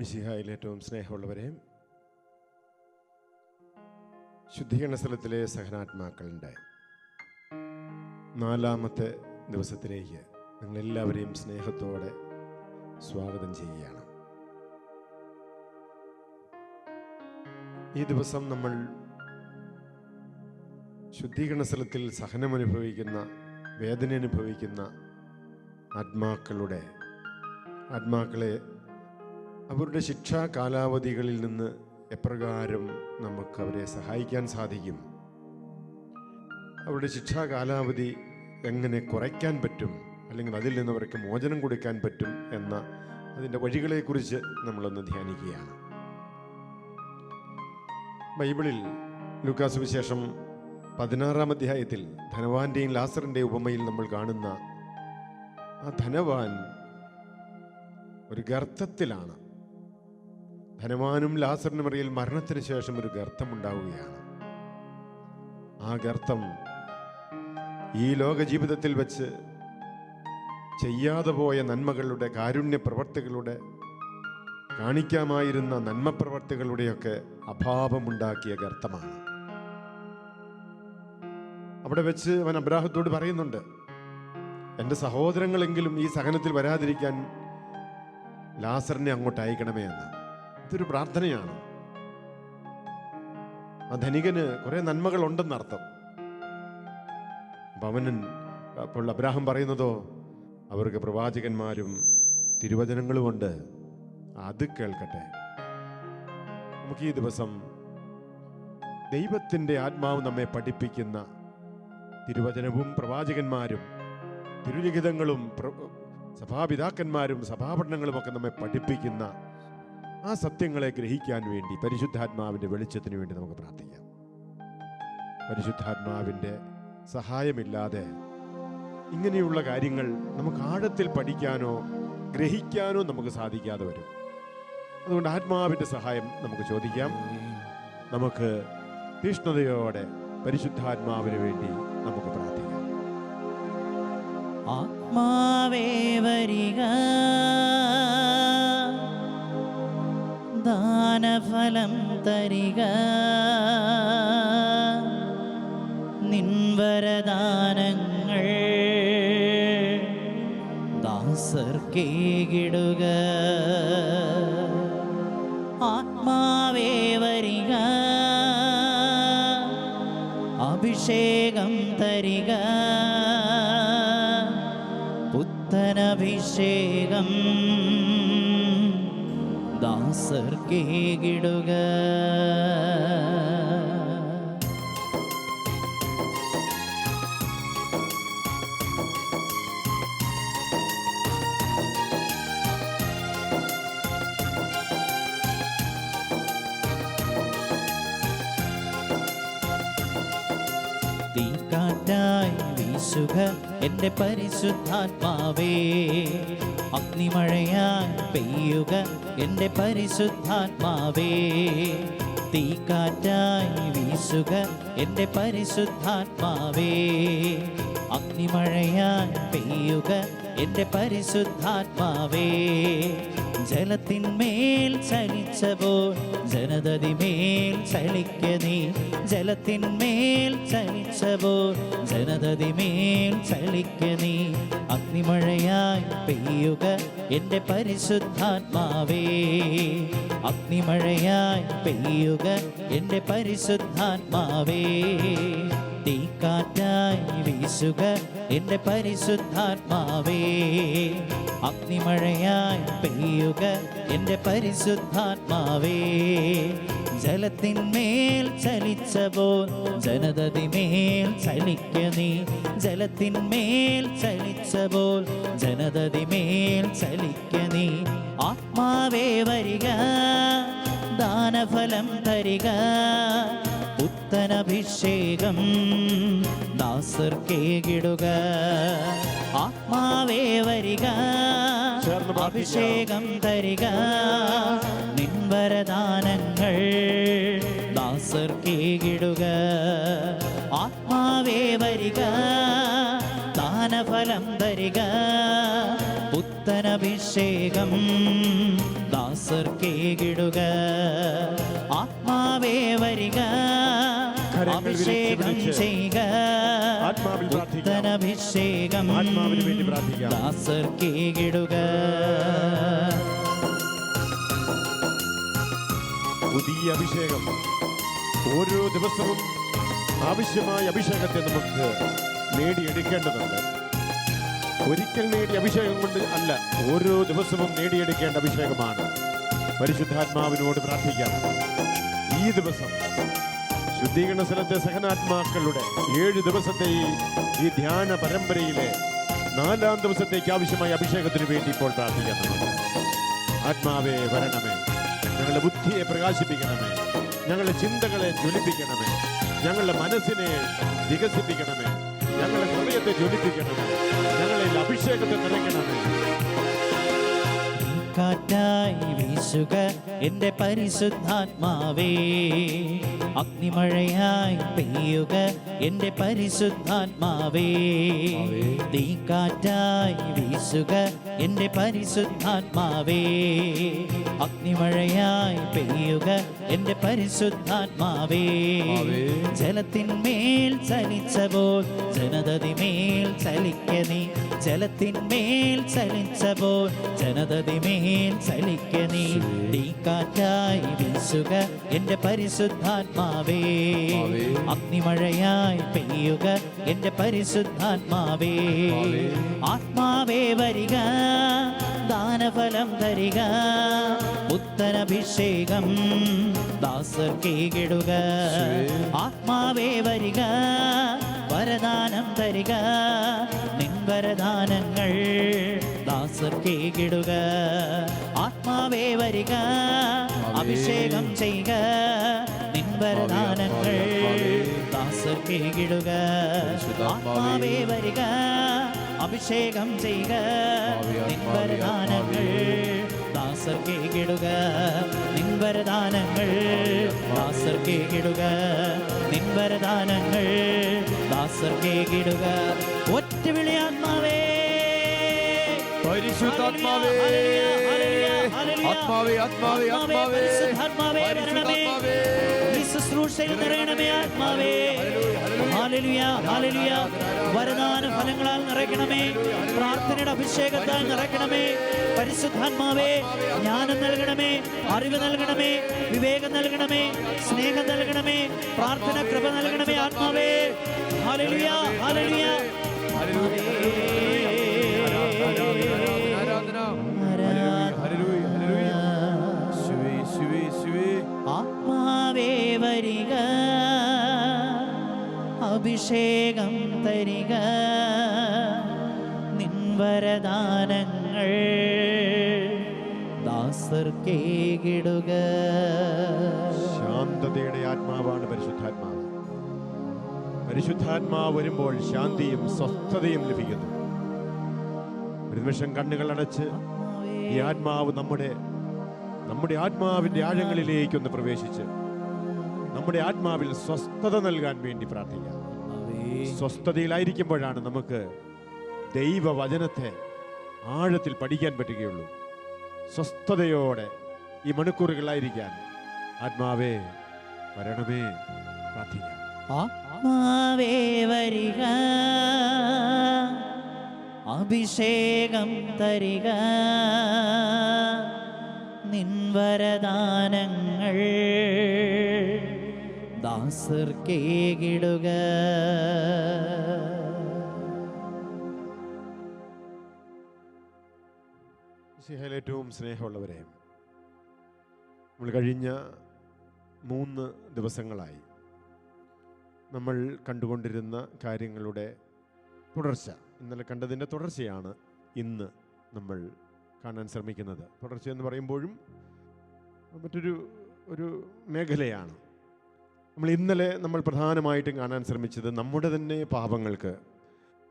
മിശിഹായിൽ ഏറ്റവും സ്നേഹമുള്ളവരെ, ശുദ്ധീകരണ സ്ഥലത്തിലെ സഹനാത്മാക്കളുടെ 4-ാമത്തെ ദിവസത്തിലേക്ക് നിങ്ങളെല്ലാവരെയും സ്നേഹത്തോടെ സ്വാഗതം ചെയ്യുകയാണ്. ഈ ദിവസം നമ്മൾ ശുദ്ധീകരണ സ്ഥലത്തിൽ സഹനമനുഭവിക്കുന്ന, വേദന അനുഭവിക്കുന്ന ആത്മാക്കളെ അവരുടെ ശിക്ഷാ കാലാവധികളിൽ നിന്ന് എപ്രകാരം നമുക്ക് അവരെ സഹായിക്കാൻ സാധിക്കും, അവരുടെ ശിക്ഷാ കാലാവധി എങ്ങനെ കുറയ്ക്കാൻ പറ്റും, അല്ലെങ്കിൽ അതിൽ നിന്ന് അവർക്ക് മോചനം കൊടുക്കാൻ പറ്റും എന്ന അതിൻ്റെ വഴികളെക്കുറിച്ച് നമ്മളൊന്ന് ധ്യാനിക്കുകയാണ്. ബൈബിളിൽ ലൂക്കാ സുവിശേഷം 16-ാം അധ്യായത്തിൽ ധനവാന്റെയും ലാസറിൻ്റെയും ഉപമയിൽ നമ്മൾ കാണുന്ന ആ ധനവാൻ ഒരു ഗർത്തത്തിലാണ്. ധനവാനും ലാസറിനും ഇടയിൽ മരണത്തിന് ശേഷം ഒരു ഗർത്തമുണ്ടാവുകയാണ്. ആ ഗർത്തം ഈ ലോക ജീവിതത്തിൽ വെച്ച് ചെയ്യാതെ പോയ നന്മകളുടെ, കാരുണ്യ പ്രവർത്തികളുടെ, കാണിക്കാമായിരുന്ന നന്മ പ്രവർത്തികളുടെയൊക്കെ അഭാവമുണ്ടാക്കിയ ഗർത്തമാണ്. അവിടെ വെച്ച് അവൻ അബ്രാഹത്തോട് പറയുന്നുണ്ട്, എൻ്റെ സഹോദരങ്ങളെങ്കിലും ഈ സഹനത്തിൽ വരാതിരിക്കാൻ ലാസറിനെ അങ്ങോട്ട് അയക്കണമേ എന്ന്. ഇതൊരു പ്രാർത്ഥനയാണ്. ആ ധനികന് കുറെ നന്മകൾ ഉണ്ടെന്നർത്ഥം. അപ്പോൾ അബ്രാഹം പറയുന്നതോ, അവർക്ക് പ്രവാചകന്മാരും തിരുവചനങ്ങളുമുണ്ട്, അത് കേൾക്കട്ടെ. നമുക്ക് ഈ ദിവസം ദൈവത്തിൻ്റെ ആത്മാവ് നമ്മെ പഠിപ്പിക്കുന്ന തിരുവചനവും പ്രവാചകന്മാരും തിരുലിഖിതങ്ങളും സഭാപിതാക്കന്മാരും സഭാപഠനങ്ങളും ഒക്കെ നമ്മെ പഠിപ്പിക്കുന്ന ആ സത്യങ്ങളെ ഗ്രഹിക്കാൻ വേണ്ടി പരിശുദ്ധാത്മാവിൻ്റെ വെളിച്ചത്തിന് വേണ്ടി നമുക്ക് പ്രാർത്ഥിക്കാം. പരിശുദ്ധാത്മാവിൻ്റെ സഹായമില്ലാതെ ഇങ്ങനെയുള്ള കാര്യങ്ങൾ നമുക്ക് ആഴത്തിൽ പഠിക്കാനോ ഗ്രഹിക്കാനോ നമുക്ക് സാധിക്കാതെ വരും. അതുകൊണ്ട് ആത്മാവിൻ്റെ സഹായം നമുക്ക് ചോദിക്കാം. നമുക്ക് തീഷ്ണതയോടെ പരിശുദ്ധാത്മാവിന് വേണ്ടി നമുക്ക് പ്രാർത്ഥിക്കാം. ആത്മാവേ വരിക, ദാനഫലം തരിക, നിൻവരദാനങ്ങൾ ദാസർക്കേകിടുക. ആത്മാവേ വരിക, അഭിഷേകം തരിക, പുത്തനഭിഷേകം ദാസർക്കേകിടുക. തീക്കാറ്റായി വീശുക എൻ്റെ പരിശുദ്ധാത്മാവേ, അഗ്നിമഴയായി പെയ്യുക എൻ്റെ പരിശുദ്ധാത്മാവേ. തീക്കാറ്റായി വീശുക എൻ്റെ പരിശുദ്ധാത്മാവേ, അഗ്നിമഴയായി പെയ്യുക എൻ്റെ പരിശുദ്ധാത്മാവേ. ജലത്തിന്മേൽ ചലിച്ചപ്പോൾ ജനതതിമേൽ ചലിക്ക നീ, ജലത്തിന്മേൽ ചലിച്ചപ്പോൾ ജനതതിമേൽ ചലിക്ക നീ. അഗ്നിമഴയായി പെയ്യുക എൻ്റെ പരിശുദ്ധാത്മാവേ, അഗ്നിമഴയായി പെയ്യുക എൻ്റെ പരിശുദ്ധാത്മാവേ. തീക്കാറ്റായി വീശുക എൻ്റെ പരിശുദ്ധാത്മാവേ, അഗ്നിമഴയായി പെയ്യുക എൻ്റെ പരിശുദ്ധാത്മാവേ. ജലത്തിന്മേൽ ചലിച്ചപ്പോൾ ജനതതിമേൽ ചലിക്ക നീ, ജലത്തിന്മേൽ ചലിച്ചപ്പോൾ ജനതതിമേൽ ചലിക്ക നീ. ആത്മാവേ വരിക, ദാനഫലം തരിക, പുത്തനഭിഷേകം ദാസർക്കേകിടുക. ആത്മാവേ വരിക, അഭിഷേകം തരിക, നിൻവരദാനങ്ങൾ ദാസർക്കേകിടുക. ആത്മാവേ വരിക, ദാനഫലം തരിക, പുത്തനഭിഷേകം ദാസർ കേകിടുക. ആത്മാവേ വരിക, അഭിഷേകം ചെയ്യുക. ആത്മാവിൽ പ്രാർത്ഥിക്കാം. പുത്തനഭിഷേകം ആത്മാവിന് വേണ്ടി പ്രാർത്ഥിക്കാം. ദാസർ കേകിടുക. പുതിയ അഭിഷേകം ഓരോ ദിവസവും ആവശ്യമായ അഭിഷേകത്തെ നമുക്ക് നേടിയെടുക്കേണ്ടതുണ്ട്. ഒരിക്കൽ നേടിയ അഭിഷേകം കൊണ്ട് അല്ല, ഓരോ ദിവസവും നേടിയെടുക്കേണ്ട അഭിഷേകമാണ്. പരിശുദ്ധാത്മാവിനോട് പ്രാർത്ഥിക്കാം. ഈ ദിവസം ശുദ്ധീകരണ സ്ഥലത്തെ സഹനാത്മാക്കളുടെ 7 ദിവസത്തെ ഈ ധ്യാന പരമ്പരയിലെ 4-ാം ദിവസത്തേക്ക് ആവശ്യമായ അഭിഷേകത്തിന് വേണ്ടി ഇപ്പോൾ പ്രാർത്ഥിക്കാം. ആത്മാവേ വരണമേ, ഞങ്ങളുടെ ബുദ്ധിയെ പ്രകാശിപ്പിക്കണമേ, ഞങ്ങളുടെ ചിന്തകളെ ജ്വലിപ്പിക്കണമേ, ഞങ്ങളുടെ മനസ്സിനെ വികസിപ്പിക്കണമേ, ഞങ്ങളുടെ ഹൃദയത്തെ ജ്വലിപ്പിക്കണമേ, ഞങ്ങളിൽ അഭിഷേകത്തെ നിറയ്ക്കണമേ. കാറ്റായി വീശുക എൻ്റെ പരിശുദ്ധാത്മാവേ, അഗ്നിമഴയായി പെയ്യുക എൻ്റെ പരിശുദ്ധാത്മാവേ. തീക്കാറ്റായി വീശുക എൻ്റെ പരിശുദ്ധാത്മാവേ, അഗ്നിമഴയായി പെയ്യുക എൻ്റെ പരിശുദ്ധാത്മാവേ. ജലത്തിന്മേൽ ചലിച്ചപ്പോൾ ജനതതിമേൽ ചലിക്ക നീ, ജലത്തിന്മേൽ ചലിച്ചപ്പോൾ ജനതതിമേൽ ചലിക്ക നീ. തീക്കാറ്റായി വീശുക എൻ്റെ പരിശുദ്ധാത്മാവേ, അഗ്നിമഴയായി പെയ്യുക എൻ്റെ പരിശുദ്ധാത്മാവേ. ആത്മാവേ വരിക, ദാനഫലം തരിക. പുത്തനഭിഷേകം ദാസർ കേകിടുക. ആത്മാവേ വരിക, വരദാനം തരിക. നിൻ വരദാനങ്ങൾ ദാസർ കേകിടുക. ആത്മാവേ വരിക, അഭിഷേകം ചെയ്യുക. നിൻ വരദാനങ്ങൾ ദാസർ കേകിടുക. ആത്മാവേ വരിക, അഭിഷേകം ചെയ്യുക. നിൻ വരദാനങ്ങൾ ദാസർ കേകിടുക. നിൻ വരദാനങ്ങൾ ദാസർ കേകിടുക. നിൻ വരദാനങ്ങൾ ദാസർ കേകിടുക. ഒറ്റ വിളി ആത്മാവേ, പരിശുദ്ധാത്മാവേ, ആത്മാവേ, ആത്മാവേ, ആത്മാവേ, പരിശുദ്ധാത്മാവേ വരണമേ. ഈ ശുശ്രൂഷയിൽ നിറയണമേ ആത്മാവേ. Hallelujah, hallelujah. വരദാന ഫലങ്ങളാൽ നിറയ്ക്കണമേ, പ്രാർത്ഥനയുടെ അഭിഷേകത്താൽ നിറയ്ക്കണമേ. പരിശുദ്ധാത്മാവേ, ജ്ഞാനം നൽകണമേ, അറിവ് നൽകണമേ, വിവേകം നൽകണമേ, സ്നേഹം നൽകണമേ, പ്രാർത്ഥന കൃപ നൽകണമേ ആത്മാവേ. Hallelujah, hallelujah. ആത്മാവേ വരിക, അഭിഷേകം തരിക. നിൻ വരദാനങ്ങൾ ദാസർ കേകിടുക. ശാന്തതയുടെ ആത്മാവാണ് പരിശുദ്ധാത്മാവ്. പരിശുദ്ധാത്മാവ് വരുമ്പോൾ ശാന്തിയും സ്വസ്ഥതയും ലഭിക്കുന്നു. ഒരു നിമിഷം കണ്ണുകൾ അടച്ച് ഈ ആത്മാവ് നമ്മുടെ ആത്മാവിന്റെ ആഴങ്ങളിലേക്കൊന്ന് പ്രവേശിച്ച് നമ്മുടെ ആത്മാവിൽ സ്വസ്ഥത നൽകാൻ വേണ്ടി പ്രാർത്ഥിക്കാം. സ്വസ്ഥതയിലായിരിക്കുമ്പോഴാണ് നമുക്ക് ദൈവവചനത്തെ ആഴത്തിൽ പഠിക്കാൻ പറ്റുകയുള്ളൂ. സ്വസ്ഥതയോടെ ഈ മണിക്കൂറുകളായിരിക്കാൻ ആത്മാവേ വരണമേ പ്രാർത്ഥിക്കാം. ആത്മാവേ വരിക, അഭിഷേകം തരിക. നിൻ വരദാനങ്ങൾ ദാസർ കേകിടുക. ഏറ്റവും സ്നേഹമുള്ളവരെ, നമ്മൾ കഴിഞ്ഞ 3 ദിവസങ്ങളായി നമ്മൾ കണ്ടുകൊണ്ടിരുന്ന കാര്യങ്ങളുടെ തുടർച്ച, ഇന്നലെ കണ്ടതിൻ്റെ തുടർച്ചയാണ് ഇന്ന് നമ്മൾ കാണാൻ ശ്രമിക്കുന്നത്. തുടർച്ച എന്ന് പറയുമ്പോഴും മറ്റൊരു മേഖലയാണ്. ഇന്നലെ നമ്മൾ പ്രധാനമായിട്ടും കാണാൻ ശ്രമിച്ചത് നമ്മുടെ തന്നെ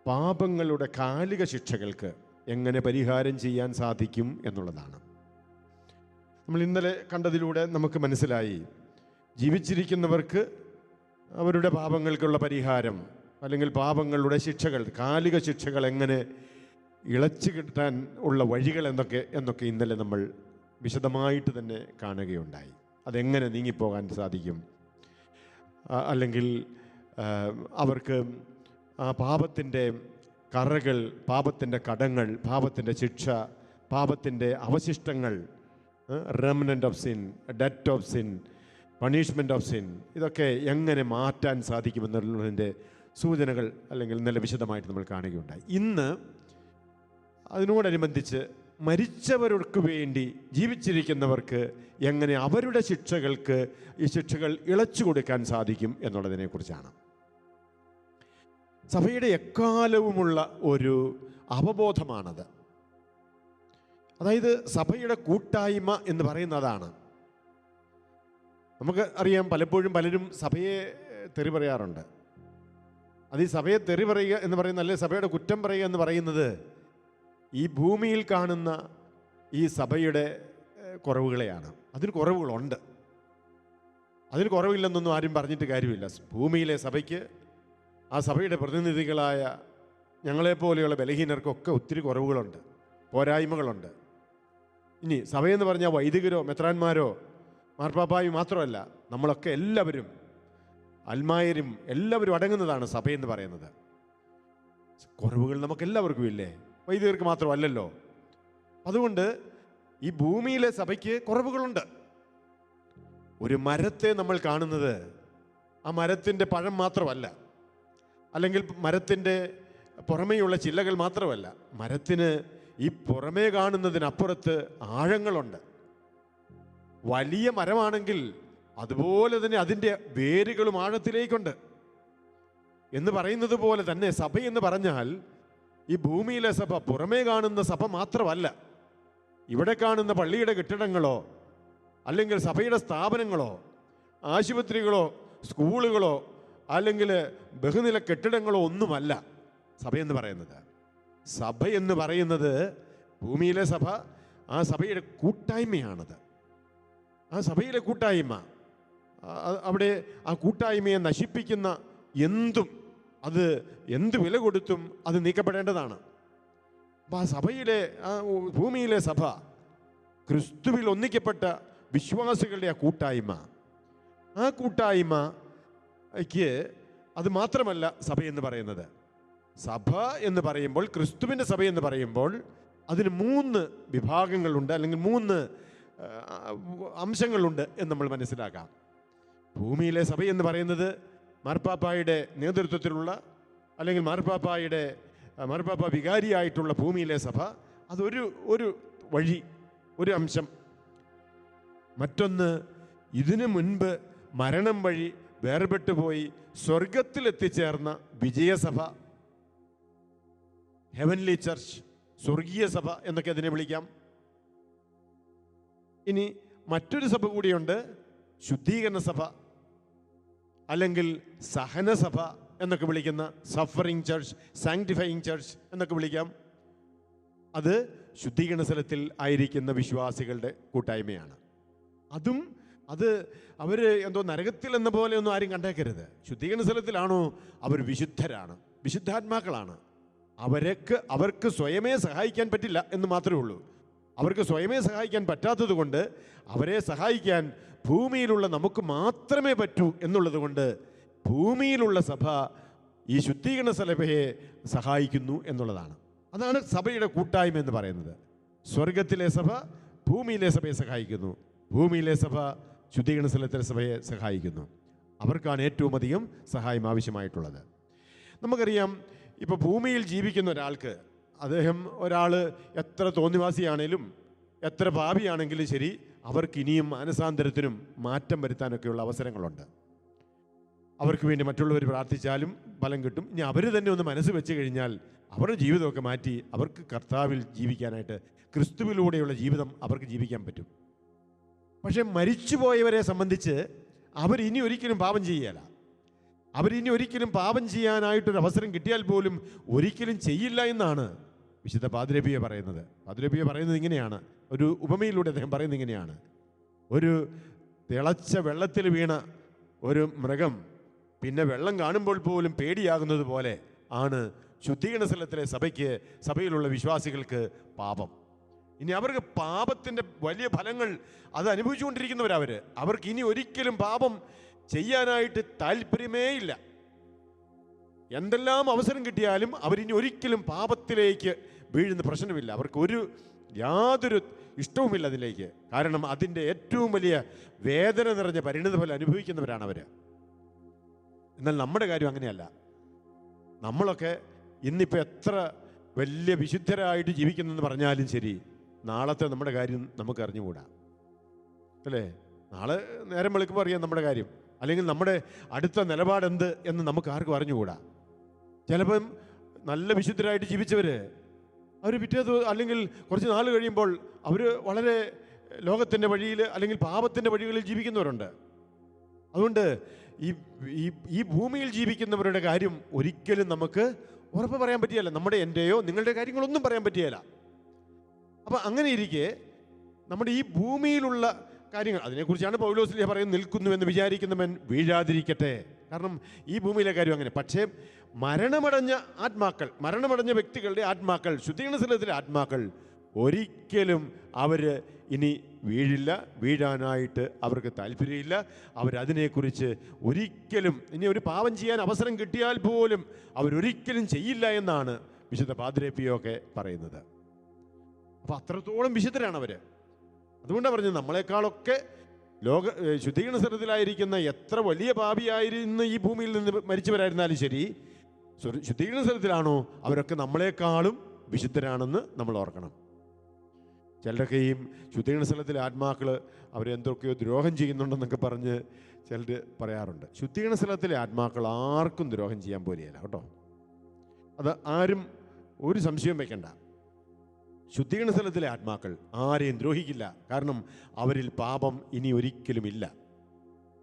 പാപങ്ങളുടെ കാലിക ശിക്ഷകൾക്ക് എങ്ങനെ പരിഹാരം ചെയ്യാൻ സാധിക്കും എന്നുള്ളതാണ്. നമ്മൾ ഇന്നലെ കണ്ടതിലൂടെ നമുക്ക് മനസ്സിലായി, ജീവിച്ചിരിക്കുന്നവർക്ക് അവരുടെ പാപങ്ങൾക്കുള്ള പരിഹാരം അല്ലെങ്കിൽ പാപങ്ങളുടെ ശിക്ഷകൾ, കാലിക ശിക്ഷകൾ എങ്ങനെ ഇളച്ചു കിട്ടാൻ ഉള്ള വഴികൾ എന്നൊക്കെ ഇന്നലെ നമ്മൾ വിശദമായിട്ട് തന്നെ കാണുകയുണ്ടായി. അതെങ്ങനെ നീങ്ങിപ്പോകാൻ സാധിക്കും, അല്ലെങ്കിൽ അവർക്ക് ആ പാപത്തിൻ്റെ കറകൾ, പാപത്തിൻ്റെ കടങ്ങൾ, പാപത്തിൻ്റെ ശിക്ഷ, പാപത്തിൻ്റെ അവശിഷ്ടങ്ങൾ, remnant of sin, debt of sin, punishment of sin, ഇതൊക്കെ എങ്ങനെ മാറ്റാൻ സാധിക്കുമെന്നുള്ളതിൻ്റെ സൂചനകൾ അല്ലെങ്കിൽ ഇന്നലെ വിശദമായിട്ട് നമ്മൾ കാണുകയുണ്ടായി. ഇന്ന് അതിനോടനുബന്ധിച്ച് മരിച്ചവർക്ക് വേണ്ടി ജീവിച്ചിരിക്കുന്നവർക്ക് എങ്ങനെ അവരുടെ ശിക്ഷകൾക്ക് ഈ ശിക്ഷകൾ ഇളച്ചു കൊടുക്കാൻ സാധിക്കും എന്നുള്ളതിനെക്കുറിച്ചാണ്. സഭയുടെ എക്കാലവുമുള്ള ഒരു അവബോധമാണത്. അതായത് സഭയുടെ കൂട്ടായ്മ എന്ന് പറയുന്നതാണ്. നമുക്ക് അറിയാം, പലപ്പോഴും പലരും സഭയെ തെറി പറയാറുണ്ട്. അത് ഈ സഭയെ തെറി പറയുക എന്ന് പറയുന്ന, അല്ലെ സഭയുടെ കുറ്റം പറയുക എന്ന് പറയുന്നത് ഈ ഭൂമിയിൽ കാണുന്ന ഈ സഭയുടെ കുറവുകളെയാണ്. അതിന് കുറവുകളുണ്ട്, അതിന് കുറവില്ലെന്നൊന്നും ആരും പറഞ്ഞിട്ട് കാര്യമില്ല. ഭൂമിയിലെ സഭയ്ക്ക്, ആ സഭയുടെ പ്രതിനിധികളായ ഞങ്ങളെപ്പോലെയുള്ള ബലഹീനർക്കൊക്കെ ഒത്തിരി കുറവുകളുണ്ട്, പോരായ്മകളുണ്ട്. ഇനി സഭയെന്ന് പറഞ്ഞാൽ വൈദികരോ മെത്രാന്മാരോ മാർപ്പാപ്പായും മാത്രമല്ല, നമ്മളൊക്കെ എല്ലാവരും, അൽമായരും എല്ലാവരും അടങ്ങുന്നതാണ് സഭയെന്ന് പറയുന്നത്. കുറവുകൾ നമുക്കെല്ലാവർക്കും ഇല്ലേ? വൈദികർക്ക് മാത്രമല്ലല്ലോ. അതുകൊണ്ട് ഈ ഭൂമിയിലെ സഭയ്ക്ക് കുറവുകളുണ്ട്. ഒരു മരത്തെ നമ്മൾ കാണുന്നത് ആ മരത്തിൻ്റെ പഴം മാത്രമല്ല, അല്ലെങ്കിൽ മരത്തിൻ്റെ പുറമേയുള്ള ചില്ലകൾ മാത്രമല്ല. മരത്തിന് ഈ പുറമേ കാണുന്നതിനപ്പുറത്ത് ആഴങ്ങളുണ്ട്. വലിയ മരമാണെങ്കിൽ അതുപോലെ തന്നെ അതിൻ്റെ വേരുകളും ആഴത്തിലേക്കുണ്ട് എന്ന് പറയുന്നത് പോലെ തന്നെ സഭ എന്ന് പറഞ്ഞാൽ ഈ ഭൂമിയിലെ സഭ പുറമേ കാണുന്ന സഭ മാത്രമല്ല. ഇവിടെ കാണുന്ന പള്ളിയുടെ കെട്ടിടങ്ങളോ അല്ലെങ്കിൽ സഭയുടെ സ്ഥാപനങ്ങളോ ആശുപത്രികളോ സ്കൂളുകളോ അല്ലെങ്കിൽ ബഹുനില കെട്ടിടങ്ങളോ ഒന്നുമല്ല സഭയെന്ന് പറയുന്നത്. സഭയെന്ന് പറയുന്നത്, ഭൂമിയിലെ സഭ, ആ സഭയുടെ കൂട്ടായ്മയാണത്. ആ സഭയിലെ കൂട്ടായ്മ, അവിടെ ആ കൂട്ടായ്മയെ നശിപ്പിക്കുന്ന എന്തും, അത് എന്ത് വില കൊടുത്തും അത് നീക്കപ്പെടേണ്ടതാണ്. അപ്പം ആ സഭയിലെ, ആ ഭൂമിയിലെ സഭ, ക്രിസ്തുവിൽ ഒന്നിക്കപ്പെട്ട വിശ്വാസികളുടെ ആ കൂട്ടായ്മ, ആ കൂട്ടായ്മയ്ക്ക് അത് മാത്രമല്ല സഭയെന്ന് പറയുന്നത്. സഭ എന്ന് പറയുമ്പോൾ, ക്രിസ്തുവിൻ്റെ സഭ എന്ന് പറയുമ്പോൾ അതിന് 3 വിഭാഗങ്ങളുണ്ട്, അല്ലെങ്കിൽ 3 അംശങ്ങളുണ്ട് എന്ന് നമ്മൾ മനസ്സിലാക്കാം. ഭൂമിയിലെ സഭ എന്ന് പറയുന്നത് മാർപ്പാപ്പായുടെ നേതൃത്വത്തിലുള്ള, അല്ലെങ്കിൽ മാർപ്പാപ്പ വികാരിയായിട്ടുള്ള ഭൂമിയിലെ സഭ, അതൊരു വഴി, ഒരു അംശം. മറ്റൊന്ന്, ഇതിനു മുൻപ് മരണം വഴി വേർപെട്ടു പോയി സ്വർഗത്തിലെത്തിച്ചേർന്ന വിജയസഭ, ഹെവൻലി ചർച്ച്, സ്വർഗീയ സഭ എന്നൊക്കെ അതിനെ വിളിക്കാം. ഇനി മറ്റൊരു സഭ കൂടിയുണ്ട്, ശുദ്ധീകരണ സഭ, അല്ലെങ്കിൽ സഹനസഭ എന്നൊക്കെ വിളിക്കുന്ന, സഫറിങ് ചർച്ച്, സാങ്ക്ടിഫയിങ് ചർച്ച് എന്നൊക്കെ വിളിക്കാം. അത് ശുദ്ധീകരണ സ്ഥലത്തിൽ ആയിരിക്കുന്ന വിശ്വാസികളുടെ കൂട്ടായ്മയാണ്. അത് അവർ എന്തോ നരകത്തിൽ എന്ന പോലെ ഒന്നും ആരും കണ്ടേക്കരുത്. ശുദ്ധീകരണ സ്ഥലത്തിലാണോ അവർ വിശുദ്ധരാണ്, വിശുദ്ധാത്മാക്കളാണ്. അവർക്ക് സ്വയമേ സഹായിക്കാൻ പറ്റില്ല എന്ന് മാത്രമേ ഉള്ളൂ. അവർക്ക് സ്വയമേ സഹായിക്കാൻ പറ്റാത്തത് കൊണ്ട് അവരെ സഹായിക്കാൻ ഭൂമിയിലുള്ള നമുക്ക് മാത്രമേ പറ്റൂ എന്നുള്ളത് കൊണ്ട് ഭൂമിയിലുള്ള സഭ ഈ ശുദ്ധീകരണ സഭയെ സഹായിക്കുന്നു എന്നുള്ളതാണ്. അതാണ് സഭയുടെ കൂട്ടായ്മ എന്ന് പറയുന്നത്. സ്വർഗത്തിലെ സഭ ഭൂമിയിലെ സഭയെ സഹായിക്കുന്നു, ഭൂമിയിലെ സഭ ശുദ്ധീകരണ സ്ഥലത്തിലെ സഭയെ സഹായിക്കുന്നു. അവർക്കാണ് ഏറ്റവും അധികം സഹായം ആവശ്യമായിട്ടുള്ളത്. നമുക്കറിയാം, ഇപ്പോൾ ഭൂമിയിൽ ജീവിക്കുന്ന ഒരാൾ എത്ര തോന്നിവാസിയാണേലും എത്ര പാപിയാണെങ്കിലും ശരി, അവർക്ക് ഇനിയും മാനസാന്തരത്തിനും മാറ്റം വരുത്താനൊക്കെയുള്ള അവസരങ്ങളുണ്ട്. അവർക്ക് വേണ്ടി മറ്റുള്ളവർ പ്രാർത്ഥിച്ചാലും ഫലം കിട്ടും. ഇനി അവർ തന്നെ ഒന്ന് മനസ്സ് വെച്ച് കഴിഞ്ഞാൽ അവരുടെ ജീവിതമൊക്കെ മാറ്റി അവർക്ക് കർത്താവിൽ ജീവിക്കാനായിട്ട്, ക്രിസ്തുവിലൂടെയുള്ള ജീവിതം അവർക്ക് ജീവിക്കാൻ പറ്റും. പക്ഷേ മരിച്ചുപോയവരെ സംബന്ധിച്ച് അവരിനി ഒരിക്കലും പാപം ചെയ്യുകയില്ല. അവരിനി ഒരിക്കലും പാപം ചെയ്യാനായിട്ടൊരു അവസരം കിട്ടിയാൽ പോലും ഒരിക്കലും ചെയ്യില്ല എന്നാണ് വിശുദ്ധ പാദ്രബിയ പറയുന്നത്. പാദ്രബിയ പറയുന്നത് ഇങ്ങനെയാണ്, ഒരു ഉപമയിലൂടെ അദ്ദേഹം പറയുന്നത് ഇങ്ങനെയാണ്: ഒരു തിളച്ച വെള്ളത്തിൽ വീണ ഒരു മൃഗം പിന്നെ വെള്ളം കാണുമ്പോൾ പോലും പേടിയാകുന്നത് പോലെ ആണ് ശുദ്ധീകരണ സ്ഥലത്തിലെ സഭയിലുള്ള വിശ്വാസികൾക്ക് പാപം. ഇനി അവർക്ക് പാപത്തിൻ്റെ വലിയ ഫലങ്ങൾ അത് അനുഭവിച്ചുകൊണ്ടിരിക്കുന്നവരവർ. അവർക്ക് ഇനി ഒരിക്കലും പാപം ചെയ്യാനായിട്ട് താല്പര്യമേ ഇല്ല. എന്തെല്ലാം അവസരം കിട്ടിയാലും അവരിനി ഒരിക്കലും പാപത്തിലേക്ക് വീഴുന്ന പ്രശ്നമില്ല. അവർക്ക് യാതൊരു ഇഷ്ടവുമില്ല അതിലേക്ക്. കാരണം അതിൻ്റെ ഏറ്റവും വലിയ വേദന നിറഞ്ഞ പരിണിതഫലം അനുഭവിക്കുന്നവരാണ് അവർ. എന്നാൽ നമ്മുടെ കാര്യം അങ്ങനെയല്ല. നമ്മളൊക്കെ ഇന്നിപ്പോൾ എത്ര വലിയ വിശുദ്ധരായിട്ട് ജീവിക്കുന്നെന്ന് പറഞ്ഞാലും ശരി, നാളത്തെ നമ്മുടെ കാര്യം നമുക്ക് അറിഞ്ഞുകൂടാ, അല്ലേ? നാളെ നേരം വെളുക്കുമ്പോൾ അറിയാം നമ്മുടെ കാര്യം, അല്ലെങ്കിൽ നമ്മുടെ അടുത്ത നിലപാടെന്ത് എന്ന് നമുക്ക് ആർക്കും അറിഞ്ഞുകൂടാ. ചിലപ്പം നല്ല വിശുദ്ധരായിട്ട് ജീവിച്ചവർ അവർ അല്ലെങ്കിൽ കുറച്ച് നാൾ കഴിയുമ്പോൾ അവർ വളരെ ലോകത്തിൻ്റെ വഴിയിൽ അല്ലെങ്കിൽ പാപത്തിൻ്റെ വഴികളിൽ ജീവിക്കുന്നവരുണ്ട്. അതുകൊണ്ട് ഈ ഭൂമിയിൽ ജീവിക്കുന്നവരുടെ കാര്യം ഒരിക്കലും നമുക്ക് ഉറപ്പ് പറയാൻ പറ്റിയല്ല. എൻ്റെയോ നിങ്ങളുടെ കാര്യങ്ങളൊന്നും പറയാൻ പറ്റിയല്ല. അപ്പം അങ്ങനെ ഇരിക്കെ നമ്മുടെ ഈ ഭൂമിയിലുള്ള കാര്യങ്ങൾ, അതിനെക്കുറിച്ചാണ് പൗലോസ് പറയുന്നത്, നിൽക്കുന്നുവെന്ന് വിചാരിക്കുന്നവൻ വീഴാതിരിക്കട്ടെ. കാരണം ഈ ഭൂമിയിലെ കാര്യം അങ്ങനെ. പക്ഷേ മരണമടഞ്ഞ വ്യക്തികളുടെ ആത്മാക്കൾ, ശുദ്ധീകരണ സ്ഥലത്തിലെ ആത്മാക്കൾ ഒരിക്കലും അവർ ഇനി വീഴില്ല. വീഴാനായിട്ട് അവർക്ക് താല്പര്യമില്ല. അവരതിനെക്കുറിച്ച് ഒരിക്കലും ഇനി ഒരു പാപം ചെയ്യാൻ അവസരം കിട്ടിയാൽ പോലും അവരൊരിക്കലും ചെയ്യില്ല എന്നാണ് വിശുദ്ധ പാദ്രേ പിയോക്കെ പറയുന്നത്. അപ്പോൾ അത്രത്തോളം വിശുദ്ധരാണ് അവർ. അതുകൊണ്ടാണ് പറഞ്ഞത്, നമ്മളെക്കാളൊക്കെ ശുദ്ധീകരണ സ്ഥലത്തിലായിരിക്കുന്ന എത്ര വലിയ പാപിയായിരുന്ന ഈ ഭൂമിയിൽ നിന്ന് മരിച്ചവരായിരുന്നാലും ശരി, ശുദ്ധീകരണ സ്ഥലത്തിലാണോ അവരൊക്കെ നമ്മളെക്കാളും വിശുദ്ധരാണെന്ന് നമ്മൾ ഓർക്കണം. ചിലരൊക്കെ ഈ ശുദ്ധീകരണ സ്ഥലത്തിലെ ആത്മാക്കൾ അവരെന്തൊക്കെയോ ദ്രോഹം ചെയ്യുന്നുണ്ടെന്നൊക്കെ പറഞ്ഞ് ചിലർ പറയാറുണ്ട്. ശുദ്ധീകരണ സ്ഥലത്തിലെ ആത്മാക്കൾ ആർക്കും ദ്രോഹം ചെയ്യാൻ പോലെയല്ല കേട്ടോ. അത് ആരും ഒരു സംശയം വയ്ക്കണ്ട. ശുദ്ധീകരണ സ്ഥലത്തിലെ ആത്മാക്കൾ ആരെയും ദ്രോഹിക്കില്ല. കാരണം അവരിൽ പാപം ഇനി ഒരിക്കലും ഇല്ല.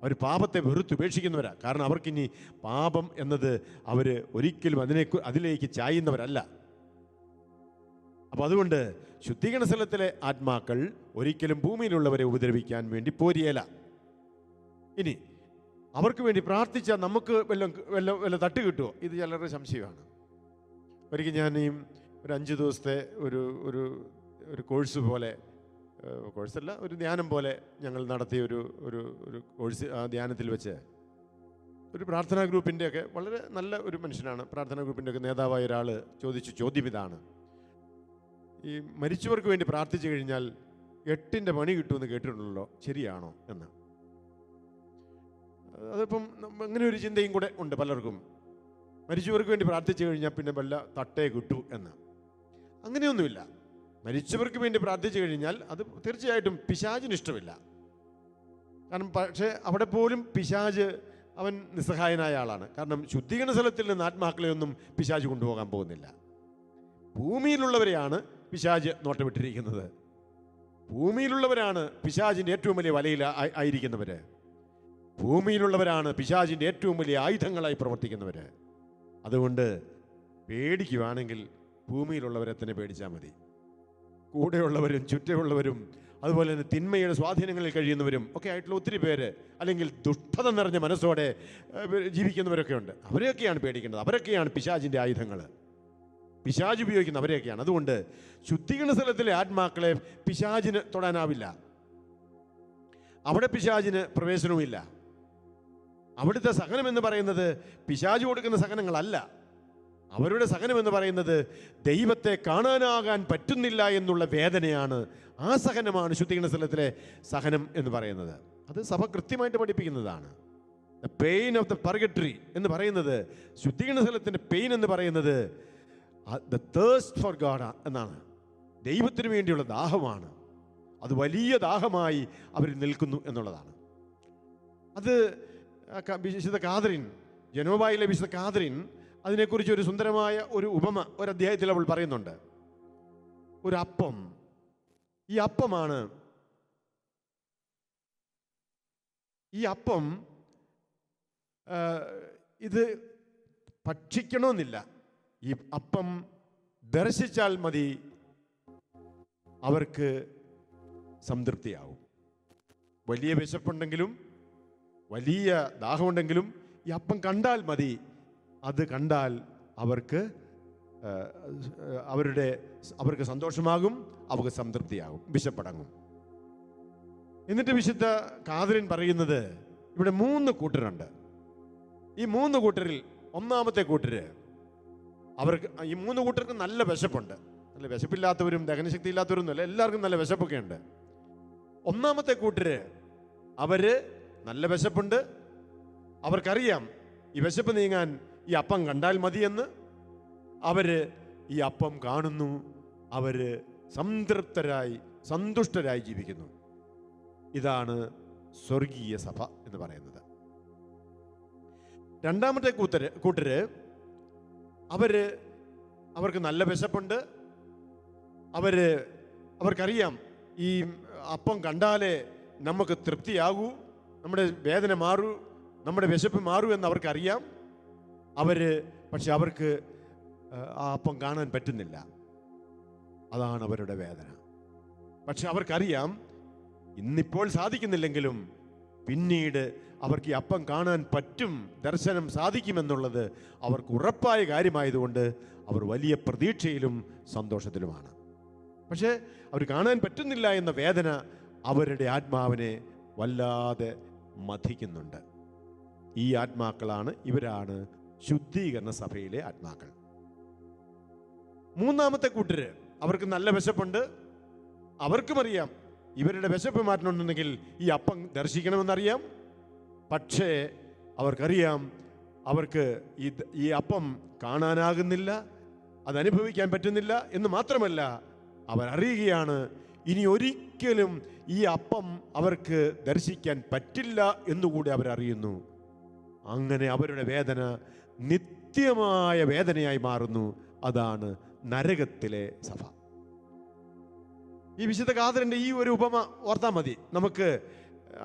അവർ പാപത്തെ വെറുത്തുപേക്ഷിക്കുന്നവരാ. കാരണം അവർക്കിനി പാപം എന്നത് അവർ ഒരിക്കലും അതിലേക്ക് ചായുന്നവരല്ല. അപ്പം അതുകൊണ്ട് ശുദ്ധീകരണ സ്ഥലത്തിലെ ആത്മാക്കൾ ഒരിക്കലും ഭൂമിയിലുള്ളവരെ ഉപദ്രവിക്കാൻ വേണ്ടി പോരിയല. ഇനി അവർക്ക് വേണ്ടി പ്രാർത്ഥിച്ചാൽ നമുക്ക് വല്ല തട്ട് കിട്ടുമോ? ഇത് ചിലരുടെ സംശയമാണ്. ഒരിക്കൽ ഞാൻ ഒരു 5 ദിവസത്തെ ഒരു കോഴ്സല്ല, ഒരു ധ്യാനം പോലെ ഞങ്ങൾ നടത്തിയ ഒരു കോഴ്സ്. ആ ധ്യാനത്തിൽ വെച്ച് ഒരു പ്രാർത്ഥനാ ഗ്രൂപ്പിൻ്റെയൊക്കെ വളരെ നല്ല ഒരു മനുഷ്യനാണ്, പ്രാർത്ഥനാ ഗ്രൂപ്പിൻ്റെയൊക്കെ നേതാവായ ഒരാൾ ചോദിച്ച ചോദ്യം ഇതാണ്: ഈ മരിച്ചവർക്ക് വേണ്ടി പ്രാർത്ഥിച്ചു കഴിഞ്ഞാൽ 8ൻ്റെ പണി കിട്ടുമെന്ന് കേട്ടിട്ടുണ്ടല്ലോ, ശരിയാണോ എന്ന്. അതിപ്പം അങ്ങനെ ഒരു ചിന്തയും കൂടെ ഉണ്ട് പലർക്കും. മരിച്ചവർക്ക് വേണ്ടി പ്രാർത്ഥിച്ചു കഴിഞ്ഞാൽ പിന്നെ വല്ല തട്ടേ കിട്ടൂ എന്ന്. അങ്ങനെയൊന്നുമില്ല. മരിച്ചവർക്ക് വേണ്ടി പ്രാർത്ഥിച്ചു കഴിഞ്ഞാൽ അത് തീർച്ചയായിട്ടും പിശാചിന് ഇഷ്ടമില്ല. കാരണം പക്ഷേ അവിടെ പോലും പിശാച് അവൻ നിസ്സഹായനായ ആളാണ്. കാരണം ശുദ്ധീകരണ സ്ഥലത്തിൽ നിന്ന് ആത്മാക്കളെയൊന്നും പിശാച് കൊണ്ടുപോകാൻ പോകുന്നില്ല. ഭൂമിയിലുള്ളവരെയാണ് പിശാച് നോട്ടമിട്ടിരിക്കുന്നത്. ഭൂമിയിലുള്ളവരാണ് പിശാചിൻ്റെ ഏറ്റവും വലിയ വലയിൽ ആയിരിക്കുന്നവർ. ഭൂമിയിലുള്ളവരാണ് പിശാചിൻ്റെ ഏറ്റവും വലിയ ആയുധങ്ങളായി പ്രവർത്തിക്കുന്നവർ. അതുകൊണ്ട് പേടിക്കുവാണെങ്കിൽ ഭൂമിയിലുള്ളവരെ തന്നെ പേടിച്ചാൽ മതി. കൂടെയുള്ളവരും ചുറ്റുമുള്ളവരും അതുപോലെ തന്നെ തിന്മയുടെ സ്വാധീനങ്ങളിൽ കഴിയുന്നവരും ഒക്കെ ആയിട്ടുള്ള ഒത്തിരി പേര്, അല്ലെങ്കിൽ ദുഷ്ടത നിറഞ്ഞ മനസ്സോടെ ജീവിക്കുന്നവരൊക്കെ ഉണ്ട്. അവരെയൊക്കെയാണ് പേടിക്കേണ്ടത്. അവരൊക്കെയാണ് പിശാചിൻ്റെ ആയുധങ്ങൾ. പിശാച് ഉപയോഗിക്കുന്ന അവരെയൊക്കെയാണ്. അതുകൊണ്ട് ശുദ്ധീകരണ സ്ഥലത്തിലെ ആത്മാക്കളെ പിശാചിന് തൊടാനാവില്ല. അവിടെ പിശാചിന് പ്രവേശനവുമില്ല. അവിടുത്തെ സഹനം എന്ന് പറയുന്നത് പിശാച് കൊടുക്കുന്ന സഹനങ്ങളല്ല. അവരുടെ സഹനം എന്ന് പറയുന്നത് ദൈവത്തെ കാണാനാകാൻ പറ്റുന്നില്ല എന്നുള്ള വേദനയാണ്. ആ സഹനമാണ് ശുദ്ധീകരണ സ്ഥലത്തിലെ സഹനം എന്ന് പറയുന്നത്. അത് സഭ കൃത്യമായിട്ട് പഠിപ്പിക്കുന്നതാണ്. ദ പെയിൻ ഓഫ് ദ പർഗട്ടറി എന്ന് പറയുന്നത്, ശുദ്ധീകരണ സ്ഥലത്തിൻ്റെ പെയിൻ എന്ന് പറയുന്നത് ദ തേഴ്സ്റ്റ് ഫോർ ഗോഡ് എന്നാണ്. ദൈവത്തിന് വേണ്ടിയുള്ള ദാഹമാണ്. അത് വലിയ ദാഹമായി അവർ നിൽക്കുന്നു എന്നുള്ളതാണ്. അത് വിശുദ്ധ കാതറിൻ, ജനോബായിലെ വിശുദ്ധ കാതറിൻ അതിനെക്കുറിച്ച് ഒരു സുന്ദരമായ ഒരു ഉപമ ഒരു അധ്യായത്തിൽ അവൾ പറയുന്നുണ്ട്. ഒരു അപ്പം, ഈ അപ്പമാണ്, ഈ അപ്പം ഇത് ഭക്ഷിക്കണമെന്നില്ല. ഈ അപ്പം ദർശിച്ചാൽ മതി അവർക്ക് സംതൃപ്തിയാവും. വലിയ വിശപ്പുണ്ടെങ്കിലും വലിയ ദാഹമുണ്ടെങ്കിലും ഈ അപ്പം കണ്ടാൽ മതി. അത് കണ്ടാൽ അവർക്ക് അവർക്ക് സന്തോഷമാകും, അവർക്ക് സംതൃപ്തിയാകും, വിശപ്പടങ്ങും. എന്നിട്ട് വിശുദ്ധ കാതറിൻ പറയുന്നത് ഇവിടെ 3 കൂട്ടരുണ്ട്. ഈ 3 കൂട്ടരിൽ ഒന്നാമത്തെ കൂട്ടര്, അവർക്ക് ഈ 3 കൂട്ടർക്ക് നല്ല വിശപ്പുണ്ട്. നല്ല വിശപ്പില്ലാത്തവരും ദഹനശക്തി ഇല്ലാത്തവരും അല്ല, എല്ലാവർക്കും നല്ല വിശപ്പൊക്കെ ഉണ്ട്. ഒന്നാമത്തെ കൂട്ടര് അവര് നല്ല വിശപ്പുണ്ട്, അവർക്കറിയാം ഈ വിശപ്പ് നീങ്ങാൻ ഈ അപ്പം കണ്ടാൽ മതിയെന്ന്. അവര് ഈ അപ്പം കാണുന്നു, അവര് സംതൃപ്തരായി സന്തുഷ്ടരായി ജീവിക്കുന്നു. ഇതാണ് സ്വർഗീയ സഭ എന്ന് പറയുന്നത്. രണ്ടാമത്തെ കൂട്ടര് അവർക്ക് നല്ല വിശപ്പുണ്ട്, അവർക്കറിയാം ഈ അപ്പം കണ്ടാലേ നമുക്ക് തൃപ്തിയാകൂ, നമ്മുടെ വേദന മാറൂ, നമ്മുടെ വിശപ്പ് മാറൂ എന്ന് അവർക്കറിയാം. പക്ഷെ അവർക്ക് ആ അപ്പം കാണാൻ പറ്റുന്നില്ല. അതാണ് അവരുടെ വേദന. പക്ഷെ അവർക്കറിയാം ഇന്നിപ്പോൾ സാധിക്കുന്നില്ലെങ്കിലും പിന്നീട് അവർക്ക് ഈ അപ്പം കാണാൻ പറ്റും, ദർശനം സാധിക്കുമെന്നുള്ളത് അവർക്ക് ഉറപ്പായ കാര്യമായതുകൊണ്ട് അവർ വലിയ പ്രതീക്ഷയിലും സന്തോഷത്തിലുമാണ്. പക്ഷേ അവർ കാണാൻ പറ്റുന്നില്ല എന്ന വേദന അവരുടെ ആത്മാവിനെ വല്ലാതെ മഥിക്കുന്നുണ്ട്. ഈ ഇവരാണ് ശുദ്ധീകരണ സഭയിലെ ആത്മാക്കൾ. മൂന്നാമത്തെ കൂട്ടര് അവർക്ക് നല്ല വിശപ്പുണ്ട്, അവർക്കും അറിയാം ഇവരുടെ വിശപ്പ് മാറ്റണമെന്നുണ്ടെങ്കിൽ ഈ അപ്പം ദർശിക്കണമെന്നറിയാം. പക്ഷേ അവർക്കറിയാം അവർക്ക് ഈ അപ്പം കാണാനാകുന്നില്ല, അതനുഭവിക്കാൻ പറ്റുന്നില്ല എന്ന് മാത്രമല്ല അവരറിയുകയാണ് ഇനി ഒരിക്കലും ഈ അപ്പം അവർക്ക് ദർശിക്കാൻ പറ്റില്ല എന്നുകൂടി അവരറിയുന്നു. അങ്ങനെ അവരുടെ വേദന നിത്യമായ വേദനയായി മാറുന്നു. അതാണ് നരകത്തിലെ സഭ. ഈ വിശുദ്ധ കാതറിൻ്റെ ഈ ഒരു ഉപമ ഓർത്താൽ മതി. നമുക്ക്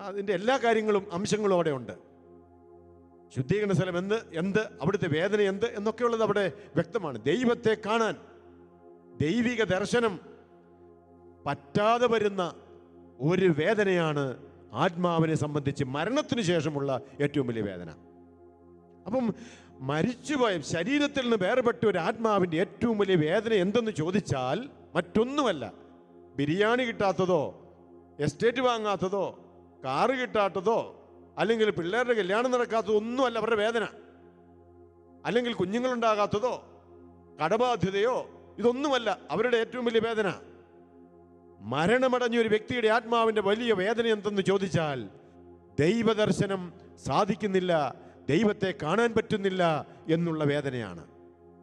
അതിൻ്റെ എല്ലാ കാര്യങ്ങളും അംശങ്ങളും അവിടെ ഉണ്ട്. ശുദ്ധീകരണ സ്ഥലം എന്ത്, അവിടുത്തെ വേദന എന്ത് എന്നൊക്കെയുള്ളത് അവിടെ വ്യക്തമാണ്. ദൈവത്തെ കാണാൻ, ദൈവിക ദർശനം പറ്റാതെ വരുന്ന ഒരു വേദനയാണ് ആത്മാവിനെ സംബന്ധിച്ച് മരണത്തിന് ശേഷമുള്ള ഏറ്റവും വലിയ വേദന. അപ്പം മരിച്ചുപോയ ശരീരത്തിൽ നിന്ന് വേർപെട്ട ഒരു ആത്മാവിൻ്റെ ഏറ്റവും വലിയ വേദന എന്തെന്ന് ചോദിച്ചാൽ മറ്റൊന്നുമല്ല, ബിരിയാണി കിട്ടാത്തതോ, എസ്റ്റേറ്റ് വാങ്ങാത്തതോ, കാറ് കിട്ടാത്തതോ, അല്ലെങ്കിൽ പിള്ളേരുടെ കല്യാണം നടക്കാത്തതോ ഒന്നുമല്ല അവരുടെ വേദന. അല്ലെങ്കിൽ കുഞ്ഞുങ്ങളുണ്ടാകാത്തതോ, കടബാധ്യതയോ, ഇതൊന്നുമല്ല അവരുടെ ഏറ്റവും വലിയ വേദന. മരണമടഞ്ഞ ഒരു വ്യക്തിയുടെ ആത്മാവിൻ്റെ വലിയ വേദന എന്തെന്ന് ചോദിച്ചാൽ ദൈവദർശനം സാധിക്കുന്നില്ല, ദൈവത്തെ കാണാൻ പറ്റുന്നില്ല എന്നുള്ള വേദനയാണ്.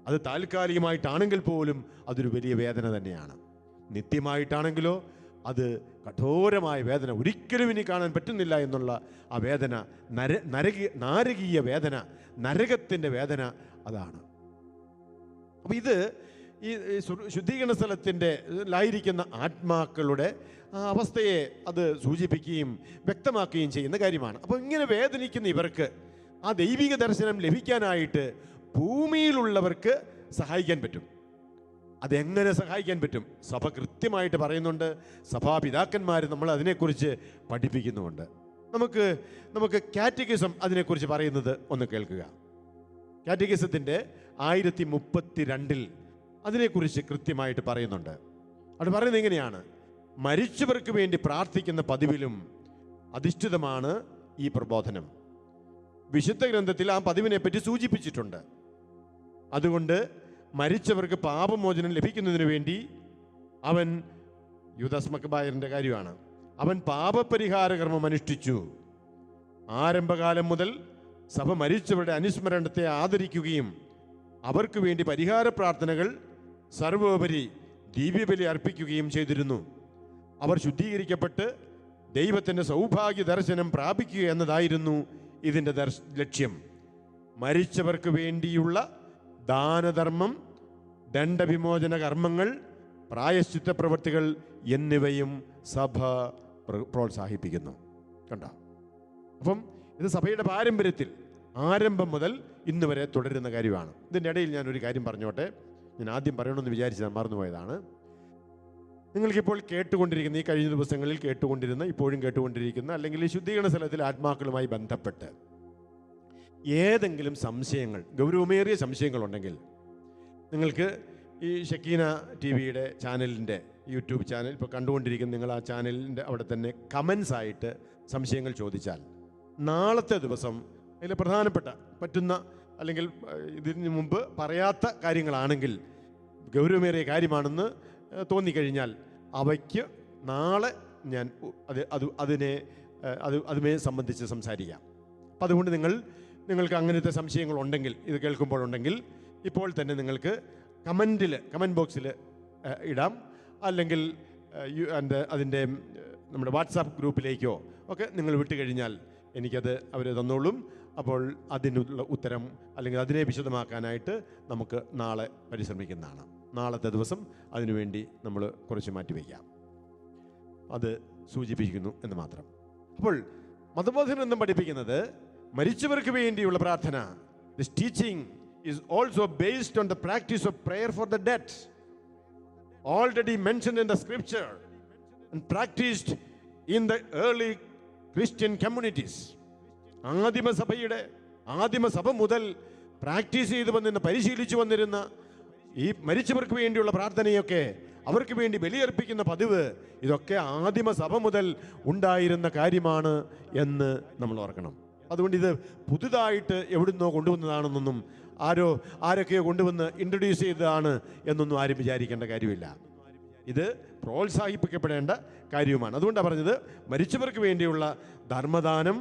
അത് താൽക്കാലികമായിട്ടാണെങ്കിൽ പോലും അതൊരു വലിയ വേദന തന്നെയാണ്. നിത്യമായിട്ടാണെങ്കിലോ അത് കഠോരമായ വേദന, ഒരിക്കലും ഇനി കാണാൻ പറ്റുന്നില്ല എന്നുള്ള ആ വേദന, നാരകീയ വേദന, നരകത്തിൻ്റെ വേദന അതാണ്. അപ്പം ഇത് ഈ ശുദ്ധീകരണ സ്ഥലത്തിൻ്റെലായിരിക്കുന്ന ആത്മാക്കളുടെ അവസ്ഥയെ അത് സൂചിപ്പിക്കുകയും വ്യക്തമാക്കുകയും ചെയ്യുന്ന കാര്യമാണ്. അപ്പോൾ ഇങ്ങനെ വേദനിക്കുന്ന ഇവർക്ക് ആ ദൈവിക ദർശനം ലഭിക്കാനായിട്ട് ഭൂമിയിലുള്ളവർക്ക് സഹായിക്കാൻ പറ്റും. അതെങ്ങനെ സഹായിക്കാൻ പറ്റും? സഭ കൃത്യമായിട്ട് പറയുന്നുണ്ട്, സഭാപിതാക്കന്മാർ നമ്മൾ അതിനെക്കുറിച്ച് പഠിപ്പിക്കുന്നുമുണ്ട്. നമുക്ക് കാറ്റഗിസം അതിനെക്കുറിച്ച് പറയുന്നത് ഒന്ന് കേൾക്കുക. കാറ്റഗിസത്തിൻ്റെ 1032 അതിനെക്കുറിച്ച് കൃത്യമായിട്ട് പറയുന്നുണ്ട്. അത് പറയുന്നത് എങ്ങനെയാണ്? മരിച്ചവർക്ക് വേണ്ടി പ്രാർത്ഥിക്കുന്ന പതിവിലും അധിഷ്ഠിതമാണ് ഈ പ്രബോധനം. വിശുദ്ധ ഗ്രന്ഥത്തിൽ ആ പതിവിനെ പറ്റി സൂചിപ്പിച്ചിട്ടുണ്ട്. അതുകൊണ്ട് മരിച്ചവർക്ക് പാപമോചനം ലഭിക്കുന്നതിന് വേണ്ടി അവൻ, യൂദാസ് മക്കബായറിൻ്റെ കാര്യമാണ്, അവൻ പാപപരിഹാര കർമ്മം അനുഷ്ഠിച്ചു. ആരംഭകാലം മുതൽ സഭ മരിച്ചവരുടെ അനുസ്മരണത്തെ ആദരിക്കുകയും അവർക്ക് വേണ്ടി പരിഹാര പ്രാർത്ഥനകൾ, സർവോപരി ദിവ്യബലി അർപ്പിക്കുകയും ചെയ്തിരുന്നു. അവർ ശുദ്ധീകരിക്കപ്പെട്ട് ദൈവത്തിൻ്റെ സൗഭാഗ്യ ദർശനം പ്രാപിക്കുക എന്നതായിരുന്നു ഇതിൻ്റെ ലക്ഷ്യം. മരിച്ചവർക്ക് വേണ്ടിയുള്ള ദാനധർമ്മം, ദണ്ഡവിമോചന കർമ്മങ്ങൾ, പ്രായശ്ചിത്ത പ്രവൃത്തികൾ എന്നിവയും സഭ പ്രോത്സാഹിപ്പിക്കുന്നു. കണ്ടോ? അപ്പം ഇത് സഭയുടെ പാരമ്പര്യത്തിൽ ആരംഭം മുതൽ ഇന്ന് വരെ തുടരുന്ന കാര്യമാണ്. ഇതിൻ്റെ ഇടയിൽ ഞാനൊരു കാര്യം പറഞ്ഞോട്ടെ. ഞാൻ ആദ്യം പറയണമെന്ന് വിചാരിച്ചാൽ മറന്നുപോയതാണ്. നിങ്ങൾക്കിപ്പോൾ കേട്ടുകൊണ്ടിരിക്കുന്ന, ഈ കഴിഞ്ഞ ദിവസങ്ങളിൽ കേട്ടുകൊണ്ടിരുന്ന, ഇപ്പോഴും കേട്ടുകൊണ്ടിരിക്കുന്ന, അല്ലെങ്കിൽ ഈ ശുദ്ധീകരണ സ്ഥലത്തിൽ ആത്മാക്കളുമായി ബന്ധപ്പെട്ട് ഏതെങ്കിലും സംശയങ്ങൾ, ഗൗരവമേറിയ സംശയങ്ങളുണ്ടെങ്കിൽ നിങ്ങൾക്ക് ഈ ഷക്കീന ടി വിയുടെ ചാനലിൻ്റെ യൂട്യൂബ് ചാനൽ ഇപ്പോൾ കണ്ടുകൊണ്ടിരിക്കുന്ന നിങ്ങൾ ആ ചാനലിൻ്റെ അവിടെ തന്നെ കമൻസ് ആയിട്ട് സംശയങ്ങൾ ചോദിച്ചാൽ നാളത്തെ ദിവസം അതിൽ പ്രധാനപ്പെട്ട പറ്റുന്ന അല്ലെങ്കിൽ ഇതിന് മുമ്പ് പറയാത്ത കാര്യങ്ങളാണെങ്കിൽ ഗൗരവമേറിയ കാര്യമാണെന്ന് തോന്നിക്കഴിഞ്ഞാൽ അവയ്ക്ക് നാളെ ഞാൻ അതുമേ സംബന്ധിച്ച് സംസാരിക്കാം. അപ്പം അതുകൊണ്ട് നിങ്ങൾക്ക് അങ്ങനത്തെ സംശയങ്ങളുണ്ടെങ്കിൽ ഇത് കേൾക്കുമ്പോഴുണ്ടെങ്കിൽ ഇപ്പോൾ തന്നെ നിങ്ങൾക്ക് കമൻറ്റ് ബോക്സിൽ ഇടാം, അല്ലെങ്കിൽ അതിൻ്റെ നമ്മുടെ വാട്സാപ്പ് ഗ്രൂപ്പിലേക്കോ ഒക്കെ നിങ്ങൾ വിട്ട് കഴിഞ്ഞാൽ എനിക്കത് അവർ തന്നോളും. അപ്പോൾ അതിനുള്ള ഉത്തരം അല്ലെങ്കിൽ അതിനെ വിശദമാക്കാനായിട്ട് നമുക്ക് നാളെ പരിശ്രമിക്കുന്നതാണ്. നാളത്തെ ദിവസം അതിനുവേണ്ടി നമ്മൾ കുറച്ച് മാറ്റിവെക്കാം. അത് സൂചിപ്പിക്കുന്നു എന്ന് മാത്രം. അപ്പോൾ മതബോധനം എന്നും പഠിപ്പിക്കുന്നത് മരിച്ചവർക്ക് വേണ്ടിയുള്ള പ്രാർത്ഥന. This teaching is also based on the practice of prayer for the dead, already mentioned in the scripture and practiced in the early Christian communities. ആദിമസഭ മുതൽ പ്രാക്ടീസ് ചെയ്ത് വന്നിരുന്ന, പരിശീലിച്ചു വന്നിരുന്ന ഈ മരിച്ചവർക്ക് വേണ്ടിയുള്ള പ്രാർത്ഥനയൊക്കെ, അവർക്ക് വേണ്ടി ബലിയർപ്പിക്കുന്ന പതിവ്, ഇതൊക്കെ ആദിമസഭ മുതൽ ഉണ്ടായിരുന്ന കാര്യമാണ് എന്ന് നമ്മൾ ഓർക്കണം. അതുകൊണ്ട് ഇത് പുതുതായിട്ട് എവിടുന്നോ കൊണ്ടുവന്നതാണെന്നൊന്നും ആരൊക്കെയോ കൊണ്ടുവന്ന് ഇൻട്രൊഡ്യൂസ് ചെയ്തതാണ് എന്നൊന്നും ആരും വിചാരിക്കേണ്ട കാര്യമില്ല. ഇത് പ്രോത്സാഹിപ്പിക്കപ്പെടേണ്ട കാര്യവുമാണ്. അതുകൊണ്ടാണ് പറഞ്ഞത് മരിച്ചവർക്ക് വേണ്ടിയുള്ള ധർമ്മദാനം,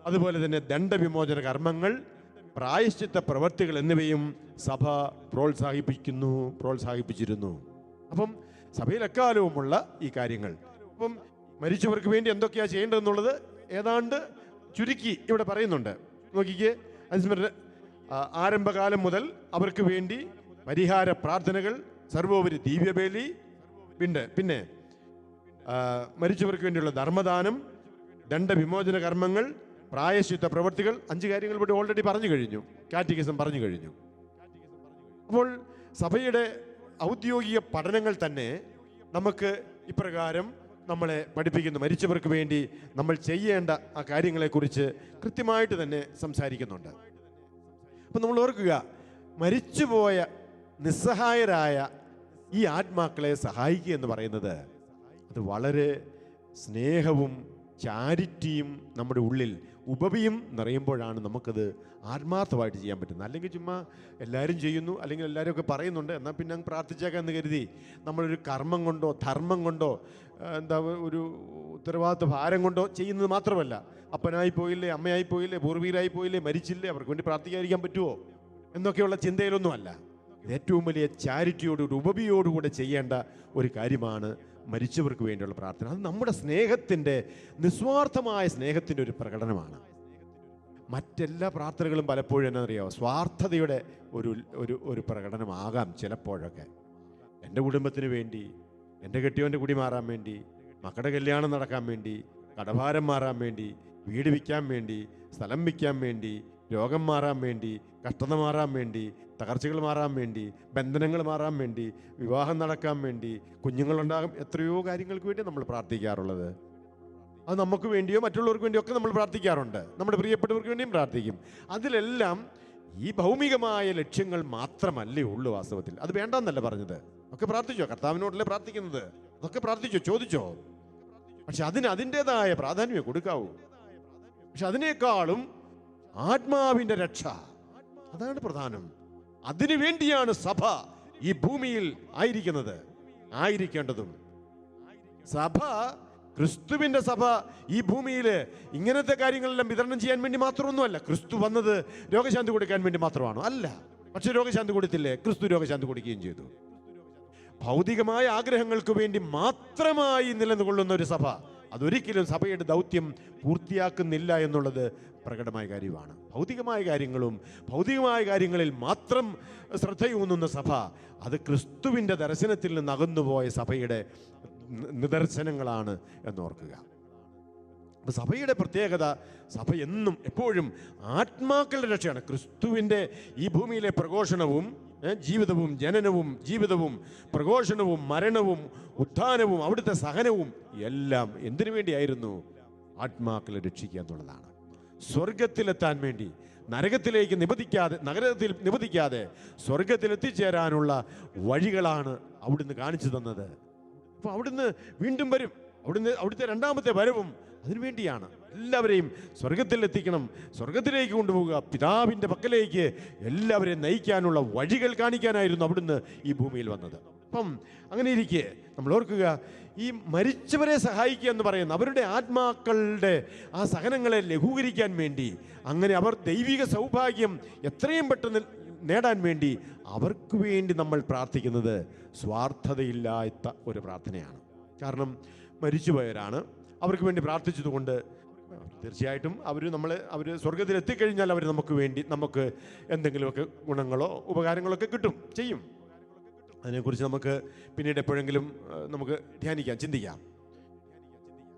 അതുപോലെ തന്നെ ദണ്ഡവിമോചന കർമ്മങ്ങൾ, പ്രായശ്ചിത്ത പ്രവൃത്തികൾ എന്നിവയും സഭ പ്രോത്സാഹിപ്പിച്ചിരുന്നു. അപ്പം സഭയിൽ എക്കാലവുമുള്ള ഈ കാര്യങ്ങൾ, അപ്പം മരിച്ചവർക്ക് വേണ്ടി എന്തൊക്കെയാണ് ചെയ്യേണ്ടതെന്നുള്ളത് ഏതാണ്ട് ചുരുക്കി ഇവിടെ പറയുന്നുണ്ട്. നോക്കിക്കേ, ആരംഭകാലം മുതൽ അവർക്ക് വേണ്ടി പരിഹാര പ്രാർത്ഥനകൾ, സർവോപരി ദിവ്യബലി, പിന്നെ മരിച്ചവർക്ക് വേണ്ടിയുള്ള ധർമ്മദാനം, ദണ്ഡവിമോചന കർമ്മങ്ങൾ, പ്രായശ്ചിത്ത പ്രവൃത്തികൾ, 5 കാര്യങ്ങൾ ഇവിടെ ഓൾറെഡി പറഞ്ഞു കഴിഞ്ഞു, കാറ്റഗിസം പറഞ്ഞു കഴിഞ്ഞു. അപ്പോൾ സഭയുടെ ഔദ്യോഗിക പഠനങ്ങൾ തന്നെ നമുക്ക് ഇപ്രകാരം നമ്മളെ പഠിപ്പിക്കുന്നു. മരിച്ചവർക്ക് വേണ്ടി നമ്മൾ ചെയ്യേണ്ട ആ കാര്യങ്ങളെക്കുറിച്ച് കൃത്യമായിട്ട് തന്നെ സംസാരിക്കുന്നുണ്ട്. അപ്പം നമ്മൾ ഓർക്കുക, മരിച്ചുപോയ നിസ്സഹായരായ ഈ ആത്മാക്കളെ സഹായിക്കുക എന്ന് പറയുന്നത് അത് വളരെ സ്നേഹവും ചാരിറ്റിയും നമ്മുടെ ഉള്ളിൽ ഉപവിയും നിറയുമ്പോഴാണ് നമുക്കത് ആത്മാർത്ഥമായിട്ട് ചെയ്യാൻ പറ്റുന്നത്. അല്ലെങ്കിൽ ചുമ്മാ എല്ലാവരും ചെയ്യുന്നു, അല്ലെങ്കിൽ എല്ലാവരും ഒക്കെ പറയുന്നുണ്ട്, എന്നാൽ പിന്നെ അങ്ങ് പ്രാർത്ഥിച്ചേക്കാന്ന് കരുതി നമ്മളൊരു കർമ്മം കൊണ്ടോ ധർമ്മം കൊണ്ടോ ഒരു ഉത്തരവാദിത്വ ഭാരം കൊണ്ടോ ചെയ്യുന്നത് മാത്രമല്ല. അപ്പനായി പോയില്ലേ, അമ്മയായി പോയില്ലേ, പൂർവീകരായി പോയില്ലേ, മരിച്ചില്ലേ, അവർക്ക് വേണ്ടി പ്രാർത്ഥിക്കാതിരിക്കാൻ പറ്റുമോ എന്നൊക്കെയുള്ള ചിന്തയിലൊന്നുമല്ല. ഏറ്റവും വലിയ ചാരിറ്റിയോടുകൂടി ഉപവിയോടുകൂടെ ചെയ്യേണ്ട ഒരു കാര്യമാണ് മരിച്ചവർക്ക് വേണ്ടിയുള്ള പ്രാർത്ഥന. അത് നമ്മുടെ സ്നേഹത്തിൻ്റെ, നിസ്വാർത്ഥമായ സ്നേഹത്തിൻ്റെ ഒരു പ്രകടനമാണ്. മറ്റെല്ലാ പ്രാർത്ഥനകളും പലപ്പോഴും എന്നറിയാമോ, സ്വാർത്ഥതയുടെ ഒരു പ്രകടനമാകാം ചിലപ്പോഴൊക്കെ. എൻ്റെ കുടുംബത്തിന് വേണ്ടി, എൻ്റെ കെട്ടിയവൻ്റെ കുടി മാറാൻ വേണ്ടി, മക്കളുടെ കല്യാണം നടക്കാൻ വേണ്ടി, കടഭാരം മാറാൻ വേണ്ടി, വീട് വിൽക്കാൻ വേണ്ടി, സ്ഥലം വിൽക്കാൻ വേണ്ടി, രോഗം മാറാൻ വേണ്ടി, കഷ്ടത മാറാൻ വേണ്ടി, തകർച്ചകൾ മാറാൻ വേണ്ടി, ബന്ധനങ്ങൾ മാറാൻ വേണ്ടി, വിവാഹം നടക്കാൻ വേണ്ടി, കുഞ്ഞുങ്ങളുണ്ടാകും, എത്രയോ കാര്യങ്ങൾക്ക് വേണ്ടി നമ്മൾ പ്രാർത്ഥിക്കാറുള്ളത്. അത് നമുക്ക് വേണ്ടിയോ മറ്റുള്ളവർക്ക് വേണ്ടിയോ ഒക്കെ നമ്മൾ പ്രാർത്ഥിക്കാറുണ്ട്. നമ്മുടെ പ്രിയപ്പെട്ടവർക്ക് വേണ്ടിയും പ്രാർത്ഥിക്കും. അതിലെല്ലാം ഈ ഭൗമികമായ ലക്ഷ്യങ്ങൾ മാത്രമല്ലേ ഉള്ളൂ വാസ്തവത്തിൽ. അത് വേണ്ടെന്നല്ല പറഞ്ഞത്. ഒക്കെ പ്രാർത്ഥിച്ചോ, കർത്താവിനോടല്ലേ പ്രാർത്ഥിക്കുന്നത്, അതൊക്കെ പ്രാർത്ഥിച്ചോ, ചോദിച്ചോ. പക്ഷെ അതിൻ്റെതായ പ്രാധാന്യമേ കൊടുക്കാവൂ. പക്ഷെ അതിനേക്കാളും ആത്മാവിൻ്റെ രക്ഷ, അതാണ് പ്രധാനം. അതിനു വേണ്ടിയാണ് സഭ ഈ ഭൂമിയിൽ ആയിരിക്കേണ്ടതും. സഭ, ക്രിസ്തുവിൻ്റെ സഭ ഈ ഭൂമിയിൽ ഇങ്ങനത്തെ കാര്യങ്ങളെല്ലാം വിതരണം ചെയ്യാൻ വേണ്ടി മാത്രമൊന്നുമല്ല. ക്രിസ്തു വന്നത് രോഗശാന്തി കൊടുക്കാൻ വേണ്ടി മാത്രമാണോ? അല്ല. പക്ഷെ രോഗശാന്തി കൊടുത്തില്ലേ? ക്രിസ്തു രോഗശാന്തി കൊടുക്കുകയും ചെയ്തു. ഭൗതികമായ ആഗ്രഹങ്ങൾക്ക് വേണ്ടി മാത്രമായി നിലകൊള്ളുന്ന ഒരു സഭ അതൊരിക്കലും സഭയുടെ ദൗത്യം പൂർത്തിയാക്കുന്നില്ല എന്നുള്ളത് പ്രകടമായ കാര്യമാണ്. ഭൗതികമായ കാര്യങ്ങളിൽ മാത്രം ശ്രദ്ധയൂന്നുന്ന സഭ അത് ക്രിസ്തുവിൻ്റെ ദർശനത്തിൽ നിന്ന് അകന്നുപോയ സഭയുടെ നിദർശനങ്ങളാണ് എന്നോർക്കുക. അപ്പോൾ സഭയുടെ പ്രത്യേകത, സഭ എന്നും എപ്പോഴും ആത്മാക്കളുടെ രക്ഷയാണ്. ക്രിസ്തുവിൻ്റെ ഈ ഭൂമിയിലെ പ്രഘോഷണവും ജീവിതവും, ജനനവും, പ്രഘോഷണവും, മരണവും, ഉത്ഥാനവും, അവിടുത്തെ സഹനവും എല്ലാം എന്തിനു വേണ്ടിയായിരുന്നു? ആത്മാക്കളെ രക്ഷിക്കുക എന്നുള്ളതാണ്. സ്വർഗത്തിലെത്താൻ വേണ്ടി നരകത്തിൽ നിബന്ധിക്കാതെ സ്വർഗത്തിൽ എത്തിച്ചേരാനുള്ള വഴികളാണ് അവിടുന്ന് കാണിച്ചു തന്നത്. അപ്പോൾ അവിടുന്ന് വീണ്ടും വരും. അവിടുത്തെ രണ്ടാമത്തെ വരവും അതിനുവേണ്ടിയാണ്. എല്ലാവരെയും സ്വർഗത്തിൽ എത്തിക്കണം, സ്വർഗത്തിലേക്ക് കൊണ്ടുപോവുക, പിതാവിൻ്റെ പക്കലേക്ക് എല്ലാവരെയും നയിക്കാനുള്ള വഴികൾ കാണിക്കാനായിരുന്നു അവിടുന്ന് ഈ ഭൂമിയിൽ വന്നത്. അപ്പം അങ്ങനെ ഇരിക്കെ നമ്മൾ ഓർക്കുക, ഈ മരിച്ചവരെ സഹായിക്കുക എന്ന് പറയുന്ന അവരുടെ ആത്മാക്കളുടെ ആ സഹനങ്ങളെ ലഘൂകരിക്കാൻ വേണ്ടി, അങ്ങനെ അവർ ദൈവിക സൗഭാഗ്യം എത്രയും പെട്ടെന്ന് നേടാൻ വേണ്ടി അവർക്ക് വേണ്ടി നമ്മൾ പ്രാർത്ഥിക്കുന്നത് സ്വാർത്ഥതയില്ലാത്ത ഒരു പ്രാർത്ഥനയാണ്. കാരണം മരിച്ചുപോയവരാണ്, അവർക്ക് വേണ്ടി പ്രാർത്ഥിച്ചതുകൊണ്ട് തീർച്ചയായിട്ടും അവർ സ്വർഗത്തിൽ എത്തിക്കഴിഞ്ഞാൽ അവർ നമുക്ക് എന്തെങ്കിലുമൊക്കെ ഗുണങ്ങളോ ഉപകാരങ്ങളോ ഒക്കെ ചെയ്യും. അതിനെക്കുറിച്ച് നമുക്ക് പിന്നീട് എപ്പോഴെങ്കിലും നമുക്ക് ധ്യാനിക്കാം, ചിന്തിക്കാം.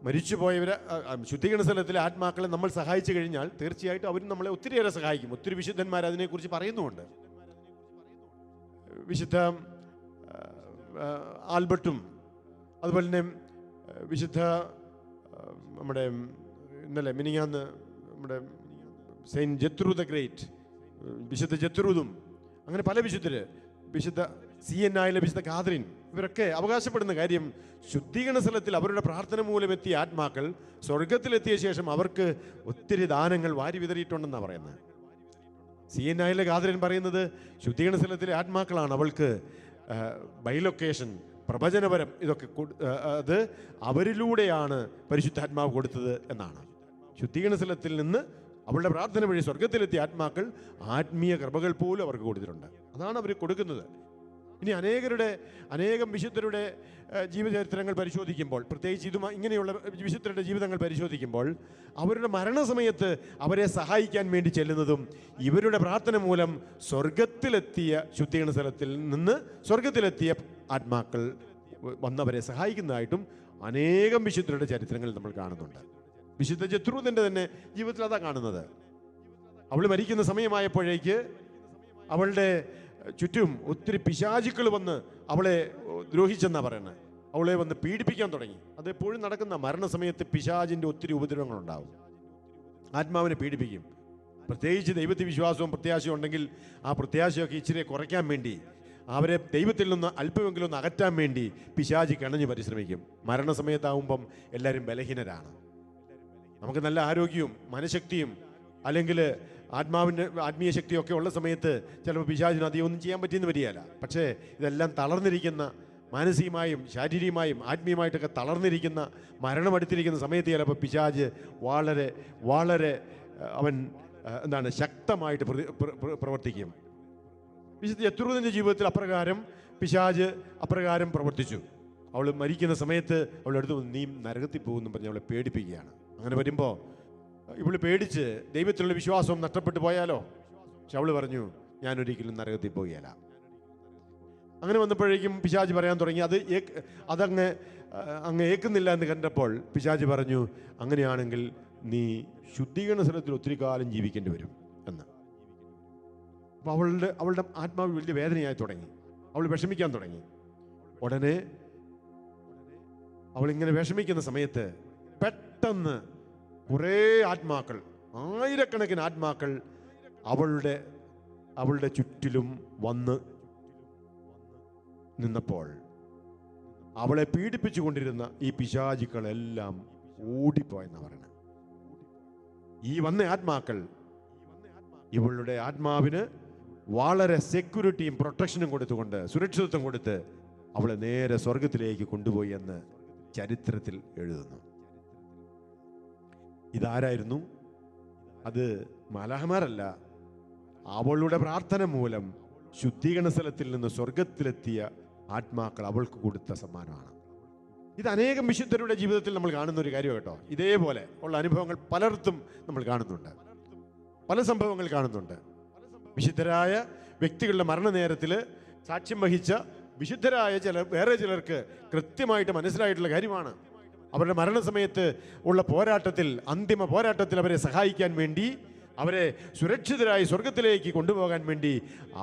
മരിച്ചുപോയവരെ ശുദ്ധീകരണ സ്ഥലത്തിലെ ആത്മാക്കളെ നമ്മൾ സഹായിച്ചു കഴിഞ്ഞാൽ തീർച്ചയായിട്ടും അവരും നമ്മളെ ഒത്തിരിയേറെ സഹായിക്കും. ഒത്തിരി വിശുദ്ധന്മാർ അതിനെക്കുറിച്ച് പറയുന്നുമുണ്ട്. വിശുദ്ധ ആൽബർട്ടും അതുപോലെ തന്നെ വിശുദ്ധ നമ്മുടെ ഇന്നലെ മിനിങ്ങാന്ന് നമ്മുടെ സെയിൻറ്റ് ജെത്രൂ ദ ഗ്രേറ്റ്, വിശുദ്ധ ജെത്രൂദും അങ്ങനെ പല വിശുദ്ധര്, വിശുദ്ധ CNIയിലെ വിശുദ്ധ കാതറിൻ, ഇവരൊക്കെ അവകാശപ്പെടുന്ന കാര്യം ശുദ്ധീകരണ സ്ഥലത്തിൽ അവരുടെ പ്രാർത്ഥന മൂലം എത്തിയ ആത്മാക്കൾ സ്വർഗത്തിലെത്തിയ ശേഷം അവർക്ക് ഒത്തിരി ദാനങ്ങൾ വാരി വിതറിയിട്ടുണ്ടെന്നാണ് പറയുന്നത്. CNIയിലെ കാതറിൻ പറയുന്നത് ശുദ്ധീകരണ സ്ഥലത്തിലെ ആത്മാക്കളാണ് അവൾക്ക് ബൈലൊക്കേഷൻ, പ്രവചനപരം ഇതൊക്കെ അത് അവരിലൂടെയാണ് പരിശുദ്ധാത്മാവ് കൊടുത്തത് എന്നാണ്. ശുദ്ധീകരണ സ്ഥലത്തിൽ നിന്ന് അവളുടെ പ്രാർത്ഥന വഴി സ്വർഗത്തിലെത്തിയ ആത്മാക്കൾ ആത്മീയ കൃപകൾ പോലും അവർക്ക് കൊടുത്തിട്ടുണ്ട്. അതാണ് അവർ കൊടുക്കുന്നത്. ഇനി അനേകം വിശുദ്ധരുടെ ജീവചരിത്രങ്ങൾ പരിശോധിക്കുമ്പോൾ, പ്രത്യേകിച്ച് ഇങ്ങനെയുള്ള വിശുദ്ധരുടെ ജീവിതങ്ങൾ പരിശോധിക്കുമ്പോൾ, അവരുടെ മരണസമയത്ത് അവരെ സഹായിക്കാൻ വേണ്ടി ചെല്ലുന്നതും ഇവരുടെ പ്രാർത്ഥന മൂലം സ്വർഗത്തിലെത്തിയ ശുദ്ധീകരണ സ്ഥലത്തിൽ നിന്ന് സ്വർഗത്തിലെത്തിയ ആത്മാക്കൾ വന്നവരെ സഹായിക്കുന്നതായിട്ടും അനേകം വിശുദ്ധരുടെ ചരിത്രങ്ങൾ നമ്മൾ കാണുന്നുണ്ട്. വിശുദ്ധ ജെത്രൂദിൻ്റെ തന്നെ ജീവിതത്തിൽ അതാ കാണുന്നത്. അവൾ മരിക്കുന്ന സമയമായപ്പോഴേക്ക് അവളുടെ ചുറ്റും ഒത്തിരി പിശാചുക്കൾ വന്ന് അവളെ ദ്രോഹിച്ചെന്നാണ് പറയുന്നത്. അവളെ വന്ന് പീഡിപ്പിക്കാൻ തുടങ്ങി. അതെപ്പോഴും നടക്കുന്ന മരണസമയത്ത് പിശാചിൻ്റെ ഒത്തിരി ഉപദ്രവങ്ങളുണ്ടാവും. ആത്മാവിനെ പീഡിപ്പിക്കും. പ്രത്യേകിച്ച് ദൈവത്തിൽ വിശ്വാസവും പ്രത്യാശയും ഉണ്ടെങ്കിൽ ആ പ്രത്യാശയൊക്കെ ഇച്ചിരി കുറയ്ക്കാൻ വേണ്ടി, അവരെ ദൈവത്തിൽ നിന്ന് അല്പമെങ്കിലും ഒന്ന് അകറ്റാൻ വേണ്ടി പിശാചി കിണഞ്ഞ് പരിശ്രമിക്കും. മരണസമയത്താവുമ്പം എല്ലാവരും ബലഹീനരാണ്. നമുക്ക് നല്ല ആരോഗ്യവും മനഃശക്തിയും അല്ലെങ്കിൽ ആത്മീയ ശക്തിയൊക്കെ ഉള്ള സമയത്ത് ചിലപ്പോൾ പിശാചിന് അധികം ഒന്നും ചെയ്യാൻ പറ്റിയെന്ന് വരികയില്ല. പക്ഷേ ഇതെല്ലാം തളർന്നിരിക്കുന്ന, മാനസികമായും ശാരീരികമായും ആത്മീയമായിട്ടൊക്കെ തളർന്നിരിക്കുന്ന, മരണമടുത്തിരിക്കുന്ന സമയത്ത് ചിലപ്പോൾ പിശാച് വളരെ വളരെ ശക്തമായിട്ട് പ്രവർത്തിക്കും. വിശുദ്ധ ജെത്രൂദിൻ്റെ ജീവിതത്തിൽ പിശാച് അപ്രകാരം പ്രവർത്തിച്ചു. അവൾ മരിക്കുന്ന സമയത്ത് അവളുടെ അടുത്ത് നീ നരകത്തിൽ പോകുമെന്ന് പറഞ്ഞ് അവളെ പേടിപ്പിക്കുകയാണ്. അങ്ങനെ വരുമ്പോൾ ഇവള് പേടിച്ച് ദൈവത്തിലുള്ള വിശ്വാസം നഷ്ടപ്പെട്ടു പോയാലോ. പക്ഷെ അവള് പറഞ്ഞു, ഞാനൊരിക്കലും നരകത്തിൽ പോവുകയില്ല. അങ്ങനെ വന്നപ്പോഴേക്കും പിശാച് പറയാൻ തുടങ്ങി. അങ്ങ് ഏക്കുന്നില്ല എന്ന് കണ്ടപ്പോൾ പിശാച് പറഞ്ഞു, അങ്ങനെയാണെങ്കിൽ നീ ശുദ്ധീകരണ സ്ഥലത്തിൽ ഒത്തിരി കാലം ജീവിക്കേണ്ടി വരും എന്ന്. അപ്പോൾ അവളുടെ ആത്മാവ് വലിയ വേദനയായി തുടങ്ങി. അവൾ വിഷമിക്കാൻ തുടങ്ങി. ഉടനെ അവളിങ്ങനെ വിഷമിക്കുന്ന സമയത്ത് പെട്ടെന്ന് കുറേ ആത്മാക്കൾ, ആയിരക്കണക്കിന് ആത്മാക്കൾ അവളുടെ ചുറ്റിലും വന്ന് നിന്നപ്പോൾ അവളെ പീഡിപ്പിച്ചു കൊണ്ടിരുന്ന ഈ പിശാചുക്കളെല്ലാം ഓടിപ്പോയെന്നാണ് പറയുന്നത്. ഈ വന്ന ആത്മാക്കൾ ഇവളുടെ ആത്മാവിന് വളരെ സെക്യൂരിറ്റിയും പ്രൊട്ടക്ഷനും കൊടുത്തുകൊണ്ട്, സുരക്ഷിതത്വം കൊടുത്ത് അവളെ നേരെ സ്വർഗത്തിലേക്ക് കൊണ്ടുപോയി എന്ന് ചരിത്രത്തിൽ എഴുതുന്നു. ഇതാരായിരുന്നു? അത് മാലാഖമാരല്ല, അവളുടെ പ്രാർത്ഥന മൂലം ശുദ്ധീകരണ സ്ഥലത്തിൽ നിന്ന് സ്വർഗത്തിലെത്തിയ ആത്മാക്കൾ അവൾക്ക് കൊടുത്ത സമ്മാനമാണ്. ഇത് അനേകം വിശുദ്ധരുടെ ജീവിതത്തിൽ നമ്മൾ കാണുന്ന ഒരു കാര്യം കേട്ടോ. ഇതേപോലെ ഉള്ള അനുഭവങ്ങൾ പലർത്തും നമ്മൾ കാണുന്നുണ്ട്, പല സംഭവങ്ങൾ കാണുന്നുണ്ട്. വിശുദ്ധരായ വ്യക്തികളുടെ മരണനേരത്തിൽ സാക്ഷ്യം വഹിച്ച വിശുദ്ധരായ വേറെ ചിലർക്ക് കൃത്യമായിട്ട് മനസ്സിലായിട്ടുള്ള കാര്യമാണ്. അവരുടെ മരണസമയത്ത് ഉള്ള പോരാട്ടത്തിൽ, അന്തിമ പോരാട്ടത്തിൽ അവരെ സഹായിക്കാൻ വേണ്ടി അവരെ സുരക്ഷിതരായി സ്വർഗത്തിലേക്ക് കൊണ്ടുപോകാൻ വേണ്ടി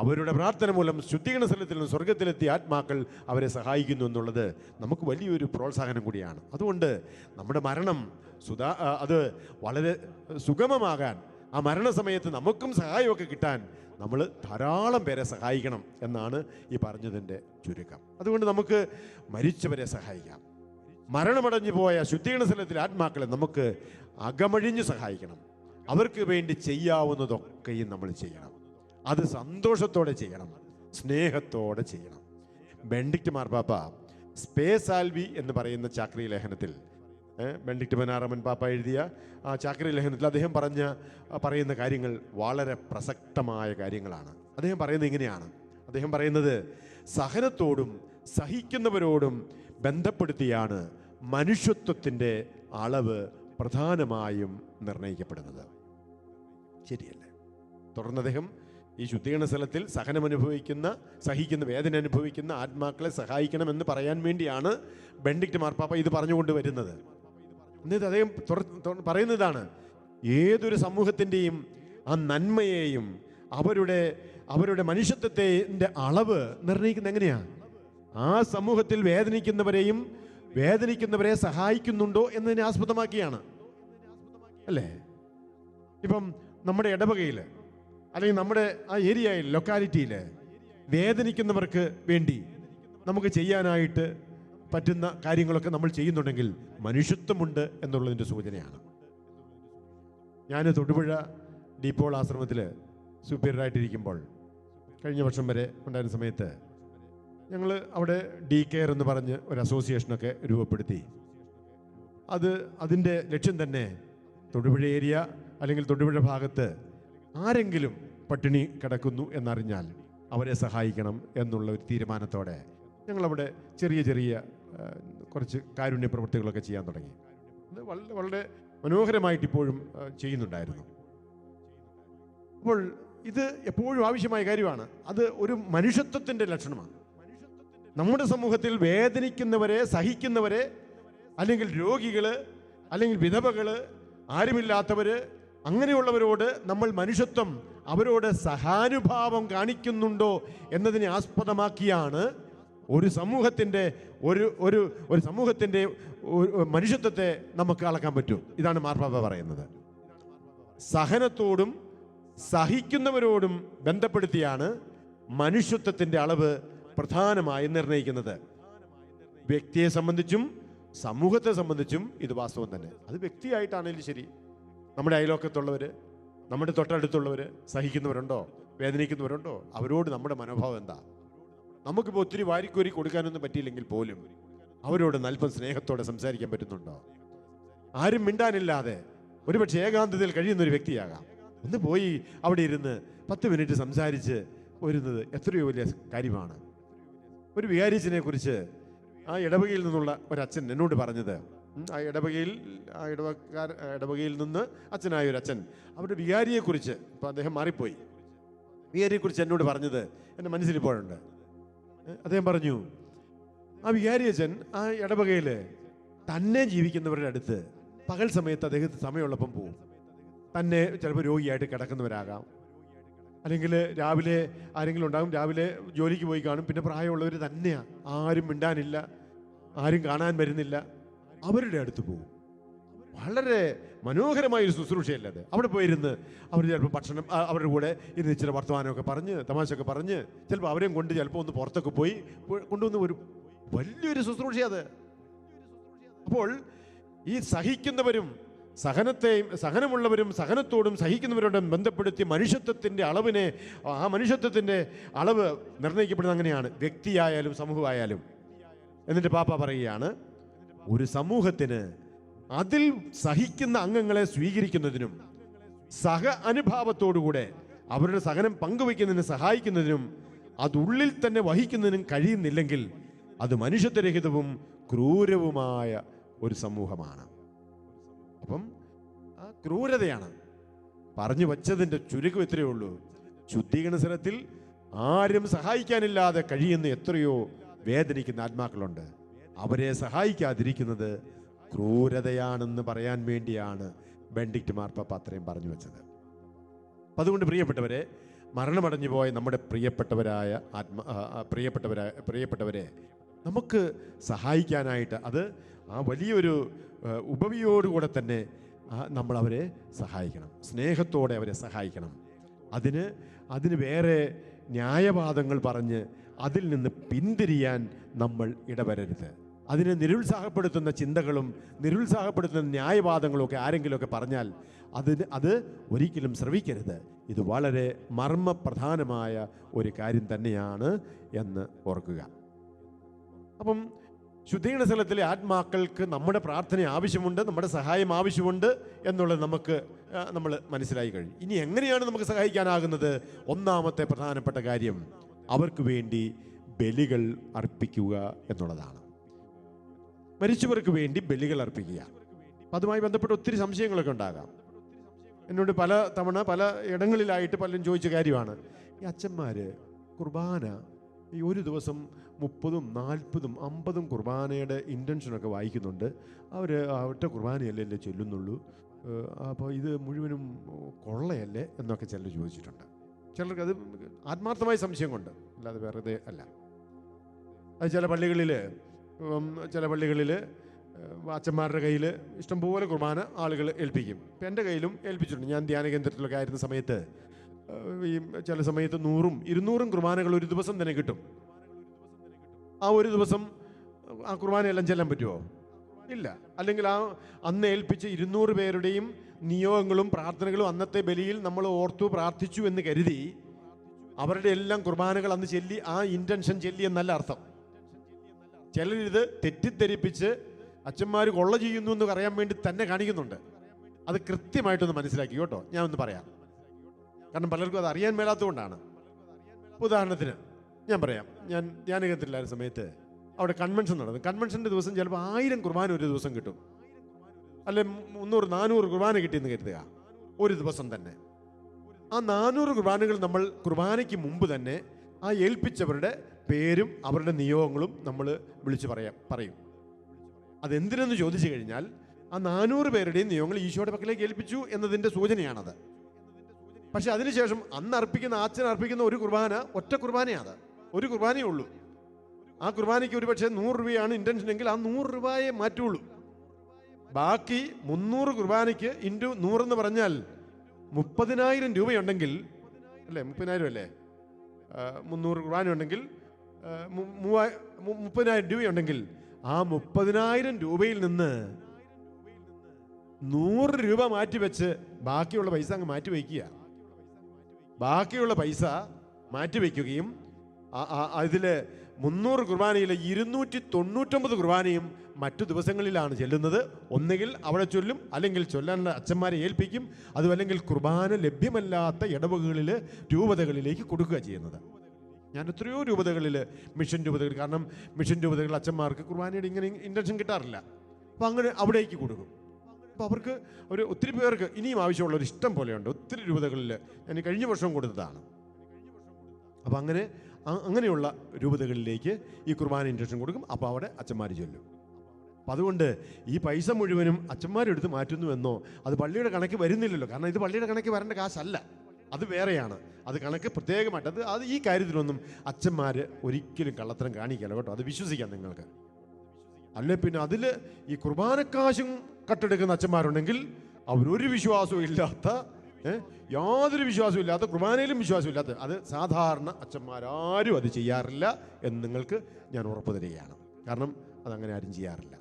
അവരുടെ പ്രാർത്ഥന മൂലം ശുദ്ധീകരണ സ്ഥലത്തിൽ നിന്ന് സ്വർഗത്തിലെത്തിയ ആത്മാക്കൾ അവരെ സഹായിക്കുന്നു എന്നുള്ളത് നമുക്ക് വലിയൊരു പ്രോത്സാഹനം കൂടിയാണ്. അതുകൊണ്ട് നമ്മുടെ മരണം അത് വളരെ സുഗമമാകാൻ, ആ മരണസമയത്ത് നമുക്കും സഹായമൊക്കെ കിട്ടാൻ നമ്മൾ ധാരാളം പേരെ സഹായിക്കണം എന്നാണ് ഈ പറഞ്ഞതിൻ്റെ ചുരുക്കം. അതുകൊണ്ട് നമുക്ക് മരിച്ചവരെ സഹായിക്കാം. മരണമടഞ്ഞു പോയ ശുദ്ധീകരണ സ്ഥലത്തിലെ ആത്മാക്കളെ നമുക്ക് അകമഴിഞ്ഞ് സഹായിക്കണം. അവർക്ക് വേണ്ടി ചെയ്യാവുന്നതൊക്കെയും നമ്മൾ ചെയ്യണം. അത് സന്തോഷത്തോടെ ചെയ്യണം, സ്നേഹത്തോടെ ചെയ്യണം. ബെനഡിക്റ്റ് മാർപ്പാപ്പ സ്പേ സാൽവി എന്ന് പറയുന്ന ചാക്രി ലേഖനത്തിൽ, ബെനഡിക്റ്റ് 16 പാപ്പ എഴുതിയ ആ ചാക്രി ലേഖനത്തിൽ അദ്ദേഹം പറയുന്ന കാര്യങ്ങൾ വളരെ പ്രസക്തമായ കാര്യങ്ങളാണ്. അദ്ദേഹം പറയുന്നത് ഇങ്ങനെയാണ്. അദ്ദേഹം പറയുന്നത്, സഹനത്തോടും സഹിക്കുന്നവരോടും ബന്ധപ്പെടുത്തിയാണ് മനുഷ്യത്വത്തിൻ്റെ അളവ് പ്രധാനമായും നിർണയിക്കപ്പെടുന്നത്. ശരിയല്ലേ? തുടർന്ന് അദ്ദേഹം ഈ ശുദ്ധീകരണ സ്ഥലത്തിൽ സഹിക്കുന്ന വേദന അനുഭവിക്കുന്ന ആത്മാക്കളെ സഹായിക്കണമെന്ന് പറയാൻ വേണ്ടിയാണ് ബെനഡിക്റ്റ് മാർപ്പാപ്പ ഇത് പറഞ്ഞുകൊണ്ട് വരുന്നത്. എന്നിട്ട് അദ്ദേഹം പറയുന്നതാണ്, ഏതൊരു സമൂഹത്തിൻ്റെയും ആ നന്മയെയും അവരുടെ മനുഷ്യത്വത്തിൻ്റെ അളവ് നിർണ്ണയിക്കുന്നത് എങ്ങനെയാണ്? ആ സമൂഹത്തിൽ വേദനിക്കുന്നവരെ സഹായിക്കുന്നുണ്ടോ എന്നതിനെ ആസ്പദമാക്കിയാണ്, അല്ലേ? ഇപ്പം നമ്മുടെ ഇടവകയിൽ അല്ലെങ്കിൽ നമ്മുടെ ആ ഏരിയയിൽ, ലൊക്കാലിറ്റിയിൽ വേദനിക്കുന്നവർക്ക് വേണ്ടി നമുക്ക് ചെയ്യാനായിട്ട് പറ്റുന്ന കാര്യങ്ങളൊക്കെ നമ്മൾ ചെയ്യുന്നുണ്ടെങ്കിൽ മനുഷ്യത്വമുണ്ട് എന്നുള്ളതിൻ്റെ സൂചനയാണ്. ഞാൻ തൊടുപുഴ ഡീപ്പോൾ ആശ്രമത്തിൽ സൂപ്പീരിയറായിട്ടിരിക്കുമ്പോൾ കഴിഞ്ഞ വർഷം വരെ ഉണ്ടായിരുന്ന സമയത്ത് ഞങ്ങൾ അവിടെ ഡി കെയർ എന്ന് പറഞ്ഞ് ഒരു അസോസിയേഷനൊക്കെ രൂപപ്പെടുത്തി. അതിൻ്റെ ലക്ഷ്യം തന്നെ തൊടുപുഴ ഏരിയ അല്ലെങ്കിൽ തൊടുപുഴ ഭാഗത്ത് ആരെങ്കിലും പട്ടിണി കിടക്കുന്നു എന്നറിഞ്ഞാൽ അവരെ സഹായിക്കണം എന്നുള്ള ഒരു തീരുമാനത്തോടെ ഞങ്ങളവിടെ ചെറിയ കുറച്ച് കാരുണ്യ പ്രവൃത്തികളൊക്കെ ചെയ്യാൻ തുടങ്ങി. അത് വളരെ മനോഹരമായിട്ട് ഇപ്പോഴും ചെയ്യുന്നുണ്ടായിരുന്നു. അപ്പോൾ ഇത് എപ്പോഴും ആവശ്യമായ കാര്യമാണ്. അത് ഒരു മനുഷ്യത്വത്തിൻ്റെ ലക്ഷണമാണ്. നമ്മുടെ സമൂഹത്തിൽ വേദനിക്കുന്നവരെ, സഹിക്കുന്നവരെ, അല്ലെങ്കിൽ രോഗികൾ, അല്ലെങ്കിൽ വിധവകൾ, ആരുമില്ലാത്തവർ, അങ്ങനെയുള്ളവരോട് നമ്മൾ മനുഷ്യത്വം, അവരോട് സഹാനുഭാവം കാണിക്കുന്നുണ്ടോ എന്നതിനെ ആസ്പദമാക്കിയാണ് ഒരു സമൂഹത്തിൻ്റെ മനുഷ്യത്വത്തെ നമുക്ക് അളക്കാൻ പറ്റും. ഇതാണ് മാർപ്പാപ്പ പറയുന്നത്. സഹനത്തോടും സഹിക്കുന്നവരോടും ബന്ധപ്പെടുത്തിയാണ് മനുഷ്യത്വത്തിൻ്റെ അളവ് പ്രധാനമായും നിർണ്ണയിക്കുന്നത്. വ്യക്തിയെ സംബന്ധിച്ചും സമൂഹത്തെ സംബന്ധിച്ചും ഇത് വാസ്തവം തന്നെ. അത് വ്യക്തിയായിട്ടാണെങ്കിലും ശരി, നമ്മുടെ അയൽവക്കത്തുള്ളവർ, നമ്മുടെ തൊട്ടടുത്തുള്ളവർ സഹിക്കുന്നവരുണ്ടോ, വേദനിക്കുന്നവരുണ്ടോ, അവരോട് നമ്മുടെ മനോഭാവം എന്താ? നമുക്കിപ്പോൾ ഒത്തിരി വാരിക്കോരി കൊടുക്കാനൊന്നും പറ്റിയില്ലെങ്കിൽ പോലും അവരോട് അല്പം സ്നേഹത്തോടെ സംസാരിക്കാൻ പറ്റുന്നുണ്ടോ? ആരും മിണ്ടാനില്ലാതെ ഒരുപക്ഷെ ഏകാന്തതയിൽ കഴിയുന്നൊരു വ്യക്തിയാകാം. ഒന്ന് പോയി അവിടെ ഇരുന്ന് 10 മിനിറ്റ് സംസാരിച്ച് വരുന്നത് എത്രയോ വലിയ കാര്യമാണ്. ഒരു വികാരിച്ചനെ കുറിച്ച് ആ ഇടവകയിൽ നിന്നുള്ള ഒരച്ഛൻ എന്നോട് പറഞ്ഞത്, ഇടവകയിൽ നിന്ന് അച്ഛനായ ഒരു അച്ഛൻ അവരുടെ വികാരിയെക്കുറിച്ച്, ഇപ്പം അദ്ദേഹം മാറിപ്പോയി, വികാരിയെക്കുറിച്ച് എന്നോട് പറഞ്ഞത് എൻ്റെ മനസ്സിലിപ്പോഴുണ്ട്. അദ്ദേഹം പറഞ്ഞു, ആ വികാരിയച്ഛൻ ആ ഇടവകയിൽ തന്നെ ജീവിക്കുന്നവരുടെ അടുത്ത് പകൽ സമയത്ത് അദ്ദേഹത്തിന് സമയമുള്ളപ്പം പോവും. തന്നെ ചിലപ്പോൾ രോഗിയായിട്ട് കിടക്കുന്നവരാകാം, അല്ലെങ്കിൽ രാവിലെ ആരെങ്കിലും ഉണ്ടാകും, രാവിലെ ജോലിക്ക് പോയി കാണും, പിന്നെ പ്രായമുള്ളവർ തന്നെയാണ്, ആരും മിണ്ടാനില്ല, ആരും കാണാൻ വരുന്നില്ല, അവരുടെ അടുത്ത് പോകും. വളരെ മനോഹരമായൊരു ശുശ്രൂഷയല്ലേ അത്. അവിടെ പോയിരുന്ന് അവർ ചിലപ്പോൾ ഭക്ഷണം, അവരുടെ കൂടെ ഇരുന്ന് ഇച്ചിരി വർത്തമാനമൊക്കെ പറഞ്ഞ്, തമാശയൊക്കെ പറഞ്ഞ്, ചിലപ്പോൾ അവരെയും കൊണ്ട് ചിലപ്പോൾ ഒന്ന് പുറത്തൊക്കെ പോയി കൊണ്ടുവന്ന് ഒരു വലിയൊരു ശുശ്രൂഷ അത്. അപ്പോൾ ഈ സഹിക്കുന്നവരും സഹനമുള്ളവരും സഹനത്തോടും സഹിക്കുന്നവരോടും ബന്ധപ്പെടുത്തി മനുഷ്യത്വത്തിൻ്റെ അളവിനെ, ആ മനുഷ്യത്വത്തിൻ്റെ അളവ് നിർണ്ണയിക്കപ്പെടുന്നത് അങ്ങനെയാണ്, വ്യക്തിയായാലും സമൂഹമായാലും. എന്നിട്ട് പാപ്പ പറയുകയാണ്, ഒരു സമൂഹത്തിന് അതിൽ സഹിക്കുന്ന അംഗങ്ങളെ സ്വീകരിക്കുന്നതിനും അനുഭാവത്തോടുകൂടെ അവരുടെ സഹനം പങ്കുവയ്ക്കുന്നതിനും സഹായിക്കുന്നതിനും അതുള്ളിൽ തന്നെ വഹിക്കുന്നതിനും കഴിയുന്നില്ലെങ്കിൽ അത് മനുഷ്യത്വരഹിതവും ക്രൂരവുമായ ഒരു സമൂഹമാണ്. അപ്പം ആ ക്രൂരതയാണ് പറഞ്ഞു വച്ചതിൻ്റെ ചുരുക്കം ഇത്രയേ ഉള്ളൂ. ശുദ്ധീകരണ സ്ഥലത്തിൽ ആരും സഹായിക്കാനില്ലാതെ കഴിയുന്ന എത്രയോ വേദനിക്കുന്ന ആത്മാക്കളുണ്ട്. അവരെ സഹായിക്കാതിരിക്കുന്നത് ക്രൂരതയാണെന്ന് പറയാൻ വേണ്ടിയാണ് ബെനഡിക്റ്റ് മാർപ്പാപ്പ അത്രയും പറഞ്ഞു വെച്ചത്. അപ്പം അതുകൊണ്ട് പ്രിയപ്പെട്ടവരെ, മരണമടഞ്ഞു പോയ നമ്മുടെ പ്രിയപ്പെട്ടവരെ നമുക്ക് സഹായിക്കാനായിട്ട്, അത് ആ വലിയൊരു ഉപവിയോടുകൂടെ തന്നെ നമ്മൾ അവരെ സഹായിക്കണം, സ്നേഹത്തോടെ അവരെ സഹായിക്കണം. അതിന് വേറെ ന്യായവാദങ്ങൾ പറഞ്ഞ് അതിൽ നിന്ന് പിന്തിരിയാൻ നമ്മൾ ഇടവരരുത്. അതിനെ നിരുത്സാഹപ്പെടുത്തുന്ന ചിന്തകളും നിരുത്സാഹപ്പെടുത്തുന്ന ന്യായവാദങ്ങളും ഒക്കെ ആരെങ്കിലുമൊക്കെ പറഞ്ഞാൽ അത് ഒരിക്കലും ശ്രവിക്കരുത്. ഇത് വളരെ മർമ്മപ്രധാനമായ ഒരു കാര്യം തന്നെയാണ് എന്ന് ഓർക്കുക. അപ്പം ശുദ്ധീകരണ സ്ഥലത്തിലെ ആത്മാക്കൾക്ക് നമ്മുടെ പ്രാർത്ഥന ആവശ്യമുണ്ട്, നമ്മുടെ സഹായം ആവശ്യമുണ്ട് എന്നുള്ളത് നമ്മൾ മനസ്സിലായി കഴിഞ്ഞു. ഇനി എങ്ങനെയാണ് നമുക്ക് സഹായിക്കാനാകുന്നത്? ഒന്നാമത്തെ പ്രധാനപ്പെട്ട കാര്യം അവർക്ക് വേണ്ടി ബലികൾ അർപ്പിക്കുക എന്നുള്ളതാണ്. മരിച്ചവർക്ക് വേണ്ടി ബലികൾ അർപ്പിക്കുക. അതുമായി ബന്ധപ്പെട്ട് ഒത്തിരി സംശയങ്ങളൊക്കെ ഉണ്ടാകാം. എന്നോട് പല തവണ പല ഇടങ്ങളിലായിട്ട് പലരും ചോദിച്ച കാര്യമാണ്, ഈ അച്ഛന്മാര് കുർബാന ഈ ഒരു ദിവസം 30, 40, 50 കുർബാനയുടെ ഇൻറ്റൻഷനൊക്കെ വായിക്കുന്നുണ്ട്. അവർ ഒറ്റ കുർബാനയല്ലേ ചൊല്ലുന്നുള്ളൂ, അപ്പോൾ ഇത് മുഴുവനും കൊള്ളയല്ലേ എന്നൊക്കെ ചിലർ ചോദിച്ചിട്ടുണ്ട്. ചിലർക്ക് അത് ആത്മാർത്ഥമായ സംശയം കൊണ്ട്, അല്ലാതെ വെറുതെ അല്ല. അത് ചില പള്ളികളിൽ അച്ഛന്മാരുടെ കയ്യിൽ ഇഷ്ടംപോലെ കുർബാന ആളുകൾ ഏൽപ്പിക്കും. ഇപ്പം എൻ്റെ കയ്യിലും ഏൽപ്പിച്ചിട്ടുണ്ട്. ഞാൻ ധ്യാന കേന്ദ്രത്തിലൊക്കെ ആയിരുന്ന സമയത്ത് ഈ ചില സമയത്ത് 100ഉം 200ഉം കുർബാനകൾ ഒരു ദിവസം തന്നെ കിട്ടും. ആ ഒരു ദിവസം ആ കുർബാനയെല്ലാം ചെല്ലാൻ പറ്റുമോ? ഇല്ല. അല്ലെങ്കിൽ അന്ന് ഏൽപ്പിച്ച് 200 പേരുടെയും നിയോഗങ്ങളും പ്രാർത്ഥനകളും അന്നത്തെ ബലിയിൽ നമ്മൾ ഓർത്തു പ്രാർത്ഥിച്ചു എന്ന് കരുതി അവരുടെ എല്ലാം കുർബാനകൾ അന്ന് ചൊല്ലി ആ ഇൻറ്റൻഷൻ ചൊല്ലി എന്നല്ല അർത്ഥം. ചിലരിത് തെറ്റിദ്ധരിപ്പിച്ച് അച്ഛന്മാർ കൊള്ള ചെയ്യുന്നു എന്ന് പറയാൻ വേണ്ടി തന്നെ കാണിക്കുന്നുണ്ട്. അത് കൃത്യമായിട്ടൊന്ന് മനസ്സിലാക്കി കേട്ടോ. ഞാൻ ഒന്ന് പറയാം, കാരണം പലർക്കും അത് അറിയാൻ മേലാത്തതുകൊണ്ടാണ്. ഉദാഹരണത്തിന് ഞാൻ പറയാം, ഞാൻ ധ്യാനകേന്ദ്രത്തിലായ സമയത്ത് അവിടെ കൺവെൻഷൻ നടന്നു. കൺവെൻഷൻ്റെ ദിവസം ചിലപ്പോൾ 1000 കുർബാന ഒരു ദിവസം കിട്ടും, അല്ലെ 300, 400 കുർബാന കിട്ടിയെന്ന് കരുതുക ഒരു ദിവസം തന്നെ. ആ 400 കുർബാനകൾ നമ്മൾ കുർബാനയ്ക്ക് മുമ്പ് തന്നെ ആ ഏൽപ്പിച്ചവരുടെ പേരും അവരുടെ നിയോഗങ്ങളും നമ്മൾ വിളിച്ച് പറയും. അതെന്തിനെന്ന് ചോദിച്ചു കഴിഞ്ഞാൽ ആ 400 പേരുടെയും നിയോഗങ്ങൾ ഈശോയുടെ പക്കലേക്ക് ഏൽപ്പിച്ചു എന്നതിൻ്റെ സൂചനയാണത്. പക്ഷെ അതിനുശേഷം അന്ന് അർപ്പിക്കുന്ന അച്ഛൻ അർപ്പിക്കുന്ന ഒരു കുർബാന ഒറ്റ കുർബാനയാണ്, ഒരു കുർബാനയേ ഉള്ളൂ. ആ കുർബാനയ്ക്ക് ഒരു പക്ഷേ 100 രൂപയാണ് ഇൻറ്റൻഷൻ എങ്കിൽ ആ 100 രൂപയെ മാറ്റുള്ളൂ. ബാക്കി 300 കുർബാനയ്ക്ക് ഇൻറ്റു 100 എന്ന് പറഞ്ഞാൽ 30,000 രൂപയുണ്ടെങ്കിൽ, അല്ലേ 30,000 അല്ലേ, 300 കുർബാന ഉണ്ടെങ്കിൽ 30,000 രൂപയുണ്ടെങ്കിൽ ആ 30,000 രൂപയിൽ നിന്ന് 100 രൂപ മാറ്റിവെച്ച് ബാക്കിയുള്ള പൈസ അങ്ങ് മാറ്റിവെക്കുക. ബാക്കിയുള്ള പൈസ മാറ്റിവെക്കുകയും അതിൽ 300 കുർബാനയിൽ 299 കുർബാനയും മറ്റു ദിവസങ്ങളിലാണ് ചെല്ലുന്നത്. ഒന്നുകിൽ അവിടെ ചൊല്ലും, അല്ലെങ്കിൽ ചൊല്ലാനുള്ള അച്ഛന്മാരെ ഏൽപ്പിക്കും. അതുമല്ലെങ്കിൽ കുർബാന ലഭ്യമല്ലാത്ത ഇടവകകളിൽ രൂപതകളിലേക്ക് കൊടുക്കുക ചെയ്യുന്നത്. ഞാൻ എത്രയോ രൂപതകളിൽ, മിഷൻ രൂപതകൾ, കാരണം മിഷൻ രൂപതകൾ അച്ഛന്മാർക്ക് കുർബാനയുടെ ഇങ്ങനെ ഇൻറ്റൻഷൻ കിട്ടാറില്ല. അപ്പോൾ അങ്ങനെ അവിടേക്ക് കൊടുക്കും. അപ്പോൾ അവർക്ക് ഒത്തിരി പേർക്ക് ഇനിയും ആവശ്യമുള്ളവർ ഇഷ്ടം പോലെയുണ്ട്. ഒത്തിരി രൂപതകളിൽ ഞാൻ കഴിഞ്ഞ വർഷം കൊടുത്തതാണ്. അപ്പോൾ അങ്ങനെയുള്ള രൂപതകളിലേക്ക് ഈ കുർബാന ഇൻറ്റൻഷൻ കൊടുക്കും. അപ്പോൾ അവിടെ അച്ഛന്മാർ ചൊല്ലും. അപ്പം അതുകൊണ്ട് ഈ പൈസ മുഴുവനും അച്ഛന്മാരെടുത്ത് മാറ്റുന്നു എന്നോ അത് പള്ളിയുടെ കണക്ക് വരുന്നില്ലല്ലോ. കാരണം ഇത് പള്ളിയുടെ കണക്ക് വരേണ്ട കാശല്ല, അത് വേറെയാണ്. അത് കണക്ക് പ്രത്യേകമായിട്ട് അത് ഈ കാര്യത്തിലൊന്നും അച്ഛന്മാർ ഒരിക്കലും കള്ളത്തരം കാണിക്കില്ല കേട്ടോ. അത് വിശ്വസിക്കാം നിങ്ങൾക്ക്. അല്ലെ പിന്നെ അതിൽ ഈ കുർബാനക്കാശും കട്ടെടുക്കുന്ന അച്ഛന്മാരുണ്ടെങ്കിൽ അവരൊരു വിശ്വാസവും ഇല്ലാത്ത, യാതൊരു വിശ്വാസവും ഇല്ലാത്ത, കുർബാനയിലും വിശ്വാസമില്ലാത്ത, അത് സാധാരണ അച്ഛന്മാരാരും അത് ചെയ്യാറില്ല എന്ന് നിങ്ങൾക്ക് ഞാൻ ഉറപ്പ് തരികയാണ്. കാരണം അതങ്ങനെ ആരും ചെയ്യാറില്ല.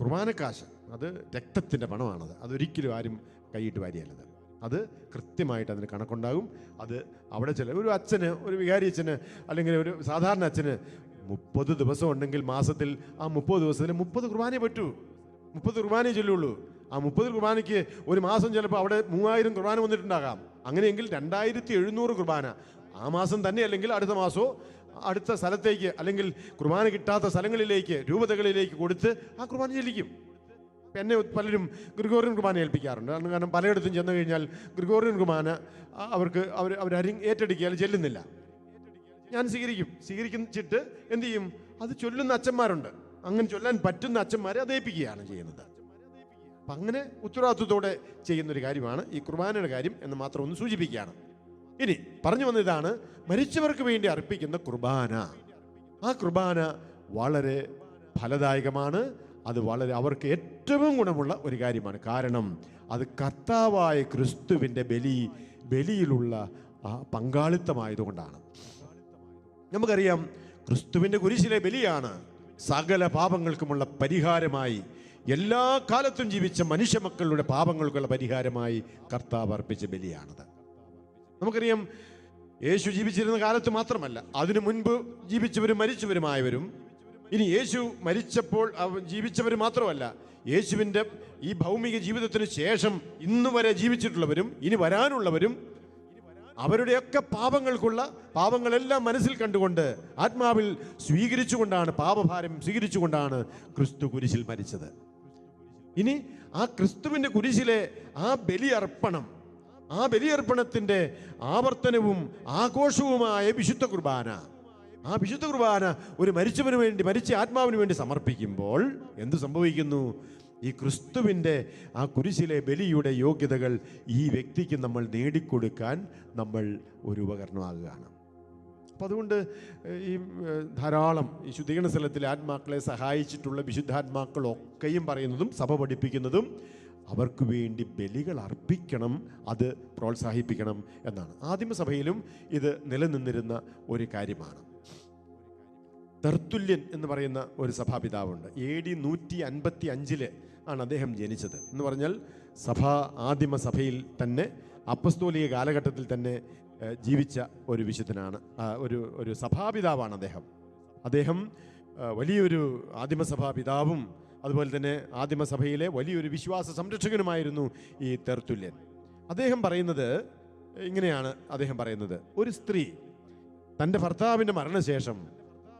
കുർബാനക്കാശ് അത് രക്തത്തിൻ്റെ പണമാണത്. അതൊരിക്കലും ആരും കൈയിട്ട് വാരിയല്ലത്. അത് കൃത്യമായിട്ട് അതിന് കണക്കുണ്ടാകും. അത് അവിടെ ഒരു അച്ഛന്, ഒരു വികാരി അച്ഛന്, അല്ലെങ്കിൽ ഒരു സാധാരണ അച്ഛന് 30 ദിവസം ഉണ്ടെങ്കിൽ മാസത്തിൽ ആ 30 ദിവസത്തിൽ 30 കുർബാനയെ പറ്റൂ, 30 കുർബാനയെ ചൊല്ലുള്ളൂ. ആ 30 കുർബാനയ്ക്ക് ഒരു മാസം ചിലപ്പോൾ അവിടെ 3000 കുർബാന വന്നിട്ടുണ്ടാകാം. അങ്ങനെയെങ്കിൽ 2700 കുർബാന ആ മാസം തന്നെ, അല്ലെങ്കിൽ അടുത്ത മാസമോ അടുത്ത സ്ഥലത്തേക്ക്, അല്ലെങ്കിൽ കുർബാന കിട്ടാത്ത സ്ഥലങ്ങളിലേക്ക്, രൂപതകളിലേക്ക് കൊടുത്ത് ആ കുർബാന ചെല്ലിക്കും. എന്നെ പലരും ഗ്രിഗോറിയൻ കുർബാന ഏൽപ്പിക്കാറുണ്ട്. കാരണം പലയിടത്തും ചെന്ന് കഴിഞ്ഞാൽ ഗ്രിഗോറിയൻ കുർബാന അവരാരും ഏറ്റെടുക്കിയാൽ ചെല്ലുന്നില്ല. ഞാൻ സ്വീകരിച്ചിട്ട് എന്ത് ചെയ്യും? അത് ചൊല്ലുന്ന അച്ഛന്മാരുണ്ട്. അങ്ങനെ ചൊല്ലാൻ പറ്റുന്ന അച്ഛന്മാരെ അത് ഏൽപ്പിക്കുകയാണ് ചെയ്യുന്നത്. അപ്പം അങ്ങനെ ഉത്തരവാദിത്വത്തോടെ ചെയ്യുന്നൊരു കാര്യമാണ് ഈ കുർബാനയുടെ കാര്യം എന്ന് മാത്രം ഒന്ന് സൂചിപ്പിക്കുകയാണ്. ഇനി പറഞ്ഞു വന്നതാണ് മരിച്ചവർക്ക് വേണ്ടി അർപ്പിക്കുന്ന കുർബാന. ആ കുർബാന വളരെ ഫലദായകമാണ്. അത് വളരെ അവർക്ക് ഏറ്റവും ഗുണമുള്ള ഒരു കാര്യമാണ്. കാരണം അത് കർത്താവായ ക്രിസ്തുവിൻ്റെ ബലിയിലുള്ള പങ്കാളിത്തമായതുകൊണ്ടാണ്. നമുക്കറിയാം ക്രിസ്തുവിൻ്റെ കുരിശിലെ ബലിയാണ് സകല പാപങ്ങൾക്കുമുള്ള പരിഹാരമായി, എല്ലാ കാലത്തും ജീവിച്ച മനുഷ്യമക്കളുടെ പാപങ്ങൾക്കുള്ള പരിഹാരമായി കർത്താവ് അർപ്പിച്ച ബലിയാണത്. നമുക്കറിയാം യേശു ജീവിച്ചിരുന്ന കാലത്ത് മാത്രമല്ല, അതിനു മുൻപ് ജീവിച്ചവരും മരിച്ചവരുമായവരും, ഇനി യേശു മരിച്ചപ്പോൾ ജീവിച്ചവർ മാത്രമല്ല, യേശുവിൻ്റെ ഈ ഭൗമിക ജീവിതത്തിന് ശേഷം ഇന്നു വരെ ജീവിച്ചിട്ടുള്ളവരും ഇനി വരാനുള്ളവരും അവരുടെയൊക്കെ പാപങ്ങളെല്ലാം മനസ്സിൽ കണ്ടുകൊണ്ട് ആത്മാവിൽ സ്വീകരിച്ചുകൊണ്ടാണ്, പാപഭാരം സ്വീകരിച്ചുകൊണ്ടാണ് ക്രിസ്തു കുരിശിൽ മരിച്ചത്. ഇനി ആ ക്രിസ്തുവിൻ്റെ കുരിശിലെ ആ ബലിയർപ്പണത്തിൻ്റെ ആവർത്തനവും ആഘോഷവുമായ വിശുദ്ധ കുർബാന, ആ വിശുദ്ധ കുർബാന ഒരു മരിച്ചവന് വേണ്ടി, മരിച്ച ആത്മാവിന് വേണ്ടി സമർപ്പിക്കുമ്പോൾ എന്ത് സംഭവിക്കുന്നു? ഈ ക്രിസ്തുവിൻ്റെ ആ കുരിശിലെ ബലിയുടെ യോഗ്യതകൾ ഈ വ്യക്തിക്ക് നമ്മൾ നേടിക്കൊടുക്കാൻ നമ്മൾ ഒരു ഉപകരണമാകുകയാണ്. അപ്പം അതുകൊണ്ട് ഈ ധാരാളം ഈ ശുദ്ധീകരണ സ്ഥലത്തിലെ ആത്മാക്കളെ സഹായിച്ചിട്ടുള്ള വിശുദ്ധാത്മാക്കളൊക്കെയും പറയുന്നതും സഭ പഠിപ്പിക്കുന്നതും അവർക്ക് വേണ്ടി ബലികൾ അർപ്പിക്കണം, അത് പ്രോത്സാഹിപ്പിക്കണം എന്നാണ്. ആദിമസഭയിലും ഇത് നിലനിന്നിരുന്ന ഒരു കാര്യമാണ്. തെർത്തുല്യൻ എന്ന് പറയുന്ന ഒരു സഭാപിതാവുണ്ട്. AD 155 ആണ് അദ്ദേഹം ജനിച്ചത്. എന്ന് പറഞ്ഞാൽ ആദിമസഭയിൽ തന്നെ അപ്പസ്തോലിക കാലഘട്ടത്തിൽ തന്നെ ജീവിച്ച ഒരു വിശുദ്ധനാണ്, ഒരു സഭാപിതാവാണ് അദ്ദേഹം വലിയൊരു ആദിമസഭാ പിതാവും അതുപോലെ തന്നെ ആദിമസഭയിലെ വലിയൊരു വിശ്വാസ സംരക്ഷകനുമായിരുന്നു ഈ തെർത്തുല്യൻ. അദ്ദേഹം പറയുന്നത് ഇങ്ങനെയാണ്. ഒരു സ്ത്രീ തൻ്റെ ഭർത്താവിൻ്റെ മരണശേഷം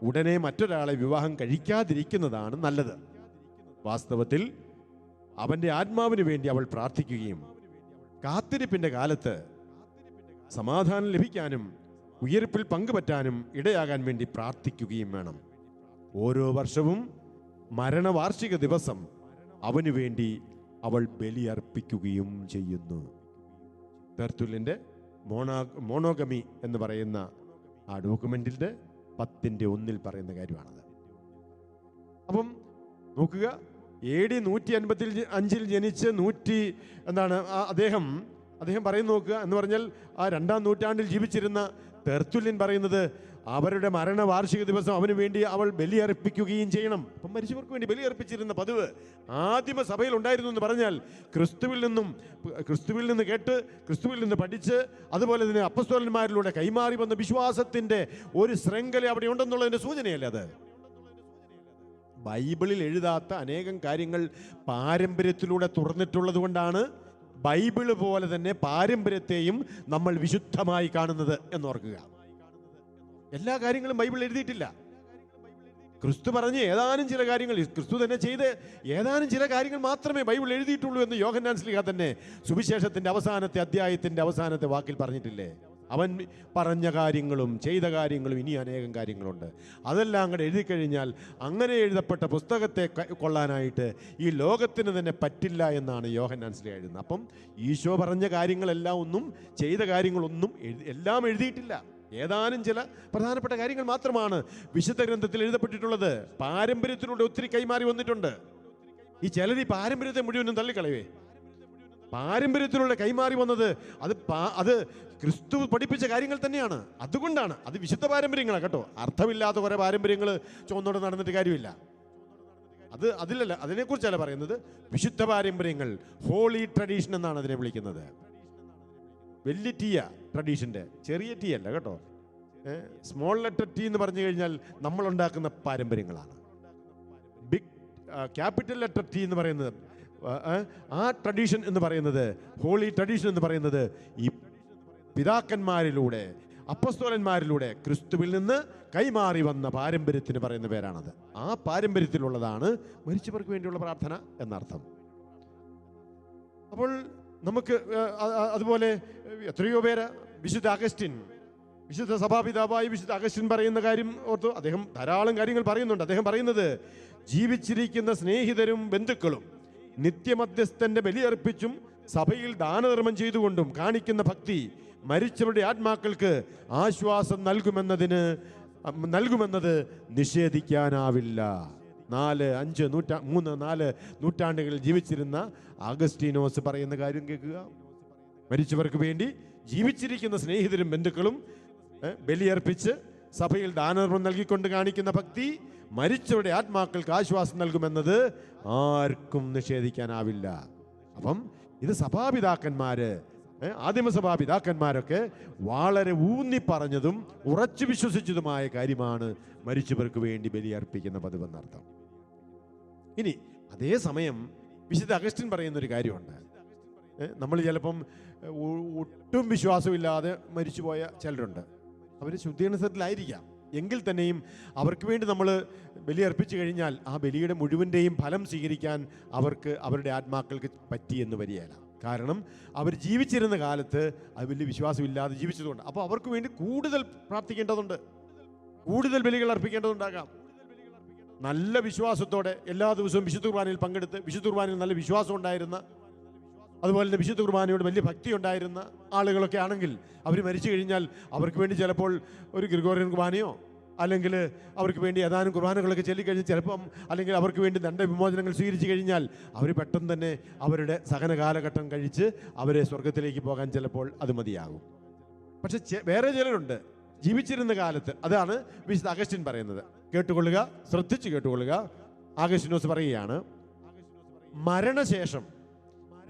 ഉടനെ മറ്റൊരാളെ വിവാഹം കഴിക്കാതിരിക്കുന്നതാണ് നല്ലത്. വാസ്തവത്തിൽ അവൻ്റെ ആത്മാവിന് വേണ്ടി അവൾ പ്രാർത്ഥിക്കുകയും കാത്തിരിപ്പിൻ്റെ കാലത്ത് സമാധാനം ലഭിക്കാനും ഉയർപ്പിൽ പങ്കുപറ്റാനും ഇടയാകാൻ വേണ്ടി പ്രാർത്ഥിക്കുകയും വേണം. ഓരോ വർഷവും മരണവാർഷിക ദിവസം അവന് വേണ്ടി അവൾ ബലിയർപ്പിക്കുകയും ചെയ്യുന്നു. തെർത്തുല്യൻ്റെ മോണോഗമി എന്ന് പറയുന്ന ആ ഡോക്യുമെന്റിന്റെ 10:1 പറയുന്ന കാര്യമാണത്. അപ്പം നോക്കുക, AD 155 ജനിച്ച് അദ്ദേഹം പറയുന്ന നോക്കുക എന്ന് പറഞ്ഞാൽ ആ 2-ാം നൂറ്റാണ്ടിൽ ജീവിച്ചിരുന്ന തെർത്തുല്യൻ പറയുന്നത് അവരുടെ മരണവാർഷിക ദിവസം അവന് വേണ്ടി അവൾ ബലിയർപ്പിക്കുകയും ചെയ്യണം. അപ്പം മരിച്ചവർക്ക് വേണ്ടി ബലിയർപ്പിച്ചിരുന്ന പതിവ് ആദിമസഭയിൽ ഉണ്ടായിരുന്നു എന്ന് പറഞ്ഞാൽ ക്രിസ്തുവിൽ നിന്ന് കേട്ട്, ക്രിസ്തുവിൽ നിന്ന് പഠിച്ച്, അതുപോലെ തന്നെ അപ്പസ്തോലന്മാരിലൂടെ കൈമാറി വന്ന വിശ്വാസത്തിൻ്റെ ഒരു ശൃംഖല അവിടെ ഉണ്ടെന്നുള്ളതിൻ്റെ സൂചനയല്ലേ അത്? ബൈബിളിൽ എഴുതാത്ത അനേകം കാര്യങ്ങൾ പാരമ്പര്യത്തിലൂടെ തുറന്നിട്ടുള്ളത് കൊണ്ടാണ് ബൈബിള് പോലെ തന്നെ പാരമ്പര്യത്തെയും നമ്മൾ വിശുദ്ധമായി കാണുന്നത് എന്നോർക്കുക. എല്ലാ കാര്യങ്ങളും ബൈബിൾ എഴുതിയിട്ടില്ല. ക്രിസ്തു പറഞ്ഞ് ഏതാനും ചില കാര്യങ്ങൾ, ക്രിസ്തു തന്നെ ചെയ്ത് ഏതാനും ചില കാര്യങ്ങൾ മാത്രമേ ബൈബിൾ എഴുതിയിട്ടുള്ളൂ എന്ന് യോഹന്നാൻ ശ്ലീഹ തന്നെ സുവിശേഷത്തിൻ്റെ അവസാനത്തെ അധ്യായത്തിൻ്റെ അവസാനത്തെ വാക്കിൽ പറഞ്ഞിട്ടില്ലേ? അവൻ പറഞ്ഞ കാര്യങ്ങളും ചെയ്ത കാര്യങ്ങളും ഇനി അനേകം കാര്യങ്ങളുണ്ട്. അതെല്ലാം അങ്ങോട്ട് എഴുതി കഴിഞ്ഞാൽ അങ്ങനെ എഴുതപ്പെട്ട പുസ്തകത്തെ കൊള്ളാനായിട്ട് ഈ ലോകത്തിന് തന്നെ പറ്റില്ല എന്നാണ് യോഹന്നാൻ ശ്ലീഹ എഴുതുന്നത്. അപ്പം ഈശോ പറഞ്ഞ കാര്യങ്ങളെല്ലാം ഒന്നും, ചെയ്ത കാര്യങ്ങളൊന്നും എല്ലാം എഴുതിയിട്ടില്ല. ഏതാനും ചില പ്രധാനപ്പെട്ട കാര്യങ്ങൾ മാത്രമാണ് വിശുദ്ധ ഗ്രന്ഥത്തിൽ എഴുതപ്പെട്ടിട്ടുള്ളത്. പാരമ്പര്യത്തിലൂടെ ഒത്തിരി കൈമാറി വന്നിട്ടുണ്ട്. ഈ ചിലർ ഈ പാരമ്പര്യത്തെ മുഴുവനും തള്ളിക്കളയേ. പാരമ്പര്യത്തിലൂടെ കൈമാറി വന്നത് അത് ക്രിസ്തു പഠിപ്പിച്ച കാര്യങ്ങൾ തന്നെയാണ്. അതുകൊണ്ടാണ് അത് വിശുദ്ധ പാരമ്പര്യങ്ങളാണ് കേട്ടോ. അർത്ഥമില്ലാത്ത കുറെ പാരമ്പര്യങ്ങൾ ചുവന്നോടെ നടന്നിട്ട് കാര്യമില്ല. അതിനെക്കുറിച്ചല്ല പറയുന്നത്. വിശുദ്ധ പാരമ്പര്യങ്ങൾ, ഹോളി ട്രഡീഷൻ എന്നാണ് അതിനെ വിളിക്കുന്നത്. വലിയ ടീയ ട്രഡീഷൻ്റെ, ചെറിയ ടീ അല്ല കേട്ടോ. സ്മോൾ ലെറ്റർ ടീ എന്ന് പറഞ്ഞു കഴിഞ്ഞാൽ നമ്മളുണ്ടാക്കുന്ന പാരമ്പര്യങ്ങളാണ്. ബിഗ് ക്യാപിറ്റൽ ലെറ്റർ ടീ എന്ന് പറയുന്നത്, ആ ട്രഡീഷൻ എന്ന് പറയുന്നത്, ഹോളി ട്രഡീഷൻ എന്ന് പറയുന്നത് ഈ പിതാക്കന്മാരിലൂടെ, അപ്പസ്തോലന്മാരിലൂടെ ക്രിസ്തുവിൽ നിന്ന് കൈമാറി വന്ന പാരമ്പര്യത്തിന് പറയുന്ന പേരാണത്. ആ പാരമ്പര്യത്തിലുള്ളതാണ് മരിച്ചവർക്ക് വേണ്ടിയുള്ള പ്രാർത്ഥന എന്നർത്ഥം. അപ്പോൾ നമുക്ക് അതുപോലെ എത്രയോ പേര്, വിശുദ്ധ സഭാപിതാവായി വിശുദ്ധ അഗസ്റ്റിൻ പറയുന്ന കാര്യം ഓർത്തു. അദ്ദേഹം ധാരാളം കാര്യങ്ങൾ പറയുന്നുണ്ട്. അദ്ദേഹം പറയുന്നത് ജീവിച്ചിരിക്കുന്ന സ്നേഹിതരും ബന്ധുക്കളും നിത്യമധ്യസ്ഥന്റെ ബലിയർപ്പിച്ചും സഭയിൽ ദാനധർമ്മം ചെയ്തുകൊണ്ടും കാണിക്കുന്ന ഭക്തി മരിച്ചവരുടെ ആത്മാക്കൾക്ക് ആശ്വാസം നൽകുമെന്നത് നിഷേധിക്കാനാവില്ല. 4 നൂറ്റാണ്ടുകളിൽ ജീവിച്ചിരുന്ന ആഗസ്റ്റീനോസ് പറയുന്ന കാര്യം കേൾക്കുക. മരിച്ചവർക്ക് വേണ്ടി ജീവിച്ചിരിക്കുന്ന സ്നേഹിതരും ബന്ധുക്കളും ബലിയർപ്പിച്ച് സഭയിൽ ദാനധർമ്മം നൽകിക്കൊണ്ട് കാണിക്കുന്ന ഭക്തി മരിച്ചവരുടെ ആത്മാക്കൾക്ക് ആശ്വാസം നൽകുമെന്നത് ആർക്കും നിഷേധിക്കാനാവില്ല. അപ്പം ഇത് സഭാപിതാക്കന്മാര്, ആദിമസഭാപിതാക്കന്മാരൊക്കെ വളരെ ഊന്നി പറഞ്ഞതും ഉറച്ചു വിശ്വസിച്ചതുമായ കാര്യമാണ് മരിച്ചവർക്ക് വേണ്ടി ബലിയർപ്പിക്കുന്ന പതിവെന്നർത്ഥം. ഇനി അതേസമയം വിശുദ്ധ അഗസ്റ്റിൻ പറയുന്നൊരു കാര്യമുണ്ട്. നമ്മൾ ചിലപ്പം ഒട്ടും വിശ്വാസമില്ലാതെ മരിച്ചുപോയ ചിലരുണ്ട്. അവർ ശുദ്ധീകരണത്തിലായിരിക്കാം. എങ്കിൽ തന്നെയും അവർക്ക് വേണ്ടി നമ്മൾ ബലിയർപ്പിച്ചു കഴിഞ്ഞാൽ ആ ബലിയുടെ മുഴുവൻ്റെയും ഫലം സ്വീകരിക്കാൻ അവർക്ക് അവരുടെ ആത്മാക്കൾക്ക് പറ്റിയെന്ന് വരികയില്ല. കാരണം അവർ ജീവിച്ചിരുന്ന കാലത്ത് അത് വലിയ വിശ്വാസമില്ലാതെ ജീവിച്ചതുകൊണ്ട്. അപ്പോൾ അവർക്ക് വേണ്ടി കൂടുതൽ പ്രാർത്ഥിക്കേണ്ടതുണ്ട്, കൂടുതൽ ബലികൾ അർപ്പിക്കേണ്ടതുണ്ടാകാം. നല്ല വിശ്വാസത്തോടെ എല്ലാ ദിവസവും വിശുദ്ധ കുർബാനയിൽ പങ്കെടുത്ത് വിശുദ്ധ കുർബാനയിൽ നല്ല വിശ്വാസം ഉണ്ടായിരുന്ന, അതുപോലെ തന്നെ വിശുദ്ധ കുർബാനയോട് വലിയ ഭക്തി ഉണ്ടായിരുന്ന ആളുകളൊക്കെ ആണെങ്കിൽ അവർ മരിച്ചു കഴിഞ്ഞാൽ അവർക്ക് വേണ്ടി ചിലപ്പോൾ ഒരു ഗ്രിഗോറിയൻ കുർബാനയോ അല്ലെങ്കിൽ അവർക്ക് വേണ്ടി ഏതാനും കുർബാനകളൊക്കെ ചൊല്ലിക്കഴിഞ്ഞ് ചിലപ്പം അല്ലെങ്കിൽ അവർക്ക് വേണ്ടി ദണ്ഡവിമോചനങ്ങൾ സ്വീകരിച്ചു കഴിഞ്ഞാൽ അവർ പെട്ടെന്ന് തന്നെ അവരുടെ സഹന കാലഘട്ടം കഴിച്ച് അവരെ സ്വർഗത്തിലേക്ക് പോകാൻ ചിലപ്പോൾ അത് മതിയാകും. പക്ഷെ വേറെ ചിലരുണ്ട് ജീവിച്ചിരുന്ന കാലത്ത്. അതാണ് വിശുദ്ധ അഗസ്റ്റിൻ പറയുന്നത്. കേട്ടുകൊള്ളുക, ശ്രദ്ധിച്ച് കേട്ടുകൊള്ളുക. അഗസ്റ്റിനോസ് പറയുകയാണ്, മരണശേഷം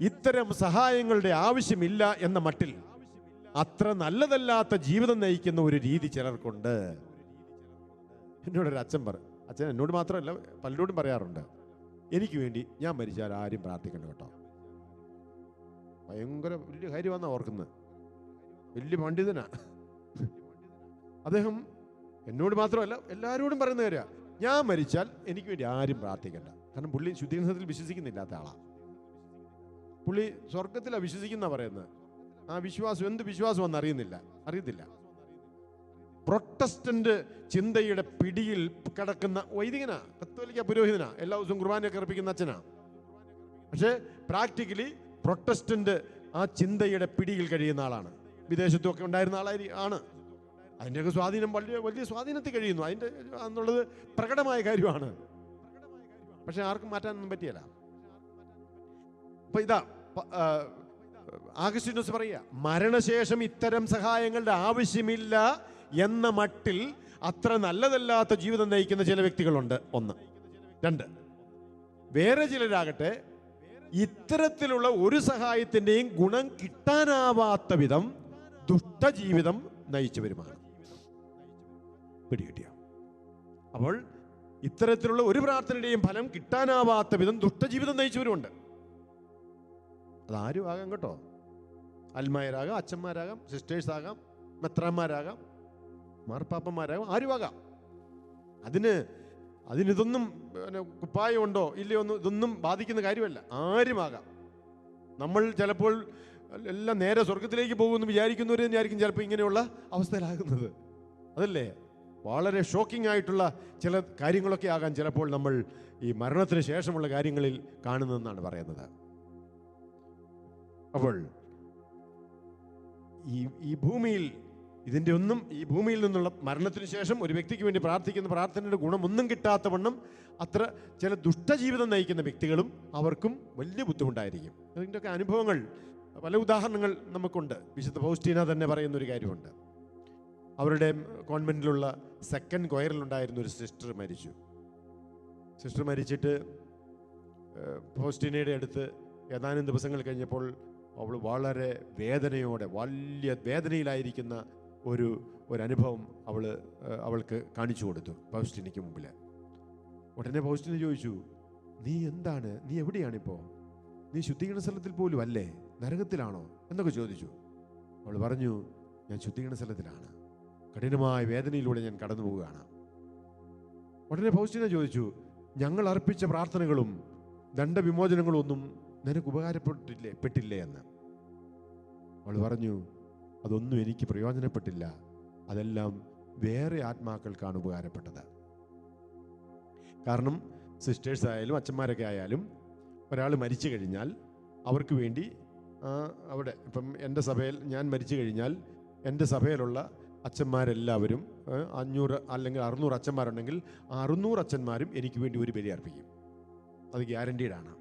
ഇത്തരം സഹായങ്ങളുടെ ആവശ്യമില്ല എന്ന മട്ടിൽ അത്ര നല്ലതല്ലാത്ത ജീവിതം നയിക്കുന്ന ഒരു രീതി ചിലർക്കുണ്ട്. എന്നോടൊരു അച്ഛൻ എന്നോട് മാത്രമല്ല പലരോടും പറയാറുണ്ട്, എനിക്ക് വേണ്ടി ഞാൻ മരിച്ചാൽ ആരും പ്രാർത്ഥിക്കണ്ട കേട്ടോ. ഭയങ്കര വലിയ കാര്യമാണെന്നാ ഓർക്കുന്നത്. വലിയ പണ്ഡിതനാ അദ്ദേഹം. എന്നോട് മാത്രമല്ല എല്ലാവരോടും പറയുന്ന കാര്യമാണ്, ഞാൻ മരിച്ചാൽ എനിക്ക് വേണ്ടി ആരും പ്രാർത്ഥിക്കണ്ട. കാരണം പുള്ളി ശുദ്ധീകരണത്തിൽ വിശ്വസിക്കുന്നില്ലാത്ത ആളാണ്. പുള്ളി സ്വർഗത്തിലാണ് വിശ്വസിക്കുന്ന പറയുന്നത്. ആ വിശ്വാസം എന്ത് വിശ്വാസമെന്ന് അറിയത്തില്ല. പ്രൊട്ടസ്റ്റന്റ് ചിന്തയുടെ പിടിയിൽ കിടക്കുന്ന വൈദികനാ, കത്തോലിക്ക പുരോഹിതനാ, എല്ലാ ദിവസവും കുർബാനയൊക്കെ അർപ്പിക്കുന്ന അച്ഛനാ. പക്ഷേ പ്രാക്ടിക്കലി പ്രൊട്ടസ്റ്റന്റ് ആ ചിന്തയുടെ പിടിയിൽ കഴിയുന്ന ആളാണ്. വിദേശത്തൊക്കെ ഉണ്ടായിരുന്ന ആണ്. അതിൻ്റെയൊക്കെ സ്വാധീനം വലിയ സ്വാധീനത്തിൽ കഴിയുന്നു. എന്നുള്ളത് പ്രകടമായ കാര്യമാണ്. പക്ഷെ ആർക്കും മാറ്റാനൊന്നും പറ്റിയല്ല. അപ്പൊ ഇതാ ആഗസ്റ്റിനോസ് പറയുക, മരണശേഷം ഇത്തരം സഹായങ്ങളുടെ ആവശ്യമില്ല എന്ന മട്ടിൽ അത്ര നല്ലതല്ലാത്ത ജീവിതം നയിക്കുന്ന ചില വ്യക്തികളുണ്ട്. 1. 2, വേറെ ചിലരാകട്ടെ ഇത്തരത്തിലുള്ള ഒരു സഹായത്തിൻ്റെയും ഗുണം കിട്ടാനാവാത്ത വിധം ദുഷ്ടജീവിതം നയിച്ചവരുമാണ്. പിടികിട്ടിയ? അപ്പോൾ ഇത്തരത്തിലുള്ള ഒരു പ്രാർത്ഥനയുടെയും ഫലം കിട്ടാനാവാത്ത വിധം ദുഷ്ടജീവിതം നയിച്ചവരുമുണ്ട്. അതാരും ആകാം കേട്ടോ. അൽമായരാകാം, അച്ഛന്മാരാകാം, സിസ്റ്റേഴ്സ് ആകാം, മെത്രാന്മാരാകാം, മാർപ്പാപ്പന്മാരാകാം, ആരുമാകാം. അതിനിതൊന്നും കുപ്പായമുണ്ടോ ഇല്ലയോ ഒന്നും ഇതൊന്നും ബാധിക്കുന്ന കാര്യമല്ല. ആരുമാകാം. നമ്മൾ ചിലപ്പോൾ എല്ലാം നേരെ സ്വർഗത്തിലേക്ക് പോകുമെന്ന് വിചാരിക്കുന്നവർ തന്നെയായിരിക്കും ചിലപ്പോൾ ഇങ്ങനെയുള്ള അവസ്ഥയിലാകുന്നത്. അതല്ലേ വളരെ ഷോക്കിംഗ് ആയിട്ടുള്ള ചില കാര്യങ്ങളൊക്കെ ആകാൻ ചിലപ്പോൾ നമ്മൾ ഈ മരണത്തിന് ശേഷമുള്ള കാര്യങ്ങളിൽ കാണുന്നതെന്നാണ് പറയുന്നത്. അപ്പോൾ ഈ ഭൂമിയിൽ ഈ ഭൂമിയിൽ നിന്നുള്ള മരണത്തിന് ശേഷം ഒരു വ്യക്തിക്ക് വേണ്ടി പ്രാർത്ഥിക്കുന്ന പ്രാർത്ഥനയുടെ ഗുണമൊന്നും കിട്ടാത്ത വണ്ണം അത്ര ചില ദുഷ്ടജീവിതം നയിക്കുന്ന വ്യക്തികളും അവർക്കും വലിയ ബുദ്ധിമുട്ടായിരിക്കും. അതിൻ്റെയൊക്കെ അനുഭവങ്ങൾ പല ഉദാഹരണങ്ങൾ നമുക്കുണ്ട്. വിശുദ്ധ ഫൗസ്റ്റീന തന്നെ പറയുന്നൊരു കാര്യമുണ്ട്. അവരുടെ കോൺവെൻറ്റിലുള്ള സെക്കൻഡ് കൊയറിലുണ്ടായിരുന്ന ഒരു സിസ്റ്റർ മരിച്ചു. സിസ്റ്റർ മരിച്ചിട്ട് ഫൗസ്റ്റീനയുടെ അടുത്ത് ഏതാനും ദിവസങ്ങൾ കഴിഞ്ഞപ്പോൾ അവൾ വളരെ വേദനയോടെ വലിയ വേദനയിലായിരിക്കുന്ന ഒരു അനുഭവം അവൾക്ക് കാണിച്ചു കൊടുത്തു ഫൗസ്റ്റീനയ്ക്ക് മുമ്പിൽ. ഉടനെ ഫൗസ്റ്റീന ചോദിച്ചു, നീ എവിടെയാണിപ്പോൾ? നീ ശുദ്ധീകരണ സ്ഥലത്തിൽ പോലും അല്ലേ? നരകത്തിലാണോ എന്നൊക്കെ ചോദിച്ചു. അവൾ പറഞ്ഞു, ഞാൻ ശുദ്ധീകരണ സ്ഥലത്തിലാണ്, കഠിനമായ വേദനയിലൂടെ ഞാൻ കടന്നു പോവുകയാണ്. ഉടനെ ഫൗസ്റ്റീന ചോദിച്ചു, ഞങ്ങൾ അർപ്പിച്ച പ്രാർത്ഥനകളും ദണ്ഡവിമോചനങ്ങളും ഒന്നും നിനക്ക് ഉപകാരപ്പെട്ടില്ലേ എന്ന്. അവൾ പറഞ്ഞു, അതൊന്നും എനിക്ക് പ്രയോജനപ്പെട്ടില്ല, അതെല്ലാം വേറെ ആത്മാക്കൾക്കാണ് ഉപകാരപ്പെട്ടത്. കാരണം സിസ്റ്റേഴ്സ് ആയാലും അച്ഛന്മാരൊക്കെ ആയാലും ഒരാൾ മരിച്ചു കഴിഞ്ഞാൽ അവർക്ക് വേണ്ടി അവിടെ ഇപ്പം എൻ്റെ സഭയിൽ ഞാൻ മരിച്ചു കഴിഞ്ഞാൽ എൻ്റെ സഭയിലുള്ള അച്ഛന്മാരെല്ലാവരും 500 അല്ലെങ്കിൽ 600 അച്ഛന്മാരുണ്ടെങ്കിൽ 600 അച്ഛന്മാരും എനിക്ക് വേണ്ടി ഒരു ബലി അർപ്പിക്കും. അത് ഗ്യാരണ്ടീഡാണ്.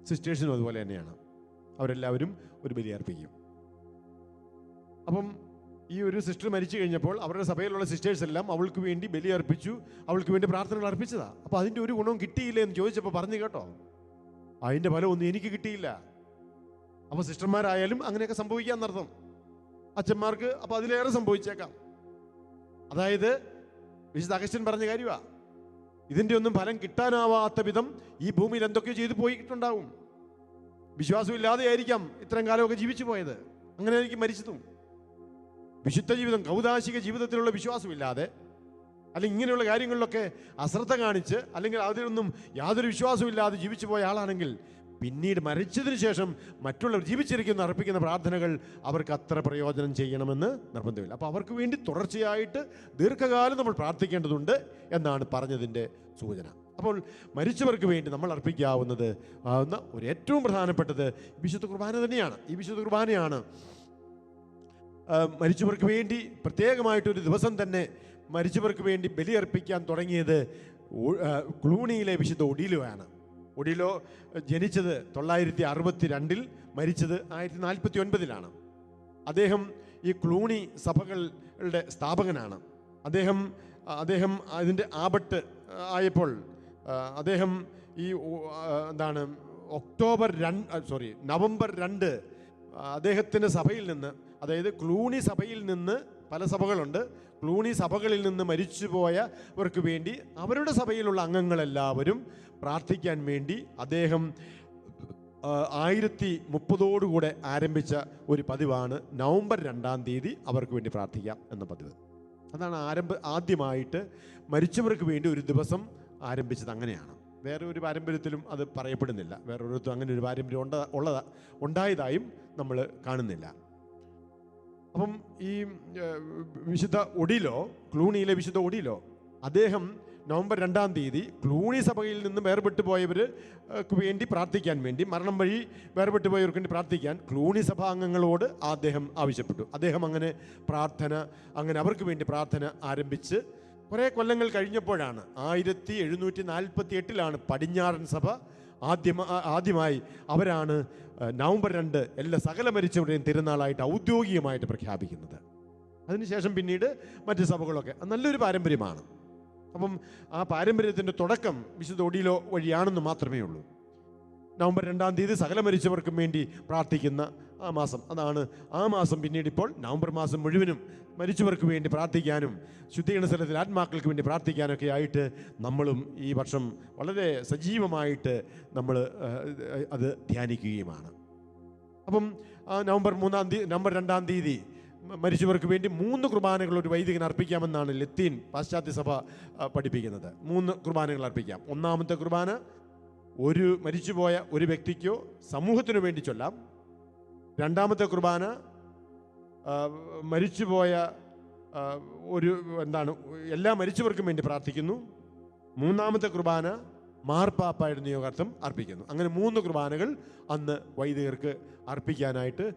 സിസ്റ്റേഴ്സിനും അതുപോലെ തന്നെയാണ്. അവരെല്ലാവരും ഒരു ബലി അർപ്പിക്കും. അപ്പം ഈ ഒരു സിസ്റ്റർ മരിച്ചു കഴിഞ്ഞപ്പോൾ അവരുടെ സഭയിലുള്ള സിസ്റ്റേഴ്സ് എല്ലാം അവൾക്ക് വേണ്ടി ബലി അർപ്പിച്ചു, അവൾക്ക് വേണ്ടി പ്രാർത്ഥനകൾ അർപ്പിച്ചതാണ്. അപ്പോൾ അതിൻ്റെ ഒരു ഗുണവും കിട്ടിയില്ല എന്ന് ചോദിച്ചപ്പോൾ പറഞ്ഞു കേട്ടോ, അതിൻ്റെ ഫലമൊന്നും എനിക്ക് കിട്ടിയില്ല. അപ്പോൾ സിസ്റ്റർമാരായാലും അങ്ങനെയൊക്കെ സംഭവിക്കാമെന്നർത്ഥം. അച്ഛന്മാർക്ക് അപ്പോൾ അതിലേറെ സംഭവിച്ചേക്കാം. അതായത് വിശുദ്ധ അഗസ്റ്റിൻ പറഞ്ഞ കാര്യമാണ്, ഇതിൻ്റെ ഒന്നും ഫലം കിട്ടാനാവാത്ത വിധം ഈ ഭൂമിയിൽ എന്തൊക്കെയോ ചെയ്തു പോയിട്ടുണ്ടാവും. വിശ്വാസമില്ലാതെയായിരിക്കാം ഇത്രയും കാലമൊക്കെ ജീവിച്ചു പോയത്, അങ്ങനെ എനിക്ക് മരിച്ചതും. വിശുദ്ധ ജീവിതം, കൗദാശിക ജീവിതത്തിലുള്ള വിശ്വാസമില്ലാതെ അല്ലെങ്കിൽ ഇങ്ങനെയുള്ള കാര്യങ്ങളിലൊക്കെ അശ്രദ്ധ കാണിച്ച് അല്ലെങ്കിൽ അതിലൊന്നും യാതൊരു വിശ്വാസമില്ലാതെ ജീവിച്ചു പോയ ആളാണെങ്കിൽ പിന്നീട് മരിച്ചതിന് ശേഷം മറ്റുള്ളവർ ജീവിച്ചിരിക്കുന്ന അർപ്പിക്കുന്ന പ്രാർത്ഥനകൾ അവർക്ക് അത്ര പ്രയോജനം ചെയ്യണമെന്ന് നിർബന്ധമില്ല. അപ്പോൾ അവർക്ക് വേണ്ടി തുടർച്ചയായിട്ട് ദീർഘകാലം നമ്മൾ പ്രാർത്ഥിക്കേണ്ടതുണ്ട് എന്നാണ് പറഞ്ഞതിൻ്റെ സൂചന. അപ്പോൾ മരിച്ചവർക്ക് വേണ്ടി നമ്മൾ അർപ്പിക്കാവുന്നത് ഒരു ഏറ്റവും പ്രധാനപ്പെട്ടത് വിശുദ്ധ കുർബാന തന്നെയാണ്. ഈ വിശുദ്ധ കുർബാനയാണ് മരിച്ചവർക്ക് വേണ്ടി പ്രത്യേകമായിട്ടൊരു ദിവസം തന്നെ മരിച്ചവർക്ക് വേണ്ടി ബലിയർപ്പിക്കാൻ തുടങ്ങിയത് ക്ലൂണിയിലെ വിശുദ്ധ ഒഡീലോയാണ്. ഒഡീലോ ജനിച്ചത് 962, മരിച്ചത് 1049. അദ്ദേഹം ഈ ക്ലൂണി സഭകളുടെ സ്ഥാപകനാണ്. അദ്ദേഹം അതിൻ്റെ ആബട്ട് ആയപ്പോൾ അദ്ദേഹം ഈ നവംബർ 2 അദ്ദേഹത്തിൻ്റെ സഭയിൽ നിന്ന്, അതായത് ക്ലൂണി സഭയിൽ നിന്ന്, പല സഭകളുണ്ട്, ക്ലൂണി സഭകളിൽ നിന്ന് മരിച്ചുപോയവർക്ക് വേണ്ടി അവരുടെ സഭയിലുള്ള അംഗങ്ങളെല്ലാവരും പ്രാർത്ഥിക്കാൻ വേണ്ടി അദ്ദേഹം 1030 ആരംഭിച്ച ഒരു പതിവാണ് നവംബർ 2 അവർക്ക് വേണ്ടി പ്രാർത്ഥിക്കാം എന്ന പതിവ്. അതാണ് ആദ്യമായിട്ട് മരിച്ചവർക്ക് വേണ്ടി ഒരു ദിവസം ആരംഭിച്ചത്. അങ്ങനെയാണ്. വേറെ ഒരു പാരമ്പര്യത്തിലും അത് പറയപ്പെടുന്നില്ല. വേറൊരിടത്തും അങ്ങനെ ഒരു പാരമ്പര്യം ഉണ്ടായതായും നമ്മൾ കാണുന്നില്ല. അപ്പം ഈ വിശുദ്ധ ഒഡീലോ, ക്ലൂണിയിലെ വിശുദ്ധ ഒഡീലോ, അദ്ദേഹം നവംബർ 2 ക്ലൂണി സഭയിൽ നിന്ന് വേർപെട്ടു പോയവർക്ക് വേണ്ടി പ്രാർത്ഥിക്കാൻ വേണ്ടി, മരണം വഴി വേർപെട്ടു പോയവർക്ക് വേണ്ടി പ്രാർത്ഥിക്കാൻ ക്ലൂണി സഭാംഗങ്ങളോട് അദ്ദേഹം ആവശ്യപ്പെട്ടു. അദ്ദേഹം അങ്ങനെ അവർക്ക് വേണ്ടി പ്രാർത്ഥന ആരംഭിച്ച് കുറേ കൊല്ലങ്ങൾ കഴിഞ്ഞപ്പോഴാണ് 1748 പടിഞ്ഞാറൻ സഭ ആദ്യമായി അവരാണ് നവംബർ 2 എല്ലാ സകല മരിച്ചവരുടെയും തിരുനാളായിട്ട് ഔദ്യോഗികമായിട്ട് പ്രഖ്യാപിക്കുന്നത്. അതിനുശേഷം പിന്നീട് മറ്റ് സഭകളൊക്കെ നല്ലൊരു പാരമ്പര്യമാണ്. അപ്പം ആ പാരമ്പര്യത്തിൻ്റെ തുടക്കം വിശുദ്ധ ഒഡീലോ വഴിയാണെന്ന് മാത്രമേ ഉള്ളൂ. നവംബർ 2 സകല മരിച്ചവർക്കും വേണ്ടി പ്രാർത്ഥിക്കുന്ന ആ മാസം, അതാണ് ആ മാസം. പിന്നീട് ഇപ്പോൾ നവംബർ മാസം മുഴുവനും മരിച്ചവർക്ക് വേണ്ടി പ്രാർത്ഥിക്കാനും ശുദ്ധീകരണ സ്ഥലത്തിൽ ആത്മാക്കൾക്ക് വേണ്ടി പ്രാർത്ഥിക്കാനൊക്കെ ആയിട്ട് നമ്മളും ഈ വർഷം വളരെ സജീവമായിട്ട് നമ്മൾ അത് ധ്യാനിക്കുകയുമാണ്. അപ്പം നവംബർ 2 മരിച്ചവർക്ക് വേണ്ടി 3 കുർബാനകൾ ഒരു വൈദികൻ അർപ്പിക്കാമെന്നാണ് ലത്തീൻ പാശ്ചാത്യ സഭ പഠിപ്പിക്കുന്നത്. 3 കുർബാനകൾ അർപ്പിക്കാം. ഒന്നാമത്തെ കുർബാന ഒരു മരിച്ചുപോയ ഒരു വ്യക്തിക്കോ സമൂഹത്തിനു വേണ്ടി ചൊല്ലാം. രണ്ടാമത്തെ കുർബാന മരിച്ചുപോയ എല്ലാ മരിച്ചവർക്കും വേണ്ടി പ്രാർത്ഥിക്കുന്നു. മൂന്നാമത്തെ കുർബാന മാർപ്പാപ്പായുടെ നിയോഗാർത്ഥം അർപ്പിക്കുന്നു. അങ്ങനെ 3 കുർബാനകൾ അന്ന് വൈദികർക്ക് അർപ്പിക്കാനായിട്ട്